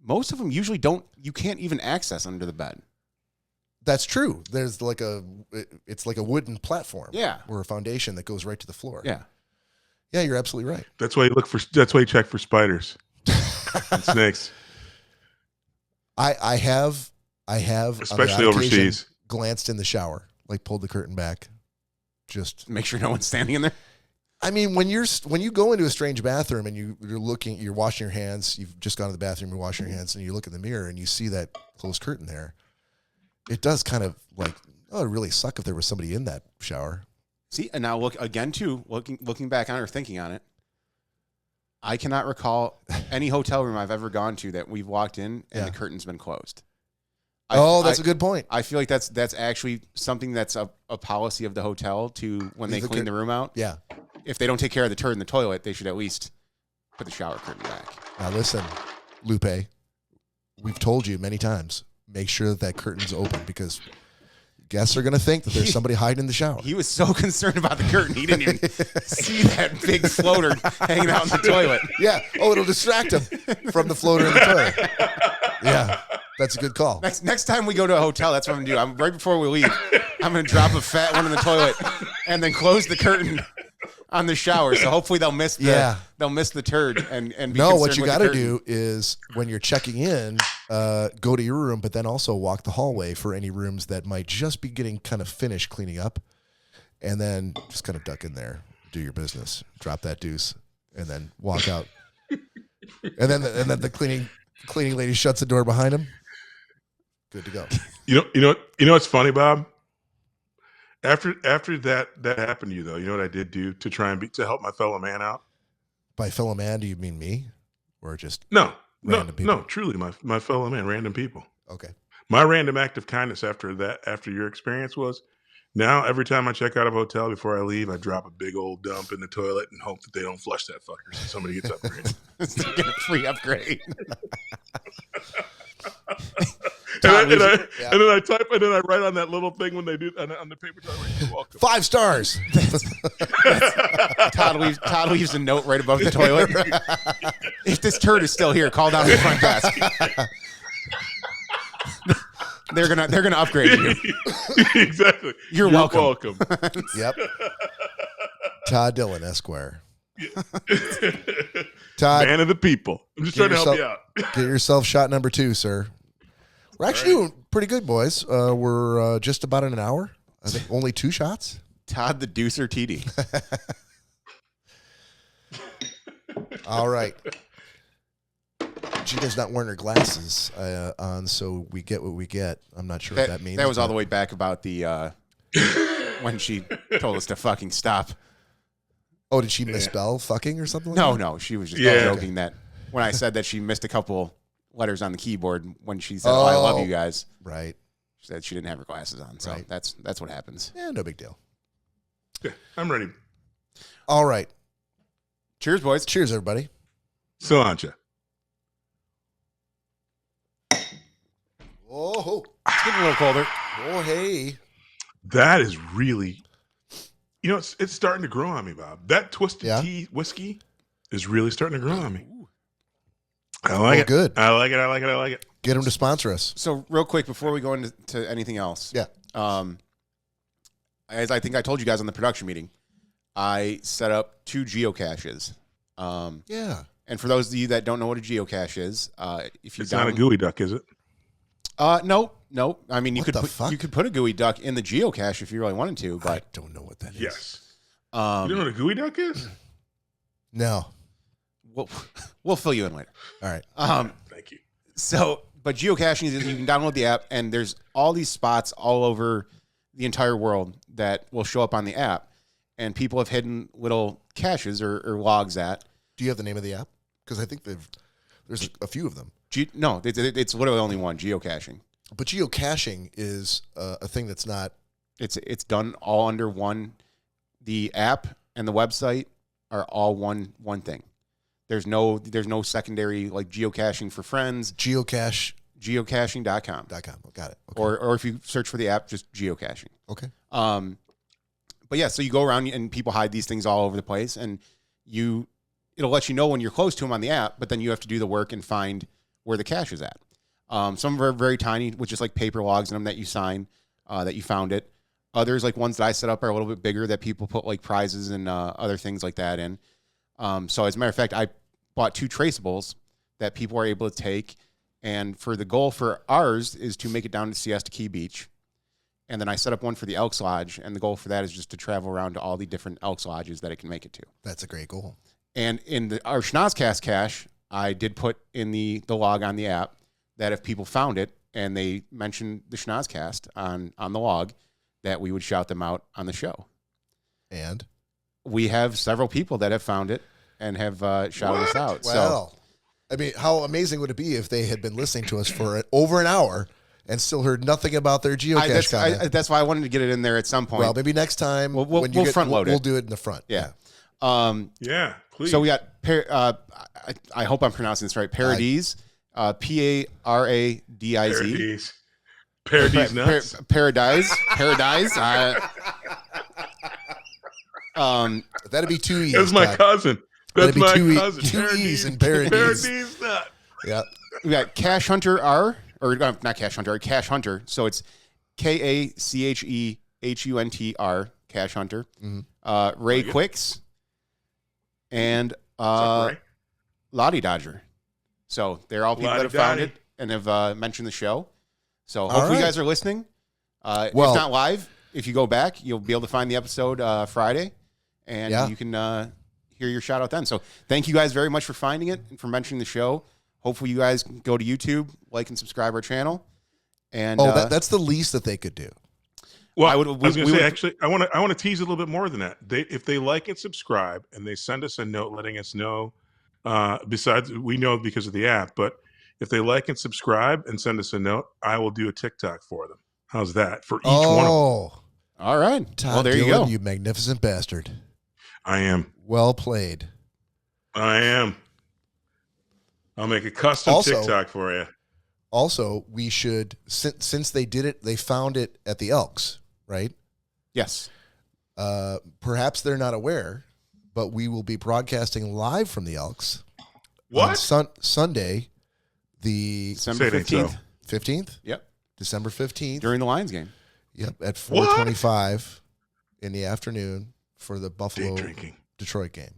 [SPEAKER 2] most of them usually you can't even access under the bed.
[SPEAKER 1] That's true. There's like it's like a wooden platform.
[SPEAKER 2] Yeah.
[SPEAKER 1] Or a foundation that goes right to the floor.
[SPEAKER 2] Yeah.
[SPEAKER 1] Yeah, you're absolutely right.
[SPEAKER 3] That's why you check for spiders and snakes.
[SPEAKER 1] I have
[SPEAKER 3] especially overseas
[SPEAKER 1] glanced in the shower, like pulled the curtain back, just
[SPEAKER 2] make sure no one's standing in there.
[SPEAKER 1] I mean, when you go into a strange bathroom and you're washing your hands, you've just gone to the bathroom, you're washing your hands, and you look in the mirror and you see that closed curtain there, it does kind of like, oh, it'd really suck if there was somebody in that shower.
[SPEAKER 2] See, and now looking back on it or thinking on it, I cannot recall any hotel room I've ever gone to that we've walked in and the curtain's been closed.
[SPEAKER 1] That's a good point.
[SPEAKER 2] I feel like that's actually something that's a policy of the hotel to when they clean the room out.
[SPEAKER 1] Yeah.
[SPEAKER 2] If they don't take care of the turd in the toilet, they should at least put the shower curtain back.
[SPEAKER 1] Now listen, Lupe, we've told you many times, make sure that curtain's open because guests are going to think that there's somebody hiding in the shower.
[SPEAKER 2] He was so concerned about the curtain, he didn't even see that big floater hanging out in the toilet.
[SPEAKER 1] Yeah. Oh, it'll distract him from the floater in the toilet. Yeah. That's a good call.
[SPEAKER 2] Next time we go to a hotel, that's what I'm going to do. Right before we leave, I'm going to drop a fat one in the toilet and then close the curtain on the shower. So hopefully they'll miss the turd and be
[SPEAKER 1] no. What
[SPEAKER 2] concerned
[SPEAKER 1] you
[SPEAKER 2] with
[SPEAKER 1] got to do is when you're checking in, go to your room, but then also walk the hallway for any rooms that might just be getting kind of finished cleaning up, and then just kind of duck in there, do your business, drop that deuce, and then walk out, and then the cleaning lady shuts the door behind him. Good to go.
[SPEAKER 3] You know what's funny, Bob? After that happened to you, though, you know what I did do to try and to help my fellow man out? By
[SPEAKER 1] fellow man, do you mean me, or just
[SPEAKER 3] no,
[SPEAKER 1] people?
[SPEAKER 3] No, truly, my fellow man, random people.
[SPEAKER 1] Okay.
[SPEAKER 3] My random act of kindness after your experience was, now every time I check out of a hotel before I leave, I drop a big old dump in the toilet and hope that they don't flush that fucker so somebody gets upgraded.
[SPEAKER 2] So get a free upgrade.
[SPEAKER 3] And then I write on that little thing when they do on the paper towel, you're welcome.
[SPEAKER 1] 5 stars.
[SPEAKER 2] Todd leaves a note right above the toilet. If this turd is still here, call down to the front desk. They're gonna upgrade you.
[SPEAKER 3] Exactly.
[SPEAKER 2] You're welcome.
[SPEAKER 1] Yep. Todd Dillon, Esquire. Todd,
[SPEAKER 3] Man of the people. I'm just trying to help you out.
[SPEAKER 1] Get yourself shot number 2, sir. We're actually doing pretty good, boys. We're just about in an hour. I think only 2 shots.
[SPEAKER 2] Todd the Deucer TD.
[SPEAKER 1] All right. Gina's not wearing her glasses on, so we get what we get. I'm not sure what that means.
[SPEAKER 2] That was all the way back about the when she told us to fucking stop.
[SPEAKER 1] Oh, did she misspell fucking or something like that?
[SPEAKER 2] No, she was just joking that when I said that she missed a couple letters on the keyboard when she said, I love you guys.
[SPEAKER 1] Right.
[SPEAKER 2] She said she didn't have her glasses on. So that's what happens.
[SPEAKER 1] Yeah, no big deal.
[SPEAKER 3] Yeah, I'm ready.
[SPEAKER 1] All right.
[SPEAKER 2] Cheers, boys.
[SPEAKER 1] Cheers, everybody.
[SPEAKER 3] Cilantro.
[SPEAKER 1] Oh,
[SPEAKER 2] It's getting a little colder.
[SPEAKER 1] oh, hey.
[SPEAKER 3] That is really, it's starting to grow on me, Bob. That Twisted Tea whiskey is really starting to grow on me. I like it.
[SPEAKER 1] Good.
[SPEAKER 3] I like it.
[SPEAKER 1] Get them to sponsor us.
[SPEAKER 2] So real quick, before we go into anything else.
[SPEAKER 1] Yeah.
[SPEAKER 2] As I think I told you guys on the production meeting, I set up 2 geocaches.
[SPEAKER 1] Yeah.
[SPEAKER 2] And for those of you that don't know what a geocache is, if you
[SPEAKER 3] It's not a gooey duck, is it?
[SPEAKER 2] No. I mean, you
[SPEAKER 1] What the
[SPEAKER 2] could
[SPEAKER 1] fuck?
[SPEAKER 2] you could put a gooey duck in the geocache if you really wanted to,
[SPEAKER 1] I
[SPEAKER 2] but
[SPEAKER 1] don't know what that is.
[SPEAKER 3] Yes. You don't know what a gooey duck is?
[SPEAKER 1] No.
[SPEAKER 2] we'll fill you in later.
[SPEAKER 1] All right.
[SPEAKER 3] Thank you.
[SPEAKER 2] So, but geocaching is you can download the app, and there's all these spots all over the entire world that will show up on the app, and people have hidden little caches or logs at.
[SPEAKER 1] Do you have the name of the app? Because I think there's a few of them.
[SPEAKER 2] No, it's literally only one, geocaching.
[SPEAKER 1] But geocaching is a thing that's not.
[SPEAKER 2] It's done all under one. The app and the website are all one thing. There's no secondary like geocaching for friends. Geocaching.com.
[SPEAKER 1] Got it. Okay.
[SPEAKER 2] Or if you search for the app, just geocaching.
[SPEAKER 1] Okay.
[SPEAKER 2] But yeah, so you go around and people hide these things all over the place, and it'll let you know when you're close to them on the app, but then you have to do the work and find where the cache is at. Some are very tiny, with just like paper logs in them that you sign, that you found it. Others, like ones that I set up, are a little bit bigger that people put like prizes and other things like that in. So as a matter of fact, I bought 2 traceables that people are able to take. And for the goal for ours is to make it down to Siesta Key Beach. And then I set up one for the Elks Lodge. And the goal for that is just to travel around to all the different Elks Lodges that it can make it to.
[SPEAKER 1] That's a great goal.
[SPEAKER 2] And in our Schnozzcast cache, I did put in the log on the app that if people found it and they mentioned the Schnozzcast on the log, that we would shout them out on the show.
[SPEAKER 1] And
[SPEAKER 2] we have several people that have found it and have shouted us out.
[SPEAKER 1] Well, I mean, how amazing would it be if they had been listening to us for over an hour and still heard nothing about their geocache comment?
[SPEAKER 2] That's why I wanted to get it in there at some point.
[SPEAKER 1] Well, maybe next time
[SPEAKER 2] we'll front load it.
[SPEAKER 1] We'll do it in the front.
[SPEAKER 2] Yeah.
[SPEAKER 3] Yeah, please.
[SPEAKER 2] So we got, I hope I'm pronouncing this right, Paradise, Paradiz.
[SPEAKER 3] Paradise nuts.
[SPEAKER 2] Paradise.
[SPEAKER 1] That'd be 2 E's.
[SPEAKER 3] That's my
[SPEAKER 1] Todd.
[SPEAKER 3] cousin. That's my cousin.
[SPEAKER 1] 2 E's in Paradise.
[SPEAKER 3] Paradise nut.
[SPEAKER 1] Yeah.
[SPEAKER 2] We got Cache Hunter R, or not Cache Hunter, Cache Hunter. So it's KACHEHUNTR, Cache Hunter.
[SPEAKER 1] Mm-hmm.
[SPEAKER 2] Ray Quicks and
[SPEAKER 3] Ray?
[SPEAKER 2] Lottie Dodger. So they're all people that have found it and have mentioned the show. So hopefully you guys are listening. If not live, if you go back, you'll be able to find the episode Friday, and you can hear your shout out then. So thank you guys very much for finding it and for mentioning the show. Hopefully you guys can go to YouTube, like and subscribe our channel. And
[SPEAKER 1] that's the least that they could do.
[SPEAKER 3] Well, I was going to say, actually, I want to tease a little bit more than that. If they like and subscribe, and they send us a note letting us know, besides we know because of the app, but if they like and subscribe and send us a note, I will do a TikTok for them. How's that for each one of them?
[SPEAKER 1] Oh,
[SPEAKER 2] all right.
[SPEAKER 1] Todd
[SPEAKER 2] well, there
[SPEAKER 1] Dillon,
[SPEAKER 2] you go.
[SPEAKER 1] You magnificent bastard.
[SPEAKER 3] I am.
[SPEAKER 1] Well played.
[SPEAKER 3] I am. I'll make a custom TikTok for you.
[SPEAKER 1] Also, we should, since they did it, they found it at the Elks, right?
[SPEAKER 2] Yes.
[SPEAKER 1] Perhaps they're not aware, but we will be broadcasting live from the Elks.
[SPEAKER 3] What?
[SPEAKER 1] On Sunday, the
[SPEAKER 2] December 15th.
[SPEAKER 1] 15th?
[SPEAKER 2] Yep.
[SPEAKER 1] December 15th.
[SPEAKER 2] During the Lions game.
[SPEAKER 1] Yep, at 4:25 in the afternoon for the Buffalo Detroit game.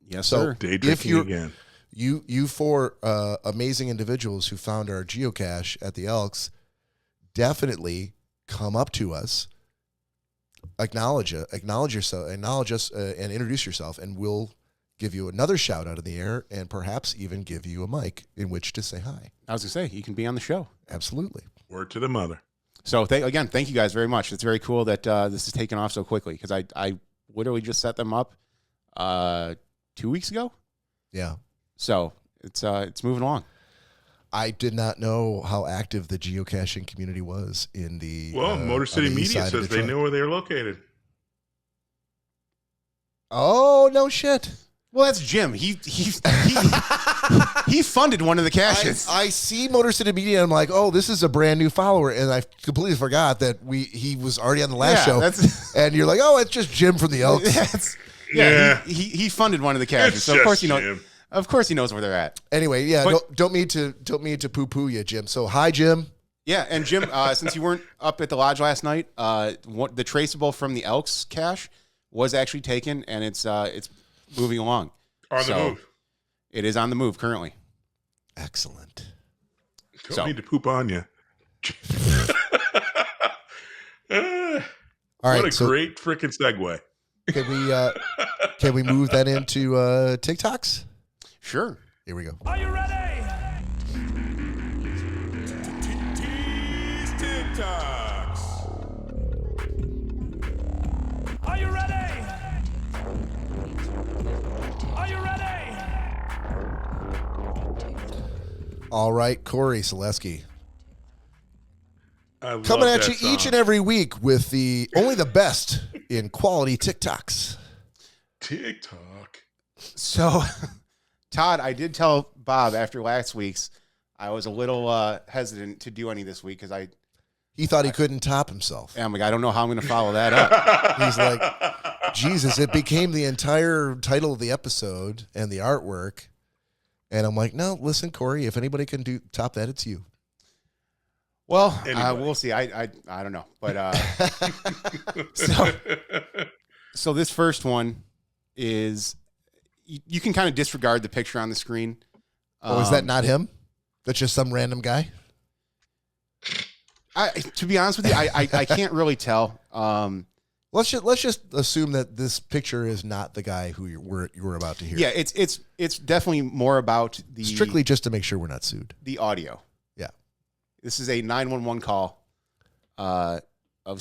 [SPEAKER 2] Yes,
[SPEAKER 1] So
[SPEAKER 2] sir.
[SPEAKER 3] Day
[SPEAKER 1] if
[SPEAKER 3] drinking
[SPEAKER 1] you're
[SPEAKER 3] again.
[SPEAKER 1] you four amazing individuals who found our geocache at the Elks, definitely come up to us, acknowledge us, and introduce yourself, and we'll give you another shout out in the air, and perhaps even give you a mic in which to say hi.
[SPEAKER 2] I was going to say, you can be on the show.
[SPEAKER 1] Absolutely.
[SPEAKER 3] Word to the mother.
[SPEAKER 2] So, thank you guys very much. It's very cool that this is taken off so quickly because I literally just set them up 2 weeks ago.
[SPEAKER 1] Yeah.
[SPEAKER 2] So, it's moving along.
[SPEAKER 1] I did not know how active the geocaching community was in the
[SPEAKER 3] Motor City
[SPEAKER 1] on the east
[SPEAKER 3] Media
[SPEAKER 1] side of
[SPEAKER 3] says they
[SPEAKER 1] Detroit.
[SPEAKER 3] knew where they were located.
[SPEAKER 1] Oh, no shit.
[SPEAKER 2] Well, that's Jim. He funded one of the caches.
[SPEAKER 1] I see Motor City Media, and I'm like, oh, this is a brand new follower, and I completely forgot that he was already on the last show. And you're like, oh, it's just Jim from the Elks.
[SPEAKER 2] He funded one of the caches,
[SPEAKER 3] It's
[SPEAKER 2] so of course
[SPEAKER 3] just
[SPEAKER 2] you know.
[SPEAKER 3] Jim.
[SPEAKER 2] Of course he knows where they're at.
[SPEAKER 1] Anyway, yeah,
[SPEAKER 2] But-
[SPEAKER 1] don't mean to poo-poo you, Jim. So hi, Jim.
[SPEAKER 2] Yeah, and Jim, since you weren't up at the lodge last night, the traceable from the Elks cache was actually taken, and it's moving along.
[SPEAKER 3] On the move.
[SPEAKER 2] It is on the move currently.
[SPEAKER 1] Excellent.
[SPEAKER 3] Don't need to poop on you.
[SPEAKER 1] All right,
[SPEAKER 3] What a
[SPEAKER 1] so
[SPEAKER 3] great freaking segue.
[SPEAKER 1] can we move that into TikToks?
[SPEAKER 2] Sure.
[SPEAKER 1] Here we go.
[SPEAKER 5] Are you ready? Are you ready? Are you ready?
[SPEAKER 1] All right, Cory Selesky.
[SPEAKER 3] I love
[SPEAKER 1] Coming at
[SPEAKER 3] that
[SPEAKER 1] you each
[SPEAKER 3] song.
[SPEAKER 1] and every week with only the best in quality TikToks.
[SPEAKER 3] TikTok.
[SPEAKER 2] So, Todd, I did tell Bob after last week's, I was a little hesitant to do any this week because
[SPEAKER 1] He thought he couldn't top himself.
[SPEAKER 2] I'm like, I don't know how I'm going to follow that up.
[SPEAKER 1] He's like, Jesus, it became the entire title of the episode and the artwork. And I'm like, no, listen, Cory, if anybody can top that, it's you.
[SPEAKER 2] Well,
[SPEAKER 3] Anybody.
[SPEAKER 2] we'll see. I don't know, but so this first one is you can kind of disregard the picture on the screen.
[SPEAKER 1] Oh, is that not him? That's just some random guy?
[SPEAKER 2] To be honest with you, I can't really tell.
[SPEAKER 1] Let's just assume that this picture is not the guy who you were about to hear.
[SPEAKER 2] Yeah, it's definitely more about the
[SPEAKER 1] Strictly just to make sure we're not sued.
[SPEAKER 2] the audio.
[SPEAKER 1] Yeah.
[SPEAKER 2] This is a 911 call of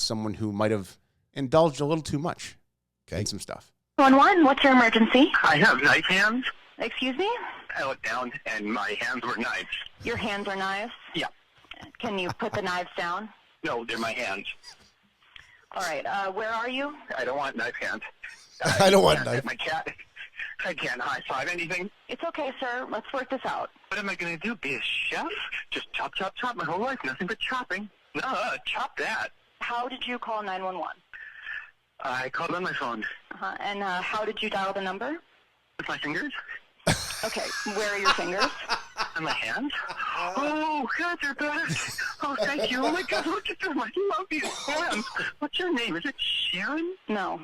[SPEAKER 2] someone who might have indulged a little too much in some stuff.
[SPEAKER 6] 911, what's your emergency?
[SPEAKER 7] I have knife hands.
[SPEAKER 6] Excuse me?
[SPEAKER 7] I looked down and my hands were knives.
[SPEAKER 6] Your hands are knives?
[SPEAKER 7] Yeah.
[SPEAKER 6] Can you put the knives down?
[SPEAKER 7] No, they're my hands.
[SPEAKER 6] All right, where are you?
[SPEAKER 7] I don't want knife hands.
[SPEAKER 1] I don't want
[SPEAKER 7] can't
[SPEAKER 1] knife.
[SPEAKER 7] hit my cat. I can't high-five anything.
[SPEAKER 6] It's okay, sir. Let's work this out.
[SPEAKER 7] What am I going to do? Be a chef? Just chop, chop, chop my whole life. Nothing but chopping. No, chop that.
[SPEAKER 6] How did you call 911?
[SPEAKER 7] I called on my phone.
[SPEAKER 6] And how did you dial the number?
[SPEAKER 7] With my fingers?
[SPEAKER 6] Okay, where are your fingers?
[SPEAKER 7] On my hands? Oh, God, they're back. Oh, thank you. Oh, my God, look at them. I love these hands. What's your name? Is it Sharon?
[SPEAKER 6] No,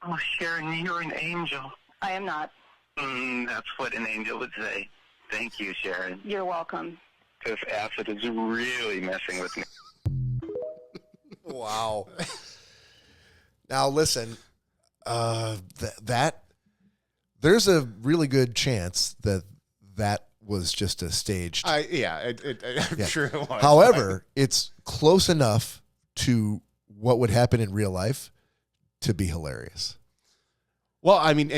[SPEAKER 7] Oh, Sharon, you're an angel.
[SPEAKER 6] I am not.
[SPEAKER 7] That's what an angel would say. Thank you, Sharon.
[SPEAKER 6] You're welcome.
[SPEAKER 7] This acid is really messing with me.
[SPEAKER 1] Wow. Now listen, that there's a really good chance that was just a staged.
[SPEAKER 2] I'm
[SPEAKER 1] Yeah.
[SPEAKER 2] sure it was.
[SPEAKER 1] However, it's close enough to what would happen in real life to be hilarious.
[SPEAKER 2] Well, I mean,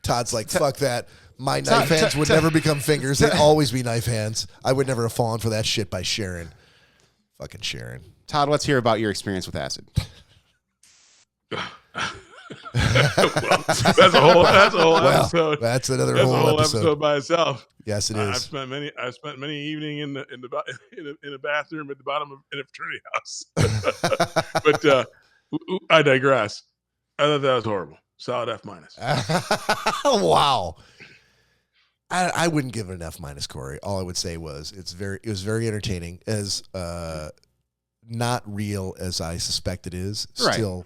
[SPEAKER 1] Todd's like, fuck that. My knife hands would never become fingers. They'd always be knife hands. I would never have fallen for that shit by Sharon. Fucking Sharon.
[SPEAKER 2] Todd, let's hear about your experience with acid.
[SPEAKER 3] That's a whole episode.
[SPEAKER 1] That's another
[SPEAKER 3] That's
[SPEAKER 1] whole
[SPEAKER 3] a whole
[SPEAKER 1] episode.
[SPEAKER 3] episode by itself.
[SPEAKER 1] Yes, it
[SPEAKER 3] I've
[SPEAKER 1] is.
[SPEAKER 3] spent many evening in a bathroom at the bottom of in a fraternity house. But I digress. I thought that was horrible. Solid F minus.
[SPEAKER 1] Wow. I wouldn't give it an F minus, Cory. All I would say was it was very entertaining, as not real as I suspect it is.
[SPEAKER 2] Right.
[SPEAKER 1] Still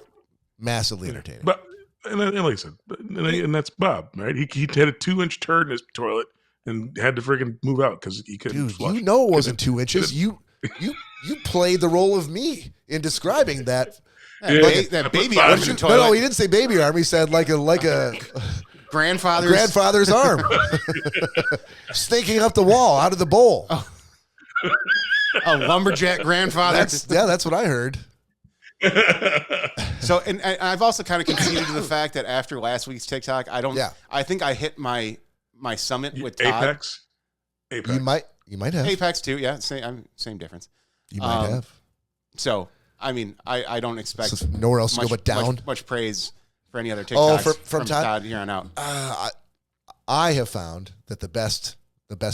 [SPEAKER 1] massively entertaining.
[SPEAKER 3] But and like I said, and that's Bob, right? He had a 2-inch turd in his toilet and had to freaking move out because he couldn't
[SPEAKER 1] Dude,
[SPEAKER 3] flush.
[SPEAKER 1] you know it wasn't 2 inches. You played the role of me in describing that.
[SPEAKER 2] That baby arm in the toilet.
[SPEAKER 1] No, he didn't say baby arm. He said like a
[SPEAKER 2] grandfather's
[SPEAKER 1] arm, snaking up the wall out of the bowl.
[SPEAKER 2] Oh. A lumberjack grandfather.
[SPEAKER 1] That's what I heard.
[SPEAKER 2] So, and I've also kind of conceded to the fact that after last week's TikTok, I think I hit my summit with Todd.
[SPEAKER 3] Apex.
[SPEAKER 1] You might have
[SPEAKER 2] Apex too. Yeah, same difference.
[SPEAKER 1] You might have.
[SPEAKER 2] So, I mean, I don't expect
[SPEAKER 1] So nowhere else to go but down.
[SPEAKER 2] Much praise for any other TikToks
[SPEAKER 1] from Todd
[SPEAKER 2] here on out.
[SPEAKER 1] I have found that the best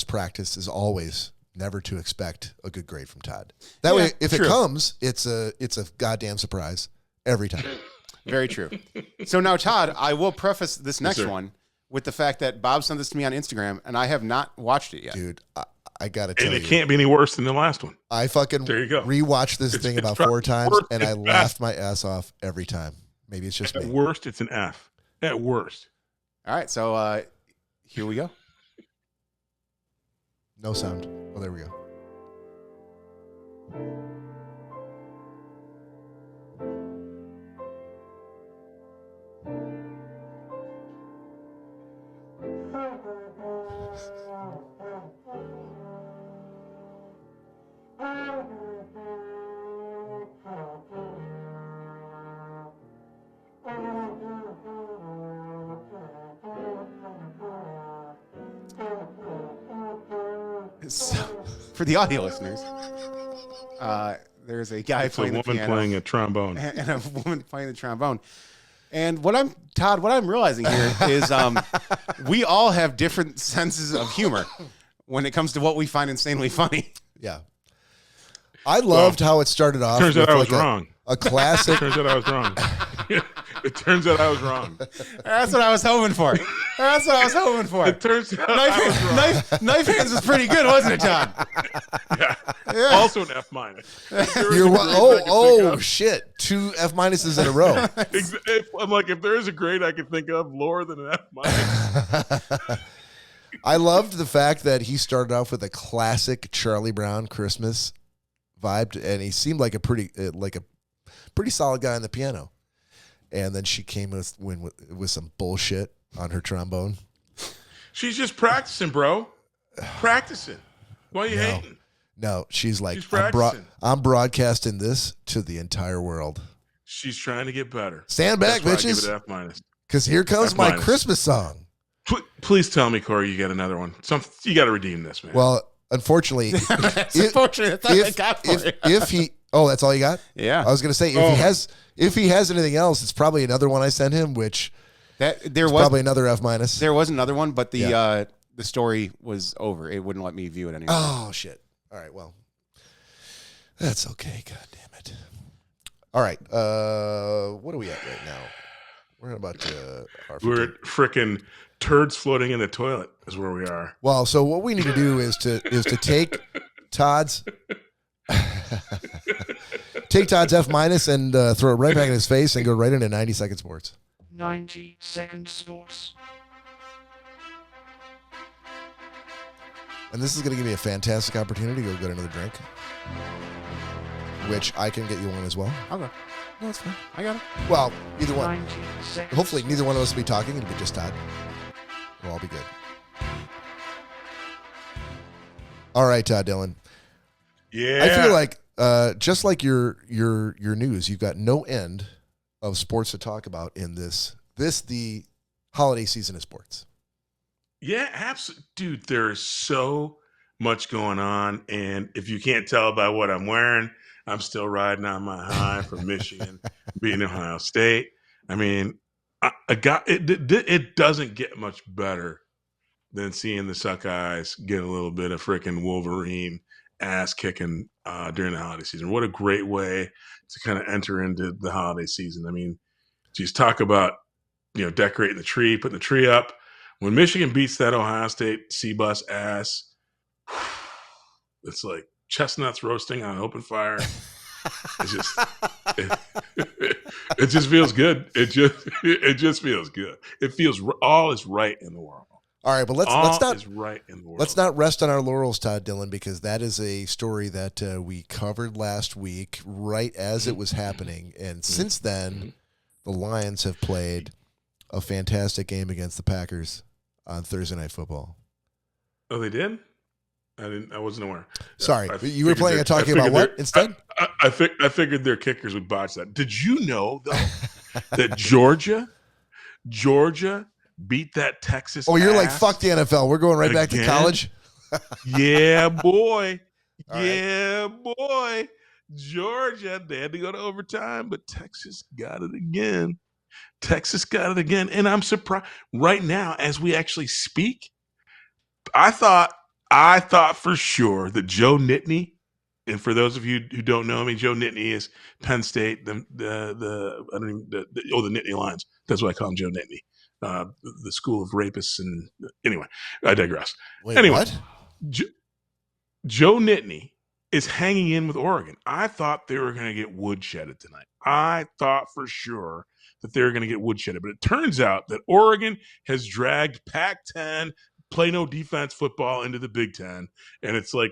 [SPEAKER 1] practice is always never to expect a good grade from Todd. That way, if it comes, it's a goddamn surprise every time.
[SPEAKER 2] Very true. So now, Todd, I will preface this next one with the fact that Bob sent this to me on Instagram, and I have not watched it yet.
[SPEAKER 1] Dude, I gotta tell you,
[SPEAKER 3] and it can't be any worse than the last one.
[SPEAKER 1] I fucking rewatched this thing about 4 times, and I laughed my ass off every time. Maybe it's just
[SPEAKER 3] At
[SPEAKER 1] me.
[SPEAKER 3] worst, it's an F. At worst.
[SPEAKER 2] All right, so here we go.
[SPEAKER 1] No sound. Oh, there we go.
[SPEAKER 2] So, for the audio listeners, there's a guy playing the piano,
[SPEAKER 3] playing a trombone,
[SPEAKER 2] and a woman playing the trombone. And what I'm realizing here is we all have different senses of humor when it comes to what we find insanely funny.
[SPEAKER 1] Yeah. I loved how it started off.
[SPEAKER 3] Turns out I was wrong.
[SPEAKER 1] A classic.
[SPEAKER 3] Turns out I was wrong. It turns out I was wrong.
[SPEAKER 2] That's what I was hoping for.
[SPEAKER 3] It turns out I was wrong.
[SPEAKER 2] Knife Hands was pretty good, wasn't it, Todd?
[SPEAKER 3] Yeah. Also an F minus.
[SPEAKER 1] Shit! 2 F minuses in a row.
[SPEAKER 3] I'm like, if there is a grade I could think of lower than an F minus.
[SPEAKER 1] I loved the fact that he started off with a classic Charlie Brown Christmas vibe, and he seemed like a pretty solid guy on the piano. And then she came with some bullshit on her trombone.
[SPEAKER 3] She's just practicing, bro. Practicing. Why are you hating?
[SPEAKER 1] No, she's like,
[SPEAKER 3] practicing.
[SPEAKER 1] I'm broadcasting this to the entire world.
[SPEAKER 3] She's trying to get better.
[SPEAKER 1] Stand back,
[SPEAKER 3] That's why I
[SPEAKER 1] bitches.
[SPEAKER 3] give it F minus.
[SPEAKER 1] Because here comes my Christmas song.
[SPEAKER 3] Please tell me, Cory, you got another one. You got to redeem this, man.
[SPEAKER 1] Well, unfortunately,
[SPEAKER 2] That's all I got for you.
[SPEAKER 1] if he, that's all you got?
[SPEAKER 2] Yeah.
[SPEAKER 1] I was going to say, if he has anything else, it's probably another one I sent him, which
[SPEAKER 2] there was
[SPEAKER 1] probably another F minus.
[SPEAKER 2] There was another one, but the story was over. It wouldn't let me view it anymore.
[SPEAKER 1] Oh shit! All right, well, that's okay. God damn it! All right, what are we at right now? We're about to.
[SPEAKER 3] We're at frickin' turds floating in the toilet is where we are.
[SPEAKER 1] Well, so what we need to do is to take Todd's. Take Todd's F minus and throw it right back in his face and go right into 90 Second Sports.
[SPEAKER 5] 90 Second Sports.
[SPEAKER 1] And this is going to give me a fantastic opportunity to go get another drink, which I can get you one as well.
[SPEAKER 2] Okay.
[SPEAKER 1] No, that's fine.
[SPEAKER 2] I got it.
[SPEAKER 1] Well, either one.
[SPEAKER 5] 90 seconds.
[SPEAKER 1] Hopefully, neither one of us will be talking. It'll be just Todd. We'll all be good. All right, Todd Dillon.
[SPEAKER 3] Yeah.
[SPEAKER 1] I feel like just like your news, you've got no end of sports to talk about in the holiday season of sports.
[SPEAKER 3] Yeah, absolutely. Dude, there is so much going on. And if you can't tell by what I'm wearing, I'm still riding on my high from Michigan, beating Ohio State. I mean, it doesn't get much better than seeing the Suckeyes get a little bit of freaking Wolverine ass kicking during the holiday season. What a great way to kind of enter into the holiday season. I mean, just talk about, decorating the tree, putting the tree up. When Michigan beats that Ohio State C-bus ass, it's like chestnuts roasting on an open fire. It's just It just feels good. It just feels good. It feels all is right in the world.
[SPEAKER 1] All right, but let's not
[SPEAKER 3] is right in the world.
[SPEAKER 1] let's not rest on our laurels, Todd Dillon, because that is a story that we covered last week, right as it was happening, and since then, the Lions have played a fantastic game against the Packers on Thursday Night Football.
[SPEAKER 3] Oh, they did? I wasn't aware.
[SPEAKER 1] Sorry,
[SPEAKER 3] I
[SPEAKER 1] you were planning on
[SPEAKER 3] figured
[SPEAKER 1] talking about what
[SPEAKER 3] their-
[SPEAKER 1] instead?
[SPEAKER 3] I figured their kickers would botch that. Did you know though that Georgia beat that Texas?
[SPEAKER 1] Oh, you're like,
[SPEAKER 3] ass?
[SPEAKER 1] fuck the NFL. We're going right back to
[SPEAKER 3] Again?
[SPEAKER 1] college.
[SPEAKER 3] Yeah, boy.
[SPEAKER 1] All right.
[SPEAKER 3] Yeah, boy. Georgia, they had to go to overtime, but Texas got it again. And I'm surprised right now as we actually speak. I thought for sure that Joe Nittany, and for those of you who don't know me, Joe Nittany is Penn State, the Nittany Lions. That's why I call him Joe Nittany, the school of rapists. And anyway, I digress.
[SPEAKER 1] Wait,
[SPEAKER 3] Anyway.
[SPEAKER 1] what?
[SPEAKER 3] Joe Nittany is hanging in with Oregon. I thought they were going to get woodshedded tonight. I thought for sure that they were going to get woodshedded, but it turns out that Oregon has dragged Pac-10 play no defense football into the Big Ten, and it's like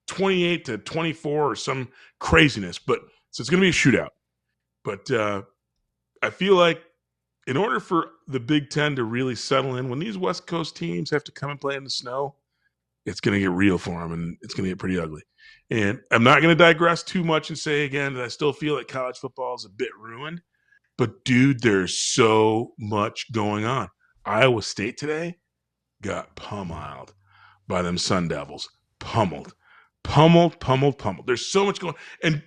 [SPEAKER 3] 28-24 or some craziness. But so it's going to be a shootout. But I feel like in order for the Big Ten to really settle in, when these West Coast teams have to come and play in the snow, it's going to get real for them, and it's going to get pretty ugly. And I'm not going to digress too much and say again that I still feel like college football is a bit ruined. But, dude, there's so much going on. Iowa State today got pummeled by them Sun Devils. Pummeled. There's so much going on. And,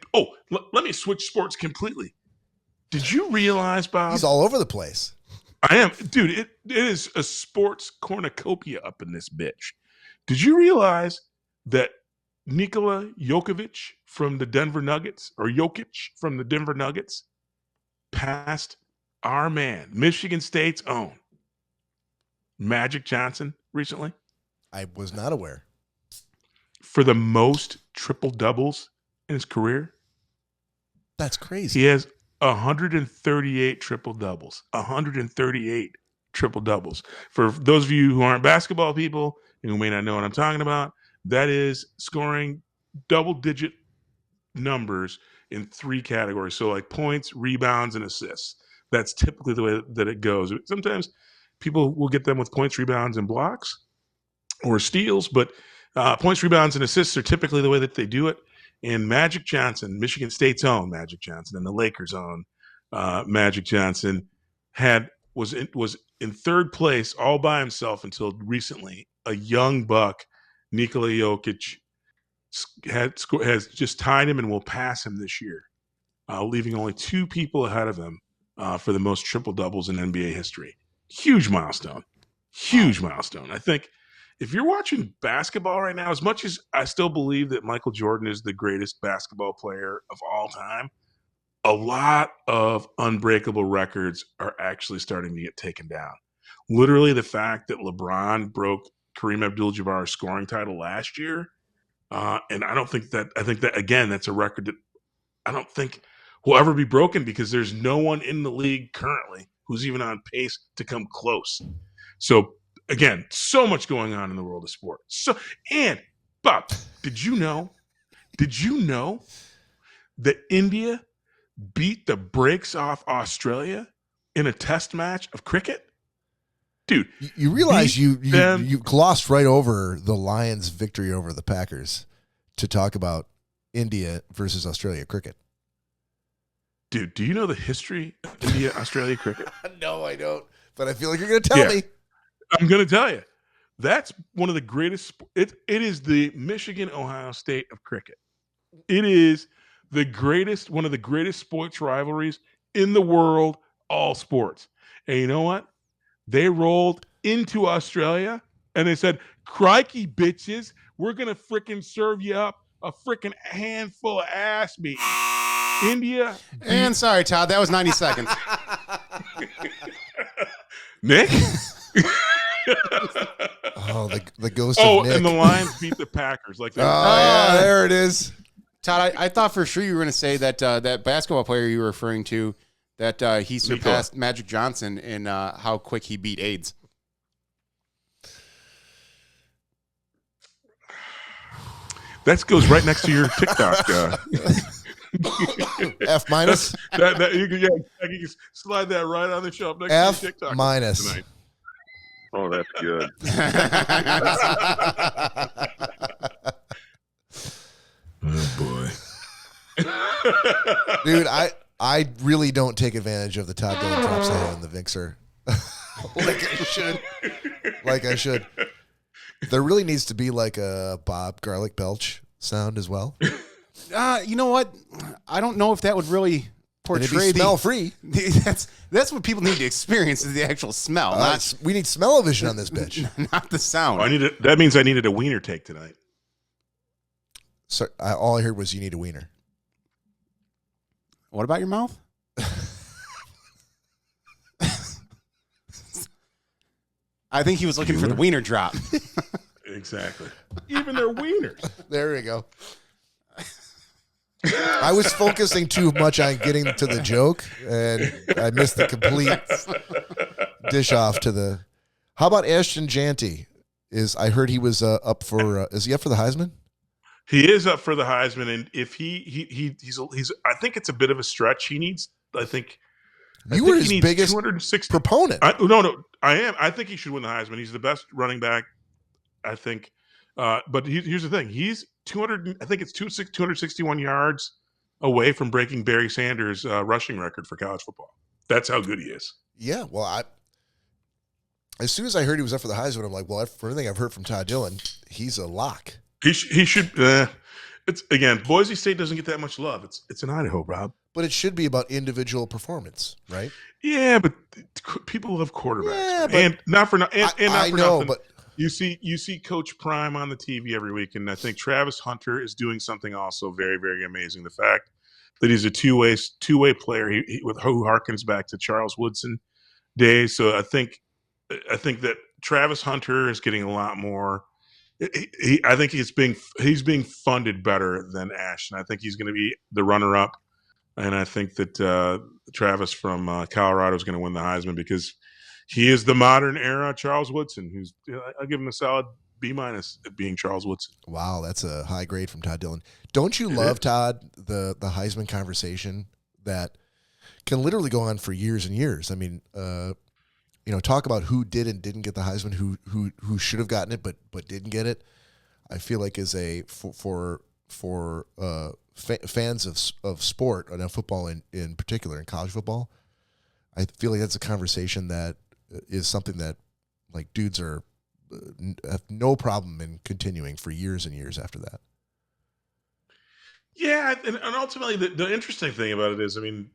[SPEAKER 3] let me switch sports completely. Did you realize, Bob?
[SPEAKER 1] He's all over the place.
[SPEAKER 3] I am. Dude, it is a sports cornucopia up in this bitch. Did you realize that Nikola Jokic from the Denver Nuggets, passed our man, Michigan State's own Magic Johnson recently
[SPEAKER 1] I was not aware.
[SPEAKER 3] for the most triple doubles in his career?
[SPEAKER 1] That's crazy.
[SPEAKER 3] He has 138 triple doubles. 138 triple doubles. For those of you who aren't basketball people and who may not know what I'm talking about, that is scoring double-digit numbers in 3 categories. So like points, rebounds, and assists. That's typically the way that it goes. Sometimes people will get them with points, rebounds, and blocks or steals, but points, rebounds, and assists are typically the way that they do it. And Magic Johnson, Michigan State's own Magic Johnson, and the Lakers' own Magic Johnson, was in third place all by himself until recently. A young buck, Nikola Jokic, has just tied him and will pass him this year, leaving only 2 people ahead of him for the most triple doubles in NBA history. Huge milestone. I think if you're watching basketball right now, as much as I still believe that Michael Jordan is the greatest basketball player of all time, a lot of unbreakable records are actually starting to get taken down. Literally, the fact that LeBron broke Kareem Abdul-Jabbar's scoring title last year, and I think that again, that's a record that I don't think will ever be broken because there's no one in the league currently who's even on pace to come close. So again, so much going on in the world of sport. And Bob, did you know that India beat the brakes off Australia in a test match of cricket? Dude,
[SPEAKER 1] You realize you glossed right over the Lions' victory over the Packers to talk about India versus Australia cricket.
[SPEAKER 3] Dude, do you know the history of India-Australia cricket?
[SPEAKER 1] No, I don't. But I feel like you're going to tell me.
[SPEAKER 3] I'm going to tell you. That's one of the greatest. It is the Michigan-Ohio State of cricket. It is one of the greatest sports rivalries in the world, all sports. And you know what? They rolled into Australia and they said, crikey, bitches, we're going to frickin' serve you up a frickin' handful of ass meat. India.
[SPEAKER 2] And sorry, Todd, that was 90 seconds.
[SPEAKER 3] Nick?
[SPEAKER 1] Oh, the ghost of Nick.
[SPEAKER 3] And the Lions beat the Packers.
[SPEAKER 1] There it is.
[SPEAKER 2] Todd, I thought for sure you were going to say that that basketball player you were referring to that he surpassed Magic Johnson in how quick he beat AIDS.
[SPEAKER 3] That goes right next to your TikTok.
[SPEAKER 1] F minus.
[SPEAKER 3] You can slide that right on the shelf next
[SPEAKER 1] F
[SPEAKER 3] to your TikTok
[SPEAKER 1] minus.
[SPEAKER 3] tonight.
[SPEAKER 8] Oh, that's good.
[SPEAKER 3] Oh boy,
[SPEAKER 1] Dude, I really don't take advantage of the Todd Dillon drops I have in the Vixer. Like I should. There really needs to be like a Bob Garlic Belch sound as well.
[SPEAKER 2] You know what? I don't know if that would really portray
[SPEAKER 1] smell free.
[SPEAKER 2] That's what people need to experience is the actual smell.
[SPEAKER 1] We need smell-o-vision on this bitch.
[SPEAKER 2] Not the sound.
[SPEAKER 3] That means I needed a wiener take tonight.
[SPEAKER 1] So all I heard was you need a wiener.
[SPEAKER 2] What about your mouth? I think he was looking for the wiener drop.
[SPEAKER 3] Exactly. Even their wieners.
[SPEAKER 1] There we go. I was focusing too much on getting to the joke, and I missed the complete dish off to the. How about Ashton Janty? I heard he was up for. Is he up for the Heisman?
[SPEAKER 3] He is up for the Heisman, and if he's I think it's a bit of a stretch. He needs. I think
[SPEAKER 1] you were his biggest proponent.
[SPEAKER 3] No, I am. I think he should win the Heisman. He's the best running back, I think. But here's the thing: he's 200. I think it's 261 yards away from breaking Barry Sanders' rushing record for college football. That's how good he is.
[SPEAKER 1] Yeah. Well, as soon as I heard he was up for the Heisman, I'm like, well, for everything I've heard from Todd Dillon, he's a lock.
[SPEAKER 3] He should. It's again, Boise State doesn't get that much love. It's in Idaho, Rob.
[SPEAKER 1] But it should be about individual performance, right?
[SPEAKER 3] Yeah, but people love quarterbacks,
[SPEAKER 1] yeah,
[SPEAKER 3] and not for nothing.
[SPEAKER 1] But
[SPEAKER 3] you see Coach Prime on the TV every week, and I think Travis Hunter is doing something also very, very amazing. The fact that he's a two-way player, who harkens back to Charles Woodson days. So I think that Travis Hunter is getting a lot more. I think he's being funded better than Ashton. I think he's going to be the runner-up, and I think that Travis from Colorado is going to win the Heisman because he is the modern era Charles Woodson. I'll give him a solid B- at being Charles Woodson.
[SPEAKER 1] Wow, that's a high grade from Todd Dillon. Don't you love, Todd, the Heisman conversation that can literally go on for years and years? I mean, talk about who did and didn't get the Heisman, who should have gotten it but didn't get it. I feel like for fans of sport and football in particular, in college football, I feel like that's a conversation that is something that like dudes have no problem in continuing for years and years after that.
[SPEAKER 3] Yeah, and ultimately the interesting thing about it is, I mean,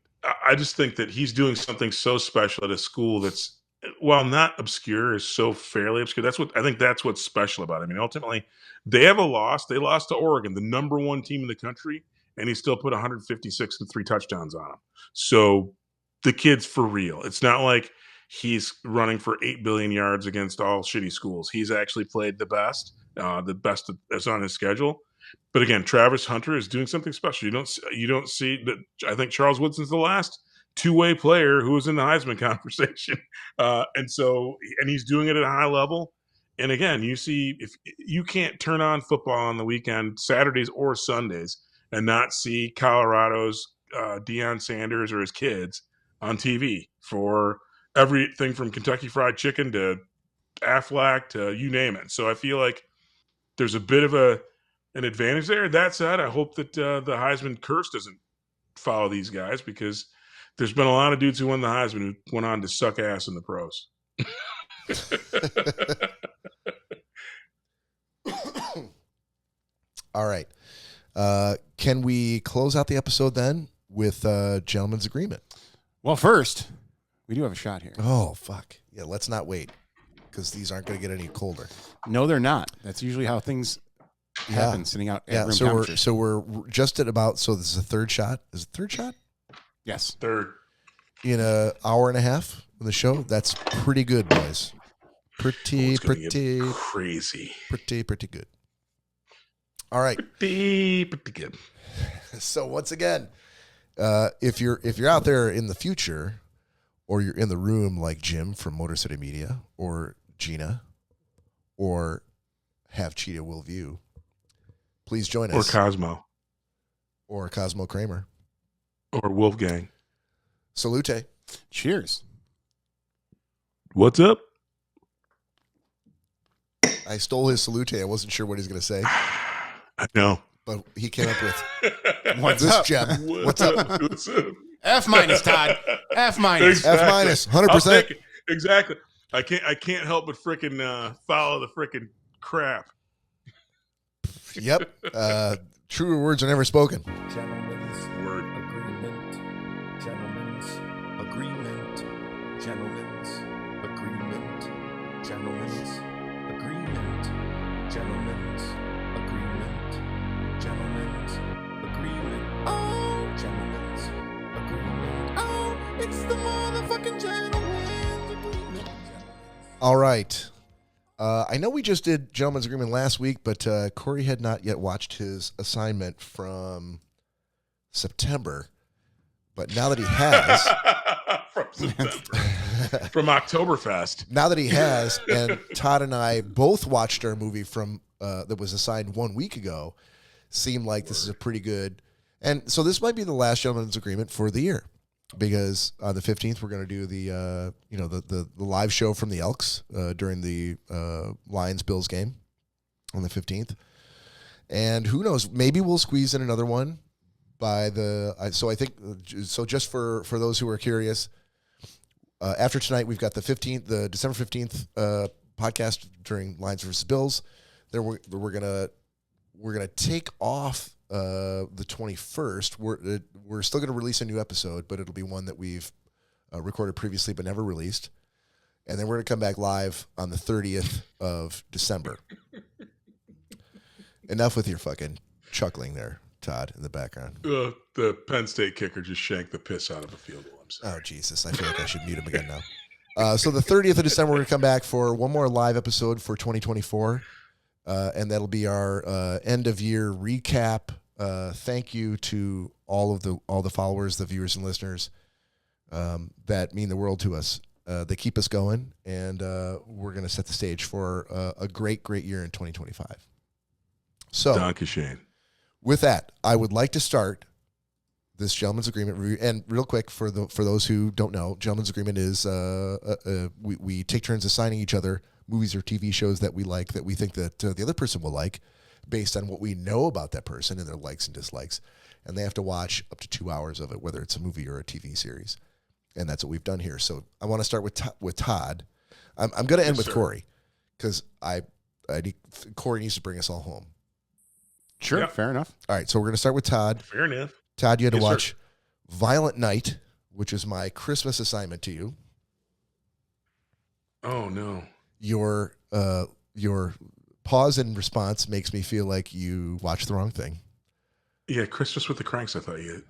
[SPEAKER 3] I just think that he's doing something so special at a school that's, while not obscure, is so fairly obscure. That's what's special about it. I mean, ultimately, they have a loss. They lost to Oregon, the number one team in the country, and he still put 156 and 3 touchdowns on them. So the kid's for real. It's not like he's running for 8 billion yards against all shitty schools. He's actually played the best that's on his schedule. But again, Travis Hunter is doing something special. You don't see that. I think Charles Woodson's the last two-way player who was in the Heisman conversation. And he's doing it at a high level. And again, you see, if you can't turn on football on the weekend, Saturdays or Sundays, and not see Colorado's Deion Sanders or his kids on TV for everything from Kentucky Fried Chicken to Aflac to you name it. So I feel like there's a bit of an advantage there. That said, I hope that the Heisman curse doesn't follow these guys, because there's been a lot of dudes who won the Heisman who went on to suck ass in the pros.
[SPEAKER 1] All right. Can we close out the episode then with a gentleman's agreement?
[SPEAKER 2] Well, first, we do have a shot here.
[SPEAKER 1] Oh, fuck. Yeah, let's not wait, because these aren't going to get any colder.
[SPEAKER 2] No, they're not. That's usually how things happen, sitting out at room temperature.
[SPEAKER 1] So we're just at about, so this is a third shot. Is it third shot?
[SPEAKER 2] Yes.
[SPEAKER 3] Third.
[SPEAKER 1] In an hour and a half of the show? That's pretty good, boys. Pretty
[SPEAKER 3] crazy.
[SPEAKER 1] Pretty good. All right.
[SPEAKER 3] Pretty good.
[SPEAKER 1] So once again, if you're out there in the future, or you're in the room like Jim from Motor City Media, or Gina, or Have Cheetah Will View, please join us.
[SPEAKER 3] Or
[SPEAKER 1] Cosmo Kramer.
[SPEAKER 3] Or Wolfgang.
[SPEAKER 1] Salute.
[SPEAKER 2] Cheers.
[SPEAKER 3] What's up?
[SPEAKER 1] I stole his salute. I wasn't sure what he's going to say.
[SPEAKER 3] I know.
[SPEAKER 1] But he came up with
[SPEAKER 2] What's
[SPEAKER 1] this
[SPEAKER 2] up?
[SPEAKER 1] gem. What's up?
[SPEAKER 3] What's up?
[SPEAKER 2] F minus, Todd. F minus.
[SPEAKER 3] Exactly.
[SPEAKER 1] F minus,
[SPEAKER 3] I'll
[SPEAKER 1] 100%.
[SPEAKER 3] take it. Exactly. I can't help but frickin' follow the frickin' crap.
[SPEAKER 1] Yep. Truer words are never spoken.
[SPEAKER 9] Gentlemen's
[SPEAKER 3] Word.
[SPEAKER 9] agreement. Gentlemen's agreement. Gentlemen's agreement. Gentlemen's agreement. Gentlemen's agreement. Gentlemen's agreement. Oh, gentlemen's agreement. Oh, it's the motherfucking gentlemen's agreement.
[SPEAKER 1] All right. I know we just did Gentleman's Agreement last week, but Cory had not yet watched his assignment from September. But now that he has...
[SPEAKER 3] From September. From Oktoberfest.
[SPEAKER 1] Now that he has, and Todd and I both watched our movie from that was assigned 1 week ago, seemed like this is a pretty good... And so this might be the last Gentleman's Agreement for the year. Because on the 15th, we're going to do the live show from the Elks during the Lions-Bills game on the 15th. And who knows, maybe we'll squeeze in another one by the... So I think, so just for those who are curious, after tonight, we've got the December 15th podcast during Lions versus Bills. Then we're gonna take off the 21st. We're still going to release a new episode, but it'll be one that we've recorded previously but never released. And then we're going to come back live on the 30th of December. Enough with your fucking chuckling there, Todd, in the background.
[SPEAKER 3] The Penn State kicker just shanked the piss out of a field goal. I'm sorry.
[SPEAKER 1] Oh, Jesus. I feel like I should mute him again now. So the 30th of December, we're going to come back for one more live episode for 2024. And that'll be our end of year recap. Thank you to all the followers, the viewers and listeners that mean the world to us. They keep us going, and we're going to set the stage for a great year in 2025. So,
[SPEAKER 3] Dankeschön. With
[SPEAKER 1] that, I would like to start this Gentleman's Agreement review. And real quick, for those who don't know, Gentleman's Agreement is we take turns assigning each other movies or TV shows that we like, that we think that the other person will like, based on what we know about that person and their likes and dislikes. And they have to watch up to 2 hours of it, whether it's a movie or a TV series. And that's what we've done here. So I want to start with Todd. I'm going to end with Cory, because Cory needs to bring us all home.
[SPEAKER 2] Sure,
[SPEAKER 3] Yep.
[SPEAKER 2] fair enough.
[SPEAKER 1] All right, so we're going to start with Todd.
[SPEAKER 3] Fair enough.
[SPEAKER 1] Todd, you had to
[SPEAKER 3] Yes,
[SPEAKER 1] watch
[SPEAKER 3] sir.
[SPEAKER 1] Violent Night, which is my Christmas assignment to you.
[SPEAKER 3] Oh, no.
[SPEAKER 1] Your pause and response makes me feel like you watched the wrong thing.
[SPEAKER 3] Yeah, Christmas with the Cranks, I thought you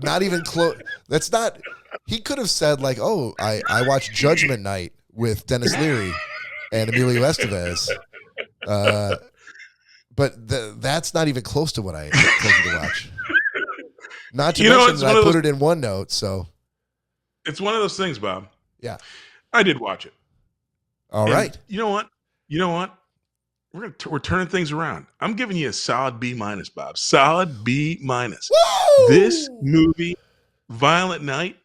[SPEAKER 1] Not even close. That's not. He could have said like, "Oh, I watched Judgment Night with Dennis Leary and Emilio Estevez," but that's not even close to what I told you to watch. Not to mention that I put it in OneNote. So
[SPEAKER 3] it's one of those things, Bob.
[SPEAKER 1] Yeah,
[SPEAKER 3] I did watch it.
[SPEAKER 1] All right.
[SPEAKER 3] You know what? We're turning things around. I'm giving you a solid B minus, Bob. Solid B minus. This movie, Violent Night,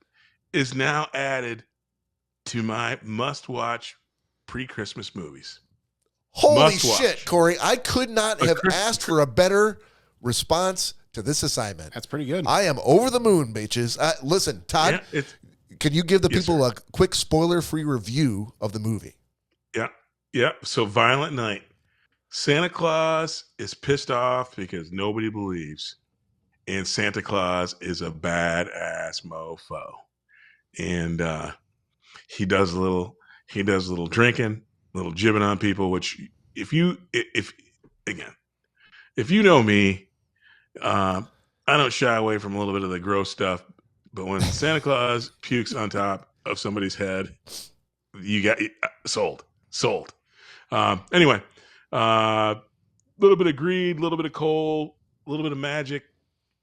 [SPEAKER 3] is now added to my must-watch pre-Christmas movies.
[SPEAKER 1] Holy shit, Cory! I could not have asked for a better response to this assignment.
[SPEAKER 2] That's pretty good.
[SPEAKER 1] I am over the moon, bitches. Listen, Todd, can you give the people a quick spoiler-free review of the movie?
[SPEAKER 3] Yeah. So Violent Night. Santa Claus is pissed off because nobody believes. And Santa Claus is a badass mofo. And he does a little drinking, a little jibbing on people, which if you know me, I don't shy away from a little bit of the gross stuff. But when Santa Claus pukes on top of somebody's head, you got sold. Anyway, a little bit of greed, a little bit of coal, a little bit of magic.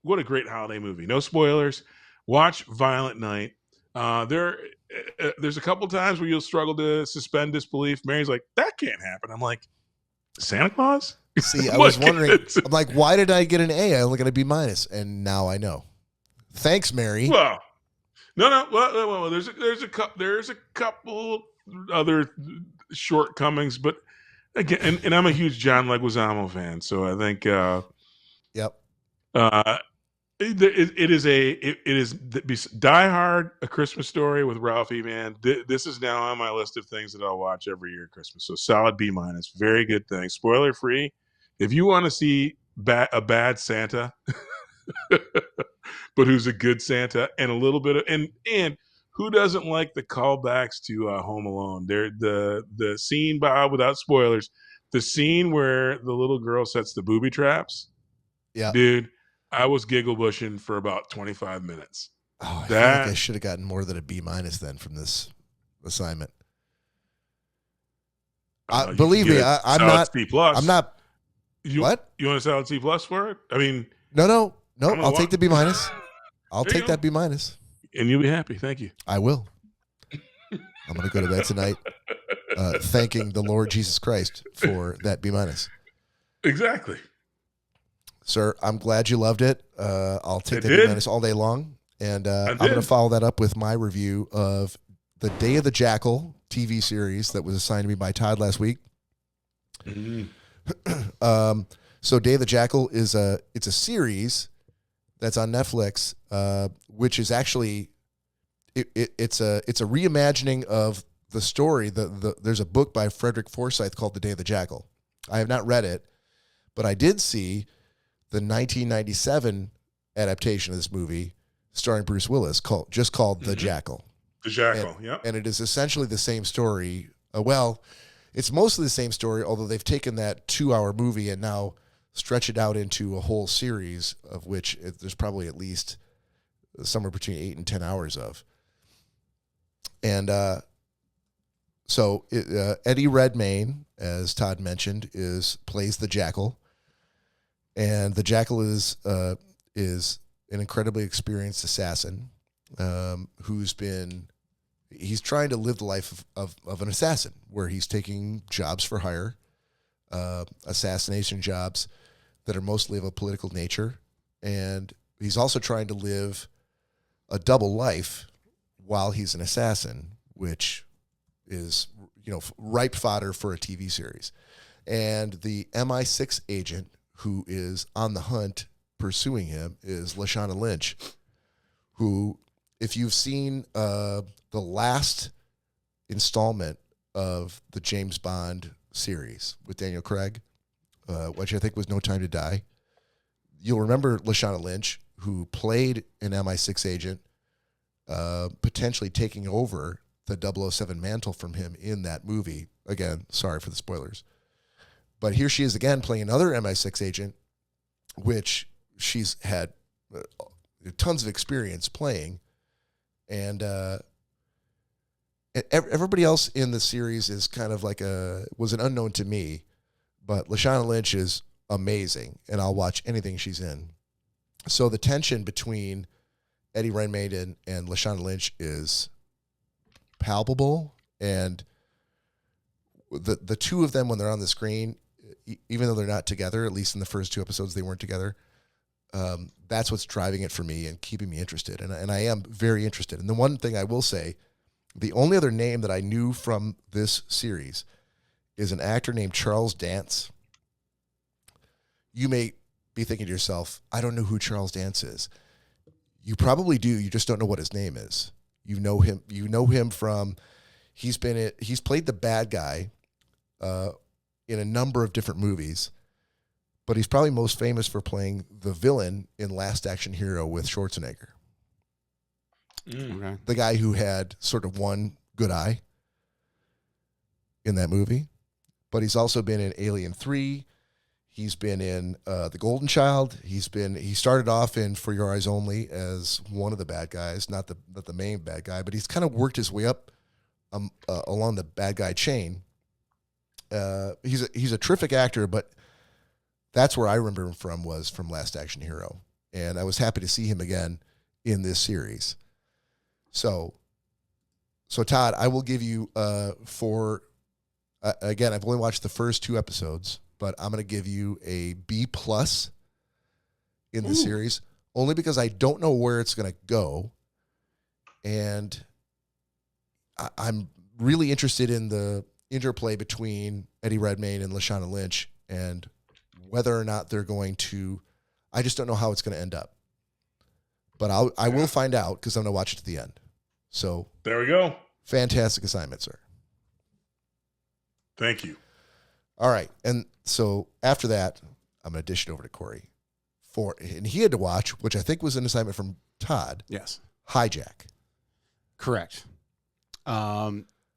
[SPEAKER 3] What a great holiday movie. No spoilers. Watch Violent Night. There's a couple times where you'll struggle to suspend disbelief. Mary's like, that can't happen. I'm like, Santa Claus?
[SPEAKER 1] See, I was wondering. I'm like, why did I get an A? I only got a B minus, and now I know. Thanks, Mary.
[SPEAKER 3] Well, no. Well, there's a couple other shortcomings, but again, and I'm a huge John Leguizamo fan, so I think.
[SPEAKER 1] Yep.
[SPEAKER 3] It is Die Hard, A Christmas Story with Ralphie. Man, this is now on my list of things that I'll watch every year at Christmas. So solid B minus, very good thing. Spoiler free. If you want to see a bad Santa, but who's a good Santa, and a little bit of and who doesn't like the callbacks to Home Alone? The scene, Bob, without spoilers, the scene where the little girl sets the booby traps.
[SPEAKER 1] Yeah,
[SPEAKER 3] dude. I was giggle bushing for about 25 minutes.
[SPEAKER 1] Oh, I feel like I should have gotten more than a B minus then from this assignment. Believe me, I'm not.
[SPEAKER 3] C plus.
[SPEAKER 1] I'm not. What?
[SPEAKER 3] You want a solid C plus for it? I mean,
[SPEAKER 1] no. I'll take the B minus. I'll take that B minus.
[SPEAKER 3] And you'll be happy. Thank you.
[SPEAKER 1] I will. I'm going to go to bed tonight, thanking the Lord Jesus Christ for that B minus.
[SPEAKER 3] Exactly.
[SPEAKER 1] Sir, I'm glad you loved it. I'll take that B minus all day long. And I'm going to follow that up with my review of the Day of the Jackal TV series that was assigned to me by Todd last week.
[SPEAKER 3] Mm-hmm.
[SPEAKER 1] So Day of the Jackal it's a series that's on Netflix, which is actually it's a reimagining of the story. There's a book by Frederick Forsyth called The Day of the Jackal. I have not read it, but I did see the 1997 adaptation of this movie starring Bruce Willis called The Jackal.
[SPEAKER 3] The Jackal, yeah.
[SPEAKER 1] And it is essentially the same story. It's mostly the same story, although they've taken that 2-hour movie and now stretch it out into a whole series, of which there's probably at least somewhere between 8 and 10 hours of. And so Eddie Redmayne, as Todd mentioned, plays the Jackal. And the Jackal is an incredibly experienced assassin he's trying to live the life of an assassin, where he's taking jobs for hire, assassination jobs that are mostly of a political nature. And he's also trying to live a double life while he's an assassin, which is, ripe fodder for a TV series. And the MI6 agent who is on the hunt pursuing him is Lashana Lynch, who, if you've seen the last installment of the James Bond series with Daniel Craig, which I think was No Time to Die, you'll remember Lashana Lynch, who played an MI6 agent, potentially taking over the 007 mantle from him in that movie. Again, sorry for the spoilers. But here she is again playing another MI6 agent, which she's had tons of experience playing. And everybody else in the series is kind of was an unknown to me. But Lashana Lynch is amazing, and I'll watch anything she's in. So the tension between Eddie Redmayne and Lashana Lynch is palpable. And the two of them, when they're on the screen, even though they're not together, at least in the first 2 episodes they weren't together, that's what's driving it for me and keeping me interested. And I am very interested. And the one thing I will say, the only other name that I knew from this series is an actor named Charles Dance. You may be thinking to yourself, I don't know who Charles Dance is. You probably do. You just don't know what his name is. You know him from, he's played the bad guy in a number of different movies, but he's probably most famous for playing the villain in Last Action Hero with Schwarzenegger.
[SPEAKER 2] Okay.
[SPEAKER 1] The guy who had sort of one good eye in that movie. But he's also been in Alien 3. He's been in The Golden Child. He started off in For Your Eyes Only as one of the bad guys, not the main bad guy, but he's kind of worked his way up along the bad guy chain. He's a terrific actor, but that's where I remember him from, was from Last Action Hero. And I was happy to see him again in this series. So Todd, I will give you again, I've only watched the first 2 episodes, but I'm going to give you a B+ in the series, only because I don't know where it's going to go. And I'm really interested in the interplay between Eddie Redmayne and Lashana Lynch, and whether or not they're going to, I just don't know how it's going to end up. But I will find out, because I'm going to watch it to the end. So
[SPEAKER 3] there we go.
[SPEAKER 1] Fantastic assignment, sir.
[SPEAKER 3] Thank you.
[SPEAKER 1] All right. And so after that, I'm going to dish it over to Cory. And he had to watch, which I think was an assignment from Todd.
[SPEAKER 2] Yes.
[SPEAKER 1] Hijack.
[SPEAKER 2] Correct.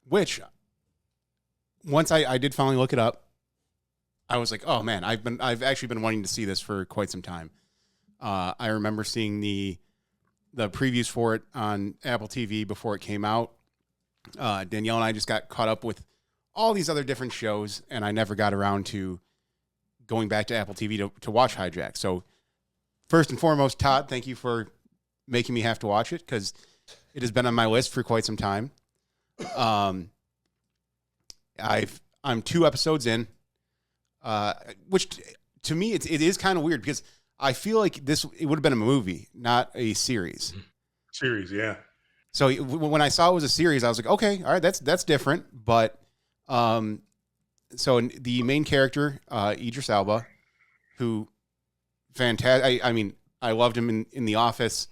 [SPEAKER 2] Which, once I did finally look it up, I was like, oh man, I've actually been wanting to see this for quite some time. I remember seeing the previews for it on Apple TV before it came out. Danielle and I just got caught up with all these other different shows, and I never got around to going back to Apple TV to watch Hijack. So first and foremost, Todd, thank you for making me have to watch it, because it has been on my list for quite some time. I'm 2 episodes in, which to me it is kind of weird, because I feel like it would have been a movie, not a series.
[SPEAKER 3] Series, yeah.
[SPEAKER 2] So when I saw it was a series, I was like, okay, all right, that's different. But so the main character, Idris Elba, who fantastic. I mean, I loved him in The Office.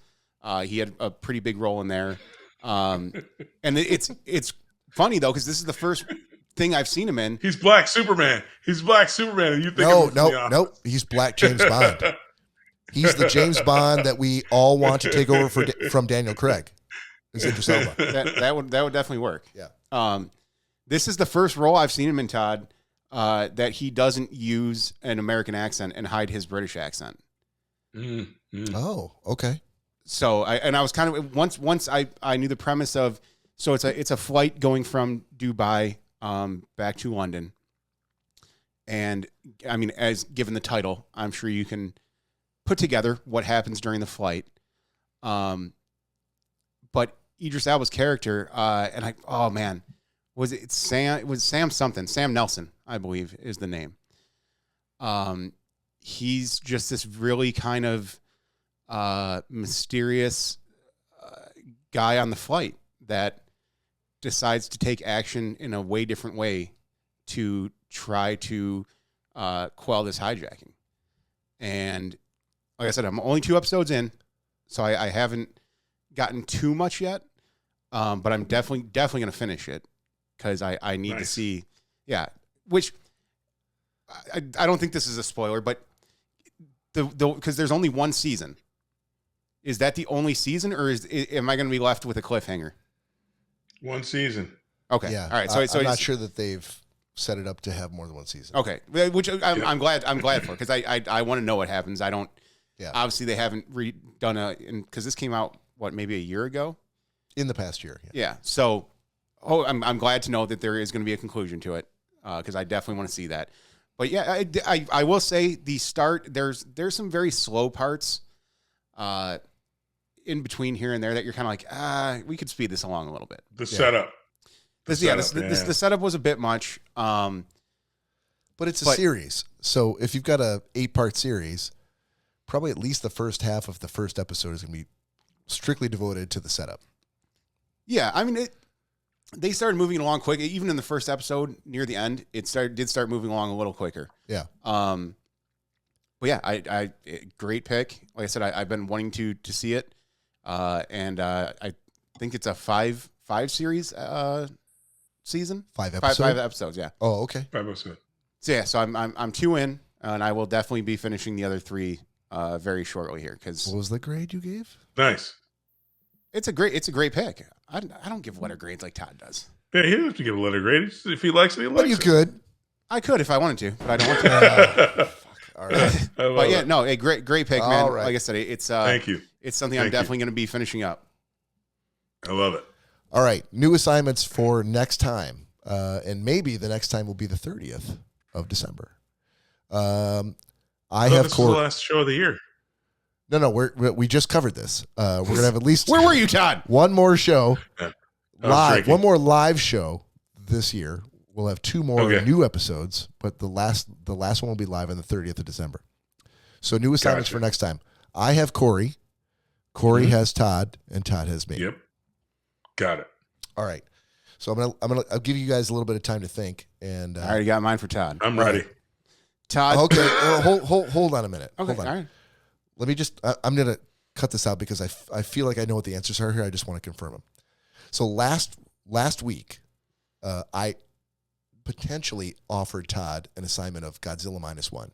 [SPEAKER 2] He had a pretty big role in there. And it's funny though, because this is the first thing I've seen him in.
[SPEAKER 3] He's Black Superman. And you think
[SPEAKER 1] no. He's Black James Bond. He's the James Bond that we all want to take over from Daniel Craig. Is Idris Elba.
[SPEAKER 2] That would definitely work.
[SPEAKER 1] Yeah.
[SPEAKER 2] This is the first role I've seen him in, Todd, that he doesn't use an American accent and hide his British accent.
[SPEAKER 1] Oh, okay.
[SPEAKER 2] So I was kind of once I knew the premise of, so it's a flight going from Dubai back to London, and I mean, as given the title, I'm sure you can put together what happens during the flight. But Idris Elba's character, was it Sam? It was Sam something. Sam Nelson, I believe, is the name. He's just this really kind of mysterious guy on the flight that decides to take action in a way different way to try to quell this hijacking. And like I said, I'm only 2 episodes in, so I haven't gotten too much yet. But I'm definitely going to finish it, because I need to see. Yeah, which I don't think this is a spoiler, but because there's only 1 season. Is that the only season, or am I going to be left with a cliffhanger?
[SPEAKER 3] 1 season.
[SPEAKER 2] Okay.
[SPEAKER 1] Yeah.
[SPEAKER 2] All right. So
[SPEAKER 1] I'm not sure that they've set it up to have more than 1 season.
[SPEAKER 2] Okay. Which I'm glad for, because I want to know what happens. I don't. Yeah. Obviously, they haven't redone because this came out maybe a year ago.
[SPEAKER 1] In the past year.
[SPEAKER 2] Yeah. So, I'm glad to know that there is going to be a conclusion to it, because I definitely want to see that. But yeah, I will say the start, there's some very slow parts in between here and there that you're kind of like, we could speed this along a little bit.
[SPEAKER 3] The setup.
[SPEAKER 2] The setup was a bit much.
[SPEAKER 1] But it's a series. So if you've got a 8-part series, probably at least the first half of the first episode is going to be strictly devoted to the setup.
[SPEAKER 2] Yeah, I mean, they started moving along quick. Even in the first episode, near the end, it did start moving along a little quicker. Yeah. But yeah, I great pick. Like I said, I've been wanting to see it, and I think it's a five series season.
[SPEAKER 1] 5 episodes.
[SPEAKER 2] 5 episodes. Yeah.
[SPEAKER 1] Oh, okay.
[SPEAKER 3] 5 episodes.
[SPEAKER 2] So yeah, so I'm 2 in, and I will definitely be finishing the other 3 very shortly here. Because
[SPEAKER 1] what was the grade you gave?
[SPEAKER 3] Nice.
[SPEAKER 2] It's a great pick. I don't give letter grades like Todd does.
[SPEAKER 3] Yeah, he doesn't have to give a letter grade. If he likes it, he likes it.
[SPEAKER 1] But you could.
[SPEAKER 2] I could if I wanted to, but I don't want to.
[SPEAKER 1] Fuck. All right.
[SPEAKER 2] But yeah, no, a great pick, man.
[SPEAKER 1] All right.
[SPEAKER 2] Like I said, it's
[SPEAKER 3] thank you.
[SPEAKER 2] It's something I'm definitely going to be finishing up.
[SPEAKER 3] I love it.
[SPEAKER 1] All right, new assignments for next time, and maybe the next time will be the 30th of December. I have
[SPEAKER 3] this was the last show of the year.
[SPEAKER 1] No, we just covered this. We're gonna have at least
[SPEAKER 2] Where were you, Todd?
[SPEAKER 1] one more show live,
[SPEAKER 3] drinking.
[SPEAKER 1] one more live show this year. We'll have 2 more new episodes, but the last one will be live on the 30th of December. So new assignments for next time. I have Cory. Cory has Todd, and Todd has me.
[SPEAKER 3] Yep. Got it.
[SPEAKER 1] All right. So I'll give you guys a little bit of time to think. And
[SPEAKER 2] I already got mine for Todd.
[SPEAKER 3] I'm ready.
[SPEAKER 2] Todd.
[SPEAKER 1] Okay. Hold on a minute.
[SPEAKER 2] Okay.
[SPEAKER 1] Hold on.
[SPEAKER 2] All right.
[SPEAKER 1] Let me just. I'm gonna cut this out because I feel like I know what the answers are here. I just want to confirm them. So last week, I potentially offered Todd an assignment of Godzilla -1.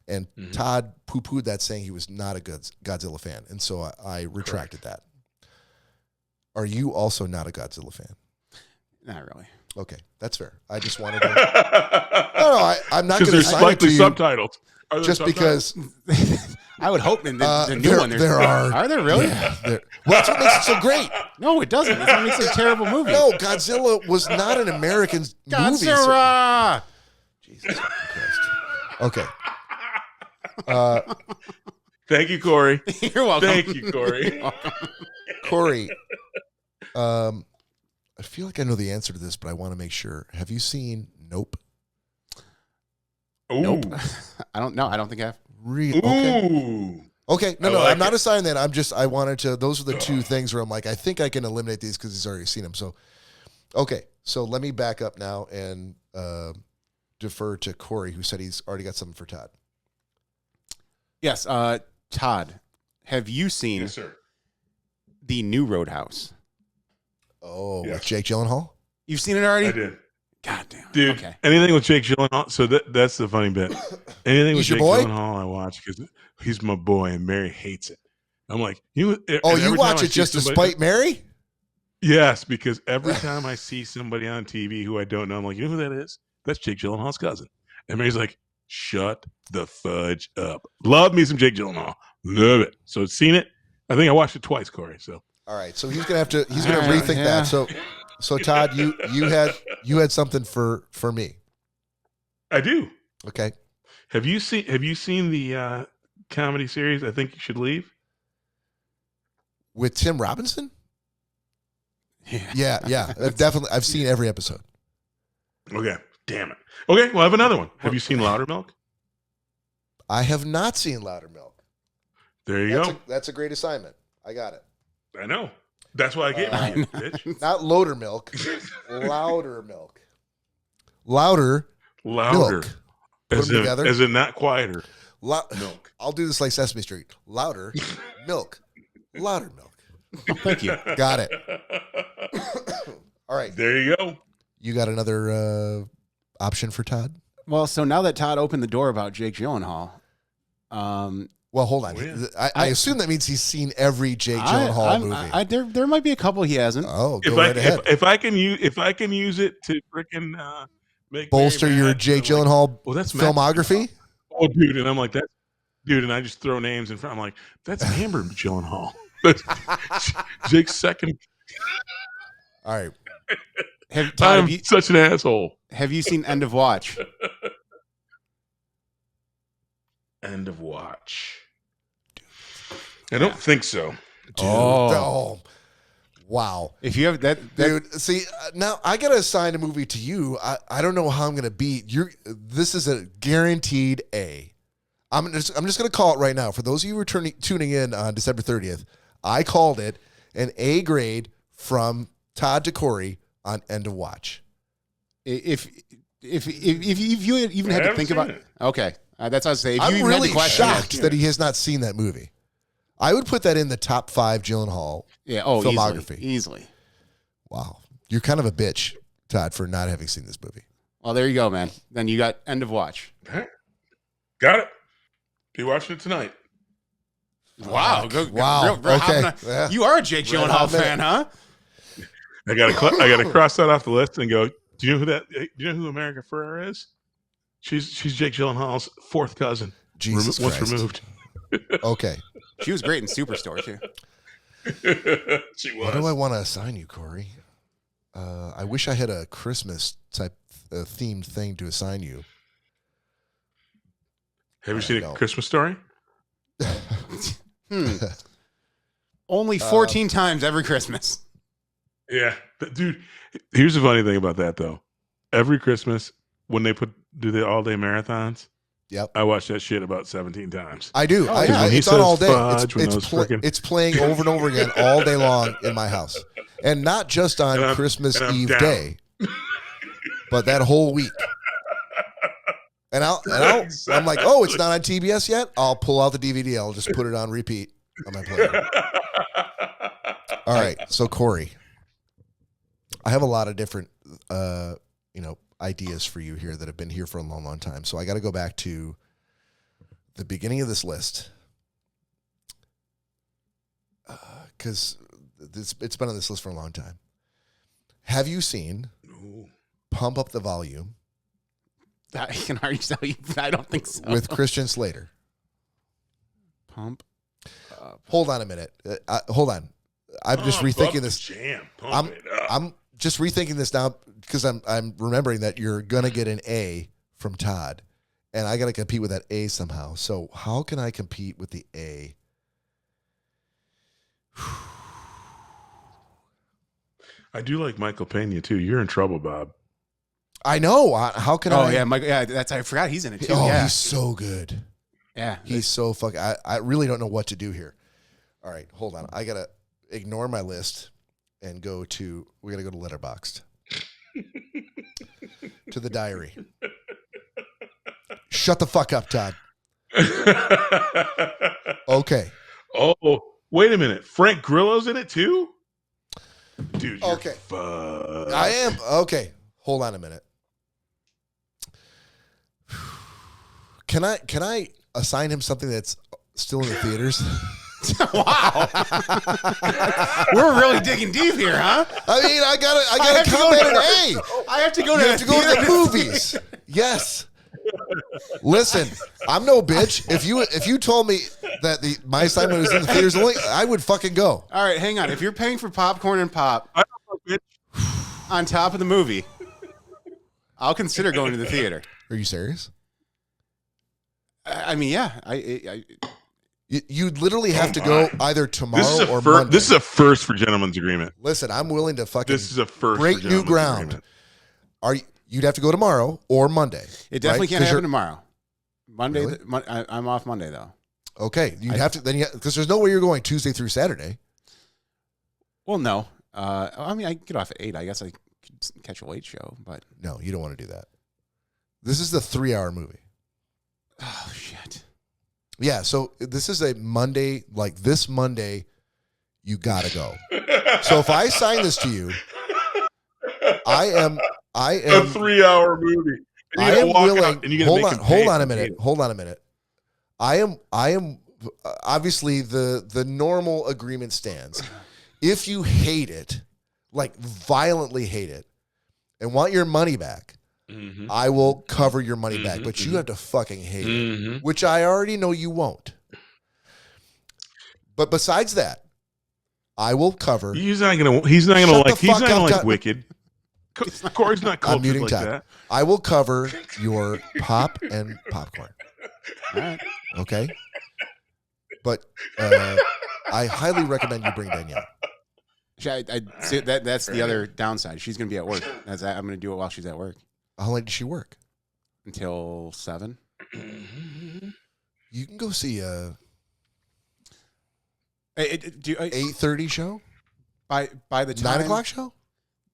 [SPEAKER 1] And Todd poo-pooed that, saying he was not a good Godzilla fan. And so I retracted that. Are you also not a Godzilla fan?
[SPEAKER 2] Not really.
[SPEAKER 1] Okay, that's fair. I just wanted to... No, I'm not going to assign it to you.
[SPEAKER 3] Subtitled.
[SPEAKER 1] Just because...
[SPEAKER 2] I would hope in the new one
[SPEAKER 1] there are.
[SPEAKER 2] Are there really?
[SPEAKER 1] Yeah, well, that's what makes it so great.
[SPEAKER 2] No, it doesn't. That's what makes it a terrible movie.
[SPEAKER 1] No, Godzilla was not an American movie.
[SPEAKER 2] Godzilla!
[SPEAKER 1] Jesus Christ. Okay.
[SPEAKER 3] Thank you, Cory.
[SPEAKER 2] You're welcome.
[SPEAKER 3] Thank you, Cory.
[SPEAKER 1] Cory, I feel like I know the answer to this, but I want to make sure. Have you seen Nope?
[SPEAKER 3] Ooh.
[SPEAKER 2] Nope. I don't know. I don't think I have.
[SPEAKER 1] Really? Okay.
[SPEAKER 3] Ooh.
[SPEAKER 1] Okay. No,
[SPEAKER 3] like
[SPEAKER 1] I'm not
[SPEAKER 3] it.
[SPEAKER 1] assigning that. I wanted to, those are the 2 things where I'm like, I think I can eliminate these because he's already seen them. So, okay. So let me back up now and defer to Cory, who said he's already got something for Todd.
[SPEAKER 2] Yes. Todd, have you seen the new Roadhouse?
[SPEAKER 1] Oh, with Jake Gyllenhaal?
[SPEAKER 2] You've seen it already?
[SPEAKER 3] I did.
[SPEAKER 2] God damn.
[SPEAKER 3] Dude,
[SPEAKER 2] Okay.
[SPEAKER 3] anything with Jake Gyllenhaal. So that's the funny bit. Anything with
[SPEAKER 1] He's your
[SPEAKER 3] Jake
[SPEAKER 1] boy?
[SPEAKER 3] Gyllenhaal, I watch because he's my boy, and Mary hates it. I'm like, you
[SPEAKER 1] watch it just to spite Mary?
[SPEAKER 3] Yes, because every time I see somebody on TV who I don't know, I'm like, you know who that is? That's Jake Gyllenhaal's cousin. And Mary's like, shut the fudge up. Love me some Jake Gyllenhaal. Love it. So seen it. I think I watched it twice, Cory. So
[SPEAKER 1] all right. So he's gonna rethink that. So Todd, you had something for me.
[SPEAKER 3] I do.
[SPEAKER 1] Okay.
[SPEAKER 3] Have you seen the comedy series I Think You Should Leave?
[SPEAKER 1] With Tim Robinson? Yeah. Definitely. I've seen every episode.
[SPEAKER 3] Okay. Damn it. Okay, well, I have another one. Have you seen Loudermilk?
[SPEAKER 1] I have not seen Loudermilk.
[SPEAKER 3] There you go.
[SPEAKER 1] That's a great assignment. I got it.
[SPEAKER 3] I know. That's why I gave it to you, bitch.
[SPEAKER 1] Not Loader Milk. Louder Milk. Louder.
[SPEAKER 3] Louder.
[SPEAKER 1] Milk. Put them together.
[SPEAKER 3] As in not quieter.
[SPEAKER 1] Milk. I'll do this like Sesame Street. Louder milk. Louder milk.
[SPEAKER 2] Thank you.
[SPEAKER 1] Got it. All right.
[SPEAKER 3] There you go.
[SPEAKER 1] You got another option for Todd?
[SPEAKER 2] Well, so now that Todd opened the door about Jake Gyllenhaal,
[SPEAKER 1] well, hold on.
[SPEAKER 3] Yeah.
[SPEAKER 1] I assume that means he's seen every Jake Gyllenhaal movie.
[SPEAKER 2] There might be a couple he hasn't.
[SPEAKER 1] Oh, go right ahead.
[SPEAKER 3] If I can use it to freaking make
[SPEAKER 1] bolster
[SPEAKER 3] Mary
[SPEAKER 1] your
[SPEAKER 3] mad,
[SPEAKER 1] Jake
[SPEAKER 3] like,
[SPEAKER 1] Gyllenhaal
[SPEAKER 3] that's
[SPEAKER 1] filmography.
[SPEAKER 3] Oh, dude, and I'm like that, dude, and I just throw names in front. I'm like, that's Amber Gyllenhaal. That's Jake's second.
[SPEAKER 1] All right.
[SPEAKER 3] I'm such an asshole.
[SPEAKER 2] Have you seen End of Watch?
[SPEAKER 3] End of Watch. I don't think so.
[SPEAKER 1] Dude, oh, wow.
[SPEAKER 2] If you have that
[SPEAKER 1] dude, see, now I got to assign a movie to you. I don't know how I'm going to beat you. This is a guaranteed A. I'm just going to call it right now. For those of you who are tuning in on December 30th, I called it an A grade from Todd to Cory on End of Watch.
[SPEAKER 2] If you even had to think about it. Okay. That's what I was saying.
[SPEAKER 1] I'm really shocked that he has not seen that movie. I would put that in the top 5 Gyllenhaal filmography.
[SPEAKER 2] Easily.
[SPEAKER 1] Wow. You're kind of a bitch, Todd, for not having seen this movie.
[SPEAKER 2] Well, there you go, man. Then you got End of Watch.
[SPEAKER 3] Got it. Be watching it tonight.
[SPEAKER 2] Wow.
[SPEAKER 1] Wow. Okay.
[SPEAKER 2] Yeah. You are a Jake Gyllenhaal fan, huh?
[SPEAKER 3] I gotta cross that off the list and go, do you know who America Ferrera is? She's Jake Gyllenhaal's 4th cousin.
[SPEAKER 1] Jesus
[SPEAKER 3] Once
[SPEAKER 1] Christ.
[SPEAKER 3] removed.
[SPEAKER 1] Okay.
[SPEAKER 2] She was great in Superstore, too.
[SPEAKER 3] She was.
[SPEAKER 1] What do I want to assign you, Cory? I wish I had a Christmas type themed thing to assign you.
[SPEAKER 3] Have you seen
[SPEAKER 1] no.
[SPEAKER 3] A Christmas Story?
[SPEAKER 2] Only 14 times every Christmas.
[SPEAKER 3] Yeah, dude. Here's the funny thing about that, though. Every Christmas, when they do the all-day marathons,
[SPEAKER 1] Yep.
[SPEAKER 3] I watch that shit about 17 times.
[SPEAKER 1] I do.
[SPEAKER 3] When he
[SPEAKER 1] it's on
[SPEAKER 3] says
[SPEAKER 1] all day.
[SPEAKER 3] fudge, when those
[SPEAKER 1] It's playing over and over again all day long in my house, and not just on Christmas Eve
[SPEAKER 3] down.
[SPEAKER 1] day, but that whole week. And I'm like, oh, it's not on TBS yet. I'll pull out the DVD. I'll just put it on repeat on my player. All right, so Cory, I have a lot of different, ideas for you here that have been here for a long, long time. So I got to go back to the beginning of this list because it's been on this list for a long time. Have you seen Pump Up the Volume?
[SPEAKER 2] I can already tell you. I don't think so.
[SPEAKER 1] With Christian Slater.
[SPEAKER 2] Pump.
[SPEAKER 1] Hold on a minute. Hold on. I'm just rethinking this.
[SPEAKER 3] Jam.
[SPEAKER 1] I'm just rethinking this now because I'm remembering that you're gonna get an A from Todd, and I gotta compete with that A somehow. So how can I compete with the A?
[SPEAKER 3] I do like Michael Pena too. You're in trouble, Bob.
[SPEAKER 1] I know. How can I?
[SPEAKER 2] Oh yeah, Michael. Yeah, I forgot he's in it too.
[SPEAKER 1] Oh,
[SPEAKER 2] yeah.
[SPEAKER 1] he's so good.
[SPEAKER 2] Yeah,
[SPEAKER 1] he's so fucking. I really don't know what to do here. All right, hold on. I gotta ignore my list and go to. We gotta go to Letterboxd. To the diary. Shut the fuck up, Todd. Okay.
[SPEAKER 3] Oh, wait a minute. Frank Grillo's in it too? Dude, you're
[SPEAKER 1] okay.
[SPEAKER 3] Fucked.
[SPEAKER 1] I am. Okay. Hold on a minute. Can I assign him something that's still in the theaters?
[SPEAKER 2] Wow. We're really digging deep here, huh?
[SPEAKER 1] I mean, I gotta comment an A.
[SPEAKER 2] I have to go
[SPEAKER 1] You have to go to the movies. Yes. Listen, I'm no bitch. If you told me that my assignment was in the theaters only, I would fucking go.
[SPEAKER 2] All right, hang on. If you're paying for popcorn and pop
[SPEAKER 3] I don't know, bitch.
[SPEAKER 2] on top of the movie, I'll consider going to the theater.
[SPEAKER 1] Are you serious?
[SPEAKER 2] I mean, yeah.
[SPEAKER 1] You'd literally have to go either tomorrow or Monday.
[SPEAKER 3] This is a first for gentleman's agreement.
[SPEAKER 1] Listen, I'm willing to fucking
[SPEAKER 3] This is a first
[SPEAKER 1] break
[SPEAKER 3] for
[SPEAKER 1] new
[SPEAKER 3] gentleman's
[SPEAKER 1] ground.
[SPEAKER 3] agreement.
[SPEAKER 1] You'd have to go tomorrow or Monday.
[SPEAKER 2] It definitely
[SPEAKER 1] right?
[SPEAKER 2] can't happen tomorrow. Monday.
[SPEAKER 1] Really?
[SPEAKER 2] I'm off Monday though.
[SPEAKER 1] Okay, you'd have to then because there's no way you're going Tuesday through Saturday.
[SPEAKER 2] Well, no. I mean, I get off at 8. I guess I could catch a late show, but
[SPEAKER 1] No, you don't want to do that. This is the 3-hour movie.
[SPEAKER 2] oh shit.
[SPEAKER 1] Yeah, so this is a Monday, like this Monday, you gotta go. So if I sign this to you, I am
[SPEAKER 3] a 3-hour movie. And
[SPEAKER 1] I am willing. Hold on a
[SPEAKER 3] minute.
[SPEAKER 1] minute. I am obviously the normal agreement stands. If you hate it, like violently hate it, and want your money back, I will cover your money back. But you have to fucking hate it, which I already know you won't. But besides that, I will cover.
[SPEAKER 3] He's not gonna like Wicked. Corey's not
[SPEAKER 1] I'm
[SPEAKER 3] cultured
[SPEAKER 1] muting
[SPEAKER 3] like
[SPEAKER 1] Todd.
[SPEAKER 3] that.
[SPEAKER 1] I will cover your pop and popcorn.
[SPEAKER 2] All right.
[SPEAKER 1] Okay? But I highly recommend you bring Danielle.
[SPEAKER 2] I see that's the other downside. She's going to be at work. I'm going to do it while she's at work.
[SPEAKER 1] How late does she work?
[SPEAKER 2] Until 7.
[SPEAKER 1] You can go see a
[SPEAKER 2] Do
[SPEAKER 1] 8:30 show?
[SPEAKER 2] by the time
[SPEAKER 1] 9 o'clock show?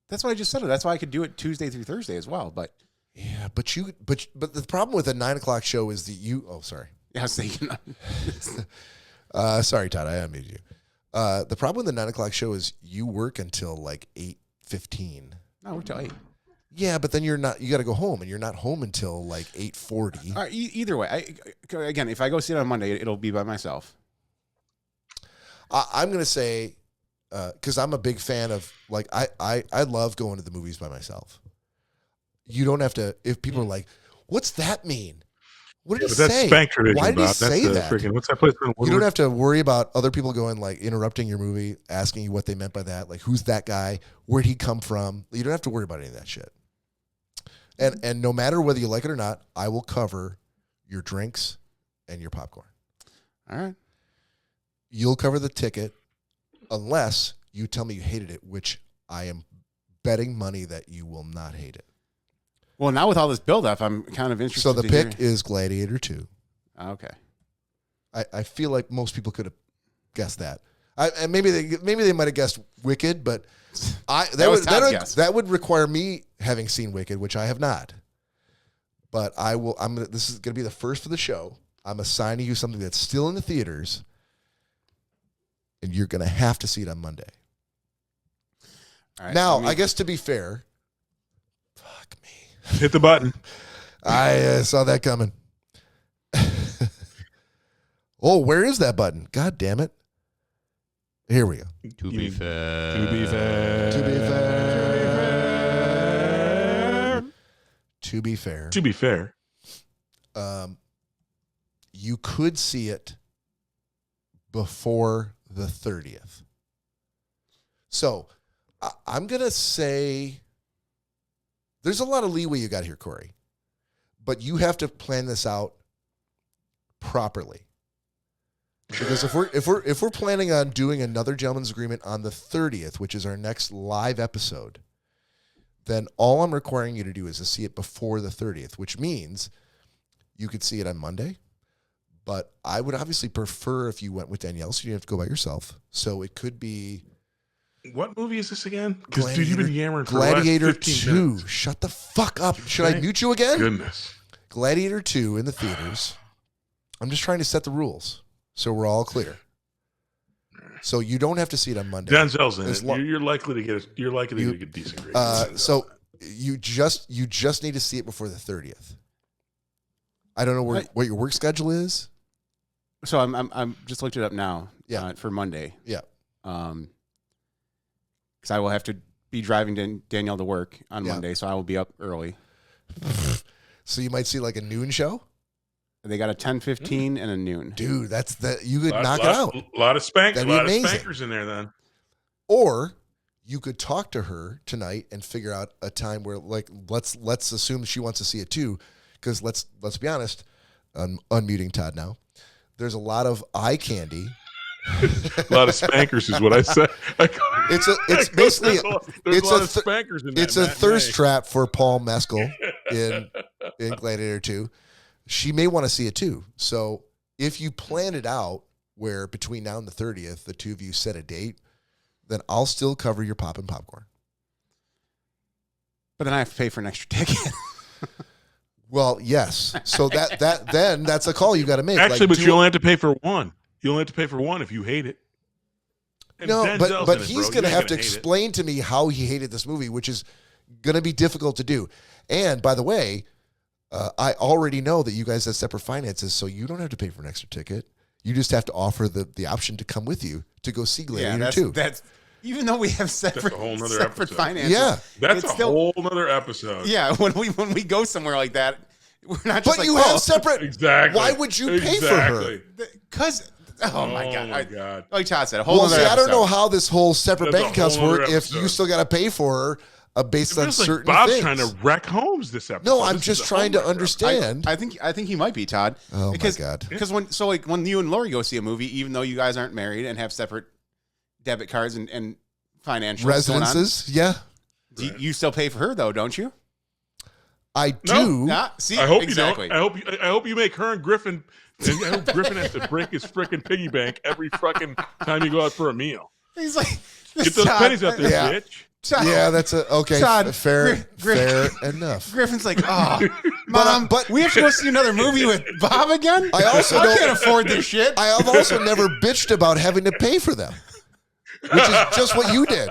[SPEAKER 2] That's what I just said. That's why I could do it Tuesday through Thursday as well. But
[SPEAKER 1] Yeah, but the problem with a 9 o'clock show is that you. Oh, sorry.
[SPEAKER 2] yeah, so
[SPEAKER 1] Sorry, Todd. I unmuted you. The problem with the 9 o'clock show is you work until like 8:15.
[SPEAKER 2] no, we're till 8.
[SPEAKER 1] Yeah, but then you're not. You got to go home, and you're not home until like 8:40.
[SPEAKER 2] All right, either way, again, if I go see it on Monday, it'll be by myself.
[SPEAKER 1] I'm gonna say, because I'm a big fan of like I love going to the movies by myself. You don't have to. If people are like, "What's that mean?" What did he say?
[SPEAKER 3] That's Spank Tradition.
[SPEAKER 1] Why did he
[SPEAKER 3] Bob.
[SPEAKER 1] say
[SPEAKER 3] That's
[SPEAKER 1] that?
[SPEAKER 3] What's that place?
[SPEAKER 1] You don't have to worry about other people going like interrupting your movie, asking you what they meant by that. Like, who's that guy? Where'd he come from? You don't have to worry about any of that shit. And no matter whether you like it or not, I will cover your drinks, and your popcorn.
[SPEAKER 2] All right.
[SPEAKER 1] You'll cover the ticket unless you tell me you hated it, which I am betting money that you will not hate it.
[SPEAKER 2] Well, now with all this build-up, I'm kind of interested.
[SPEAKER 1] So the
[SPEAKER 2] to
[SPEAKER 1] pick
[SPEAKER 2] hear.
[SPEAKER 1] is Gladiator 2.
[SPEAKER 2] Okay.
[SPEAKER 1] I feel like most people could have guessed that. And maybe they might have guessed Wicked, but that would require me having seen Wicked, which I have not. But this is going to be the first for the show. I'm assigning you something that's still in the theaters, and you're going to have to see it on Monday.
[SPEAKER 2] All right,
[SPEAKER 1] now, I guess to be fair, fuck me.
[SPEAKER 3] Hit the button.
[SPEAKER 1] I saw that coming. Oh, where is that button? God damn it. Here we go.
[SPEAKER 2] To be fair.
[SPEAKER 3] To be fair.
[SPEAKER 1] To be fair. To be fair.
[SPEAKER 3] To be fair.
[SPEAKER 1] You could see it before the 30th. So I'm going to say there's a lot of leeway you got here, Cory, but you have to plan this out properly. Because if we're planning on doing another gentleman's agreement on the 30th, which is our next live episode, then all I'm requiring you to do is to see it before the 30th, which means you could see it on Monday. But I would obviously prefer if you went with Danielle, so you didn't have to go by yourself. So it could be.
[SPEAKER 3] What movie is this again? Because dude, you've been yammering for
[SPEAKER 1] Gladiator
[SPEAKER 3] the last 15
[SPEAKER 1] 2.
[SPEAKER 3] minutes.
[SPEAKER 1] Shut the fuck up. Should I mute you again?
[SPEAKER 3] Goodness.
[SPEAKER 1] Gladiator 2 in the theaters. I'm just trying to set the rules so we're all clear. So you don't have to see it on Monday.
[SPEAKER 3] Denzel's in it. You're likely to get a decent grade.
[SPEAKER 1] So you just need to see it before the 30th. I don't know what your work schedule is.
[SPEAKER 2] So I'm just looked it up now.
[SPEAKER 1] Yeah.
[SPEAKER 2] For Monday.
[SPEAKER 1] Yeah.
[SPEAKER 2] Because I will have to be driving Danielle to work on Monday, so I will be up early.
[SPEAKER 1] So you might see like a noon show.
[SPEAKER 2] They got a 10:15 and a noon.
[SPEAKER 1] Dude, you could knock it out.
[SPEAKER 3] A lot of spankers.
[SPEAKER 1] That'd be amazing.
[SPEAKER 3] Of spankers in there then.
[SPEAKER 1] Or you could talk to her tonight and figure out a time where, like, let's assume she wants to see it too, because let's be honest. I'm unmuting Todd now. There's a lot of eye candy.
[SPEAKER 3] A lot of spankers is what I said.
[SPEAKER 1] It's basically
[SPEAKER 3] there's a lot of spankers in that.
[SPEAKER 1] It's a thirst trap for Paul Mescal in Gladiator 2. She may want to see it too. So if you plan it out where between now and the 30th, the two of you set a date, then I'll still cover your pop and popcorn.
[SPEAKER 2] But then I have to pay for an extra ticket.
[SPEAKER 1] Well, yes. So then that's a call you got to make.
[SPEAKER 3] Actually, but you only have to pay for one. You only have to pay for one if you hate it. And
[SPEAKER 1] no,
[SPEAKER 3] Denzel's
[SPEAKER 1] but
[SPEAKER 3] in it,
[SPEAKER 1] he's
[SPEAKER 3] bro.
[SPEAKER 1] going to
[SPEAKER 3] You
[SPEAKER 1] have
[SPEAKER 3] ain't
[SPEAKER 1] to
[SPEAKER 3] gonna hate it.
[SPEAKER 1] explain to me how he hated this movie, which is going to be difficult to do. And by the way, I already know that you guys have separate finances, so you don't have to pay for an extra ticket. You just have to offer the option to come with you to go see Gladiator 2.
[SPEAKER 2] That's even though we have separate finances.
[SPEAKER 1] Yeah,
[SPEAKER 3] that's a whole nother episode.
[SPEAKER 2] Yeah, when we go somewhere like that, we're not just
[SPEAKER 1] but you have separate.
[SPEAKER 3] Exactly.
[SPEAKER 1] Why would you pay for her?
[SPEAKER 2] Because my God. Like Todd said,
[SPEAKER 1] I don't know how this whole separate
[SPEAKER 3] That's
[SPEAKER 1] bank accounts work if
[SPEAKER 3] episode.
[SPEAKER 1] you still got to pay for her based on certain
[SPEAKER 3] Bob's
[SPEAKER 1] things.
[SPEAKER 3] trying to wreck homes this episode.
[SPEAKER 1] No, I'm just trying to understand.
[SPEAKER 2] I think he might be, Todd.
[SPEAKER 1] Oh my God!
[SPEAKER 2] Because when you and Lori go see a movie, even though you guys aren't married and have separate debit cards and financial
[SPEAKER 1] residences, yeah,
[SPEAKER 2] you still pay for her though, don't you?
[SPEAKER 1] I do.
[SPEAKER 2] See,
[SPEAKER 3] I hope
[SPEAKER 2] exactly.
[SPEAKER 3] you don't. I hope you make her and Griffin. And I hope Griffin has to break his freaking piggy bank every fucking time you go out for a meal.
[SPEAKER 2] He's like,
[SPEAKER 3] get those pennies out there,
[SPEAKER 1] Yeah.
[SPEAKER 3] bitch.
[SPEAKER 1] Todd, yeah, that's okay.
[SPEAKER 2] Todd,
[SPEAKER 1] fair enough.
[SPEAKER 2] Griffin's like, Mom, but we have to go see another movie with Bob again. I can't afford this shit.
[SPEAKER 1] I have also never bitched about having to pay for them, which is just what you did.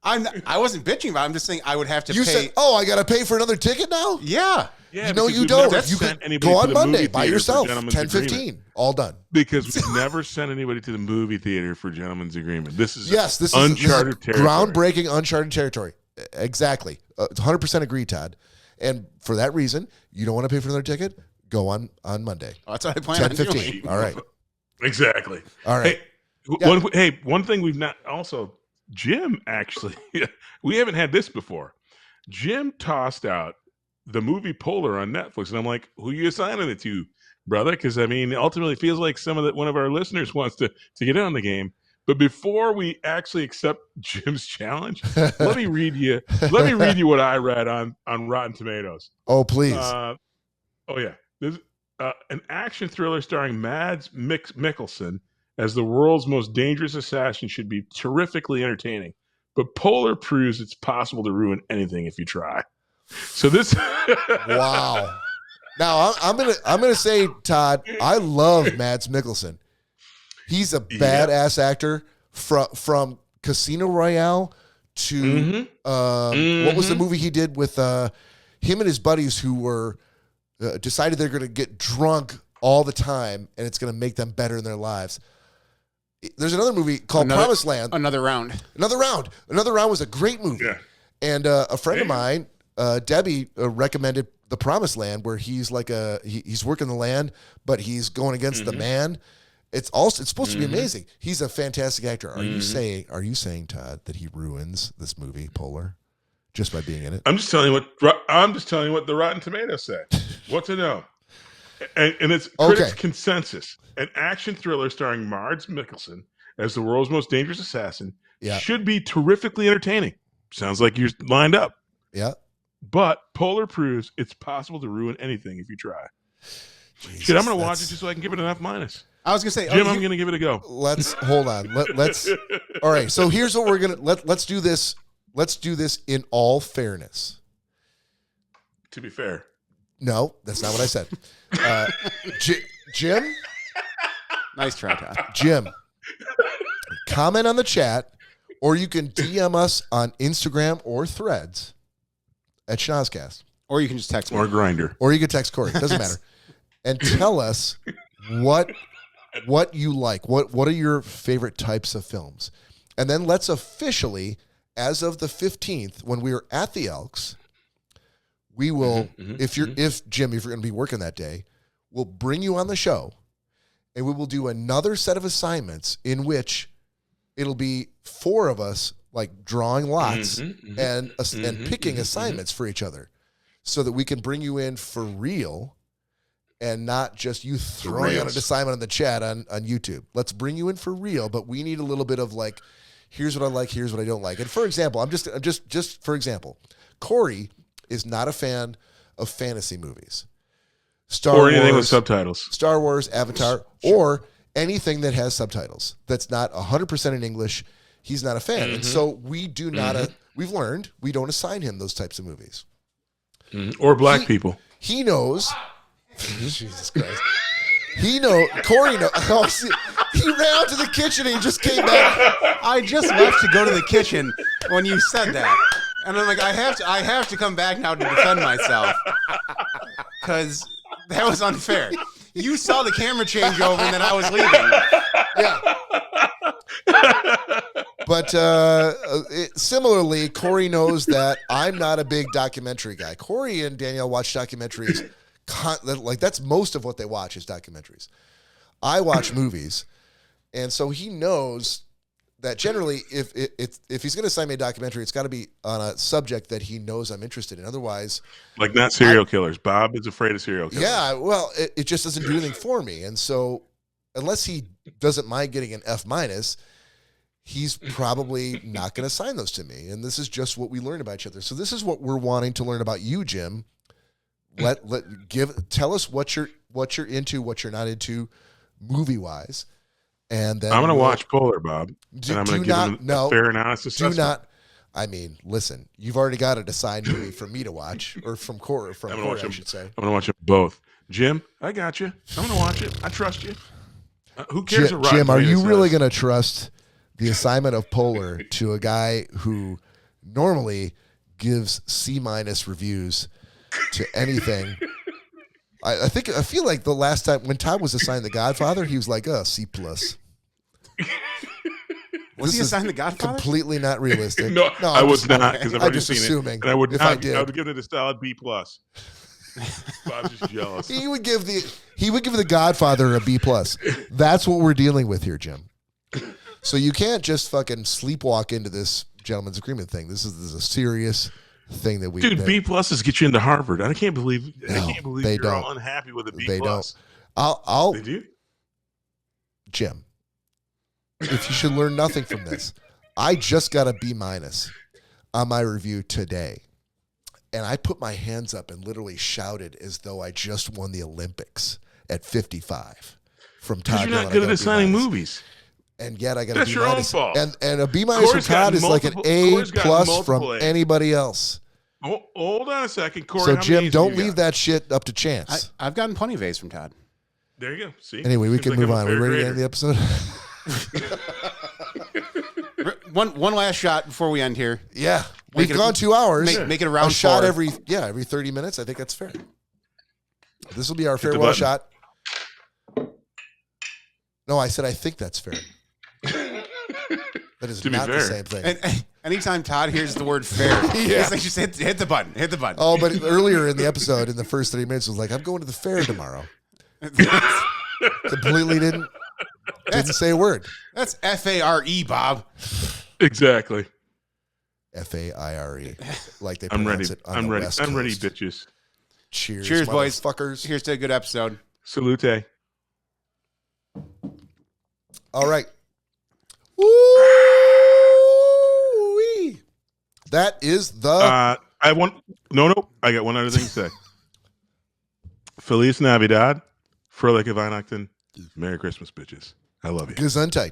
[SPEAKER 2] I wasn't bitching about it. I'm just saying I would have to pay.
[SPEAKER 1] You said, "Oh, I got to pay for another ticket now."
[SPEAKER 2] Yeah.
[SPEAKER 3] Yeah,
[SPEAKER 1] you know you don't. You could go on Monday by yourself. 10:15, all done.
[SPEAKER 3] Because we've never sent anybody to the movie theater for Gentleman's Agreement. This is
[SPEAKER 1] uncharted
[SPEAKER 3] territory.
[SPEAKER 1] Groundbreaking, uncharted territory. Exactly. 100% agree, Todd. And for that reason, you don't want to pay for another ticket? Go on Monday.
[SPEAKER 2] Oh, that's what I plan on
[SPEAKER 1] 10:15.
[SPEAKER 2] doing.
[SPEAKER 1] All right.
[SPEAKER 3] Exactly.
[SPEAKER 1] All right.
[SPEAKER 3] One thing we've not also Jim actually we haven't had this before. Jim tossed out the movie Polar on Netflix. And I'm like, who are you assigning it to, brother? Because, I mean, ultimately it feels like one of our listeners wants to get in on the game. But before we actually accept Jim's challenge, let me read you what I read on Rotten Tomatoes.
[SPEAKER 1] Oh, please.
[SPEAKER 3] There's an action thriller starring Mads Mikkelsen as the world's most dangerous assassin should be terrifically entertaining. But Polar proves it's possible to ruin anything if you try. So this
[SPEAKER 1] Wow. Now I'm gonna say, Todd, I love Mads Mikkelsen. He's a badass actor from Casino Royale to what was the movie he did with him and his buddies who were decided they're going to get drunk all the time and it's going to make them better in their lives. There's another movie called Promised Land.
[SPEAKER 2] Another Round.
[SPEAKER 1] Another Round was a great movie. Yeah. And a friend of mine, Debbie, recommended The Promised Land, where he's like he's working the land, but he's going against the man. It's supposed to be amazing. He's a fantastic actor. Are you saying, Todd, that he ruins this movie, Polar, just by being in it?
[SPEAKER 3] I'm just telling you what the Rotten Tomatoes say. What to know? And it's critics' consensus. An action thriller starring Mads Mikkelsen as the world's most dangerous assassin should be terrifically entertaining. Sounds like you're lined up.
[SPEAKER 1] Yeah.
[SPEAKER 3] But Polar proves it's possible to ruin anything if you try. Jesus, shit, I'm going to watch it just so I can give it an F-.
[SPEAKER 2] I was going to say,
[SPEAKER 3] Jim, I'm going to give it a go.
[SPEAKER 1] Let's hold on. Let's. All right. So here's what we're going to let's do this. Let's do this in all fairness.
[SPEAKER 3] To be fair.
[SPEAKER 1] No, that's not what I said. Jim?
[SPEAKER 2] Nice try, Todd.
[SPEAKER 1] Jim, comment on the chat, or you can DM us on Instagram or Threads at Schnozzcast.
[SPEAKER 2] Or you can just text me.
[SPEAKER 3] Or Grindr.
[SPEAKER 1] Or you can text Cory. Doesn't matter. And tell us what you like. What are your favorite types of films? And then let's officially, as of the 15th, when we are at the Elks, we will, if Jim, if you're going to be working that day, we'll bring you on the show and we will do another set of assignments in which it'll be four of us like drawing lots and picking assignments for each other so that we can bring you in for real and not just you throwing out an assignment on the chat on YouTube. Let's bring you in for real, but we need a little bit of like, here's what I like, here's what I don't like. And for example, I'm just for example, Cory is not a fan of fantasy movies.
[SPEAKER 3] Or anything with subtitles.
[SPEAKER 1] Star Wars, Avatar, or anything that has subtitles that's not 100% in English. He's not a fan. And so we do not, we've learned we don't assign him those types of movies.
[SPEAKER 3] Or black people.
[SPEAKER 1] He knows. Jesus Christ. Cory knows. Oh, see, he ran out to the kitchen and he just came back.
[SPEAKER 2] I just left to go to the kitchen when you said that. And I'm like, I have to come back now to defend myself. Because that was unfair. You saw the camera change over and then I was leaving.
[SPEAKER 1] Yeah. But similarly, Cory knows that I'm not a big documentary guy. Cory and Danielle watch documentaries. Like that's most of what they watch is documentaries. I watch movies. And so he knows that generally if he's going to assign me a documentary, it's got to be on a subject that he knows I'm interested in. Otherwise,
[SPEAKER 3] like not serial killers. Bob is afraid of serial killers.
[SPEAKER 1] Yeah, well, it just doesn't do anything for me. And so unless he doesn't mind getting an F-, he's probably not going to assign those to me. And this is just what we learn about each other. So this is what we're wanting to learn about you, Jim. Tell us what you're into, what you're not into movie-wise. And then
[SPEAKER 3] I'm going to watch Polar, Bob. And I'm going to give him a fair and honest assessment.
[SPEAKER 1] Listen, you've already got an assigned movie for me to watch, or from Cory, I should say.
[SPEAKER 3] I'm going to watch them both. Jim, I got you. I'm going to watch it. I trust you. Who cares?
[SPEAKER 1] Jim, are you really going to trust the assignment of Polar to a guy who normally gives C- reviews to anything? I feel like the last time when Todd was assigned The Godfather, he was like, C+.
[SPEAKER 2] Was he assigned The Godfather?
[SPEAKER 1] Completely not realistic.
[SPEAKER 3] No, I was not, because I've already
[SPEAKER 1] just
[SPEAKER 3] seen
[SPEAKER 1] assuming
[SPEAKER 3] it. And I would give it a solid B+. Bob's just jealous.
[SPEAKER 1] He would give The Godfather a B+. That's what we're dealing with here, Jim. So you can't just fucking sleepwalk into this gentleman's agreement thing. This is a serious thing that we
[SPEAKER 3] Dude,
[SPEAKER 1] that,
[SPEAKER 3] B pluses get you into Harvard. I can't believe
[SPEAKER 1] they
[SPEAKER 3] you're
[SPEAKER 1] don't.
[SPEAKER 3] all unhappy with a B
[SPEAKER 1] They
[SPEAKER 3] plus.
[SPEAKER 1] I'll
[SPEAKER 3] They do?
[SPEAKER 1] Jim, if you should learn nothing from this, I just got a B minus on my review today. And I put my hands up and literally shouted as though I just won the Olympics at 55 from Todd.
[SPEAKER 3] Because you're not good at assigning movies.
[SPEAKER 1] And yet I got
[SPEAKER 3] That's
[SPEAKER 1] a B
[SPEAKER 3] your own
[SPEAKER 1] minus.
[SPEAKER 3] fault.
[SPEAKER 1] And a B minus from
[SPEAKER 3] Cory's got
[SPEAKER 1] Todd is like an
[SPEAKER 3] Cory's
[SPEAKER 1] A
[SPEAKER 3] got
[SPEAKER 1] plus
[SPEAKER 3] multiple
[SPEAKER 1] from
[SPEAKER 3] A's.
[SPEAKER 1] anybody else.
[SPEAKER 3] Oh, hold on a second, Cory.
[SPEAKER 1] So
[SPEAKER 3] how many
[SPEAKER 1] Jim,
[SPEAKER 3] A's
[SPEAKER 1] don't
[SPEAKER 3] have you
[SPEAKER 1] leave
[SPEAKER 3] got?
[SPEAKER 1] that shit up to chance.
[SPEAKER 2] I've gotten plenty of A's from Todd.
[SPEAKER 3] There you go. See.
[SPEAKER 1] Anyway, we
[SPEAKER 3] Seems
[SPEAKER 1] can
[SPEAKER 3] like
[SPEAKER 1] move
[SPEAKER 3] I'm a
[SPEAKER 1] on. We
[SPEAKER 3] fair
[SPEAKER 1] ready to
[SPEAKER 3] grader.
[SPEAKER 1] end the episode?
[SPEAKER 2] One last shot before we end here.
[SPEAKER 1] Yeah.
[SPEAKER 2] Make
[SPEAKER 1] We've
[SPEAKER 2] it-
[SPEAKER 1] gone 2 hours.
[SPEAKER 2] Make it a round
[SPEAKER 1] shot
[SPEAKER 2] four.
[SPEAKER 1] every 30 minutes. I think that's fair. This will be our
[SPEAKER 3] Hit the
[SPEAKER 1] farewell
[SPEAKER 3] button.
[SPEAKER 1] shot. No, I said I think that's fair. That is
[SPEAKER 3] To be
[SPEAKER 1] not the
[SPEAKER 3] fair.
[SPEAKER 1] same thing.
[SPEAKER 2] And anytime Todd hears the word fair,
[SPEAKER 1] Yeah.
[SPEAKER 2] it's like just hit the button. Hit the button.
[SPEAKER 1] Oh, but earlier in the episode, in the first 30 minutes, it was like, I'm going to the fair tomorrow. Completely didn't say a word.
[SPEAKER 2] That's F-A-R-E, Bob.
[SPEAKER 3] Exactly.
[SPEAKER 1] F-A-I-R-E. Like they
[SPEAKER 3] I'm
[SPEAKER 1] pronounce
[SPEAKER 3] ready.
[SPEAKER 1] it on
[SPEAKER 3] I'm
[SPEAKER 1] the
[SPEAKER 3] ready.
[SPEAKER 1] West
[SPEAKER 3] I'm ready,
[SPEAKER 1] Coast.
[SPEAKER 3] bitches.
[SPEAKER 1] Cheers,
[SPEAKER 2] Cheers, boys.
[SPEAKER 1] motherfuckers.
[SPEAKER 2] Here's to a good episode.
[SPEAKER 3] Salute.
[SPEAKER 1] All right. Woo-wee. That is the...
[SPEAKER 3] I want no. I got one other thing to say. Feliz Navidad, Fröhliche Weihnachten, Merry Christmas, bitches. I love you.
[SPEAKER 1] Gesundheit.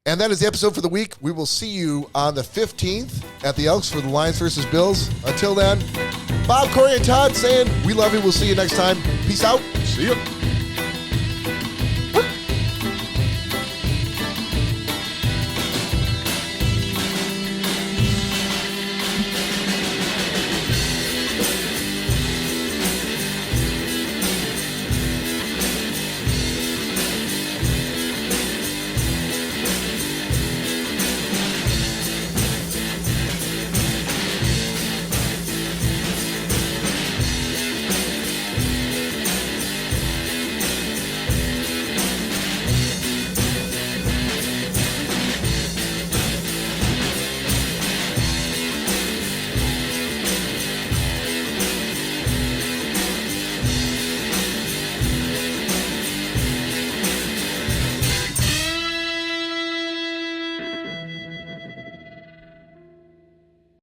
[SPEAKER 1] And that is the episode for the week. We will see you on the 15th at the Elks for the Lions versus Bills. Until then, Bob, Cory, and Todd saying we love you. We'll see you next time. Peace out.
[SPEAKER 3] See ya.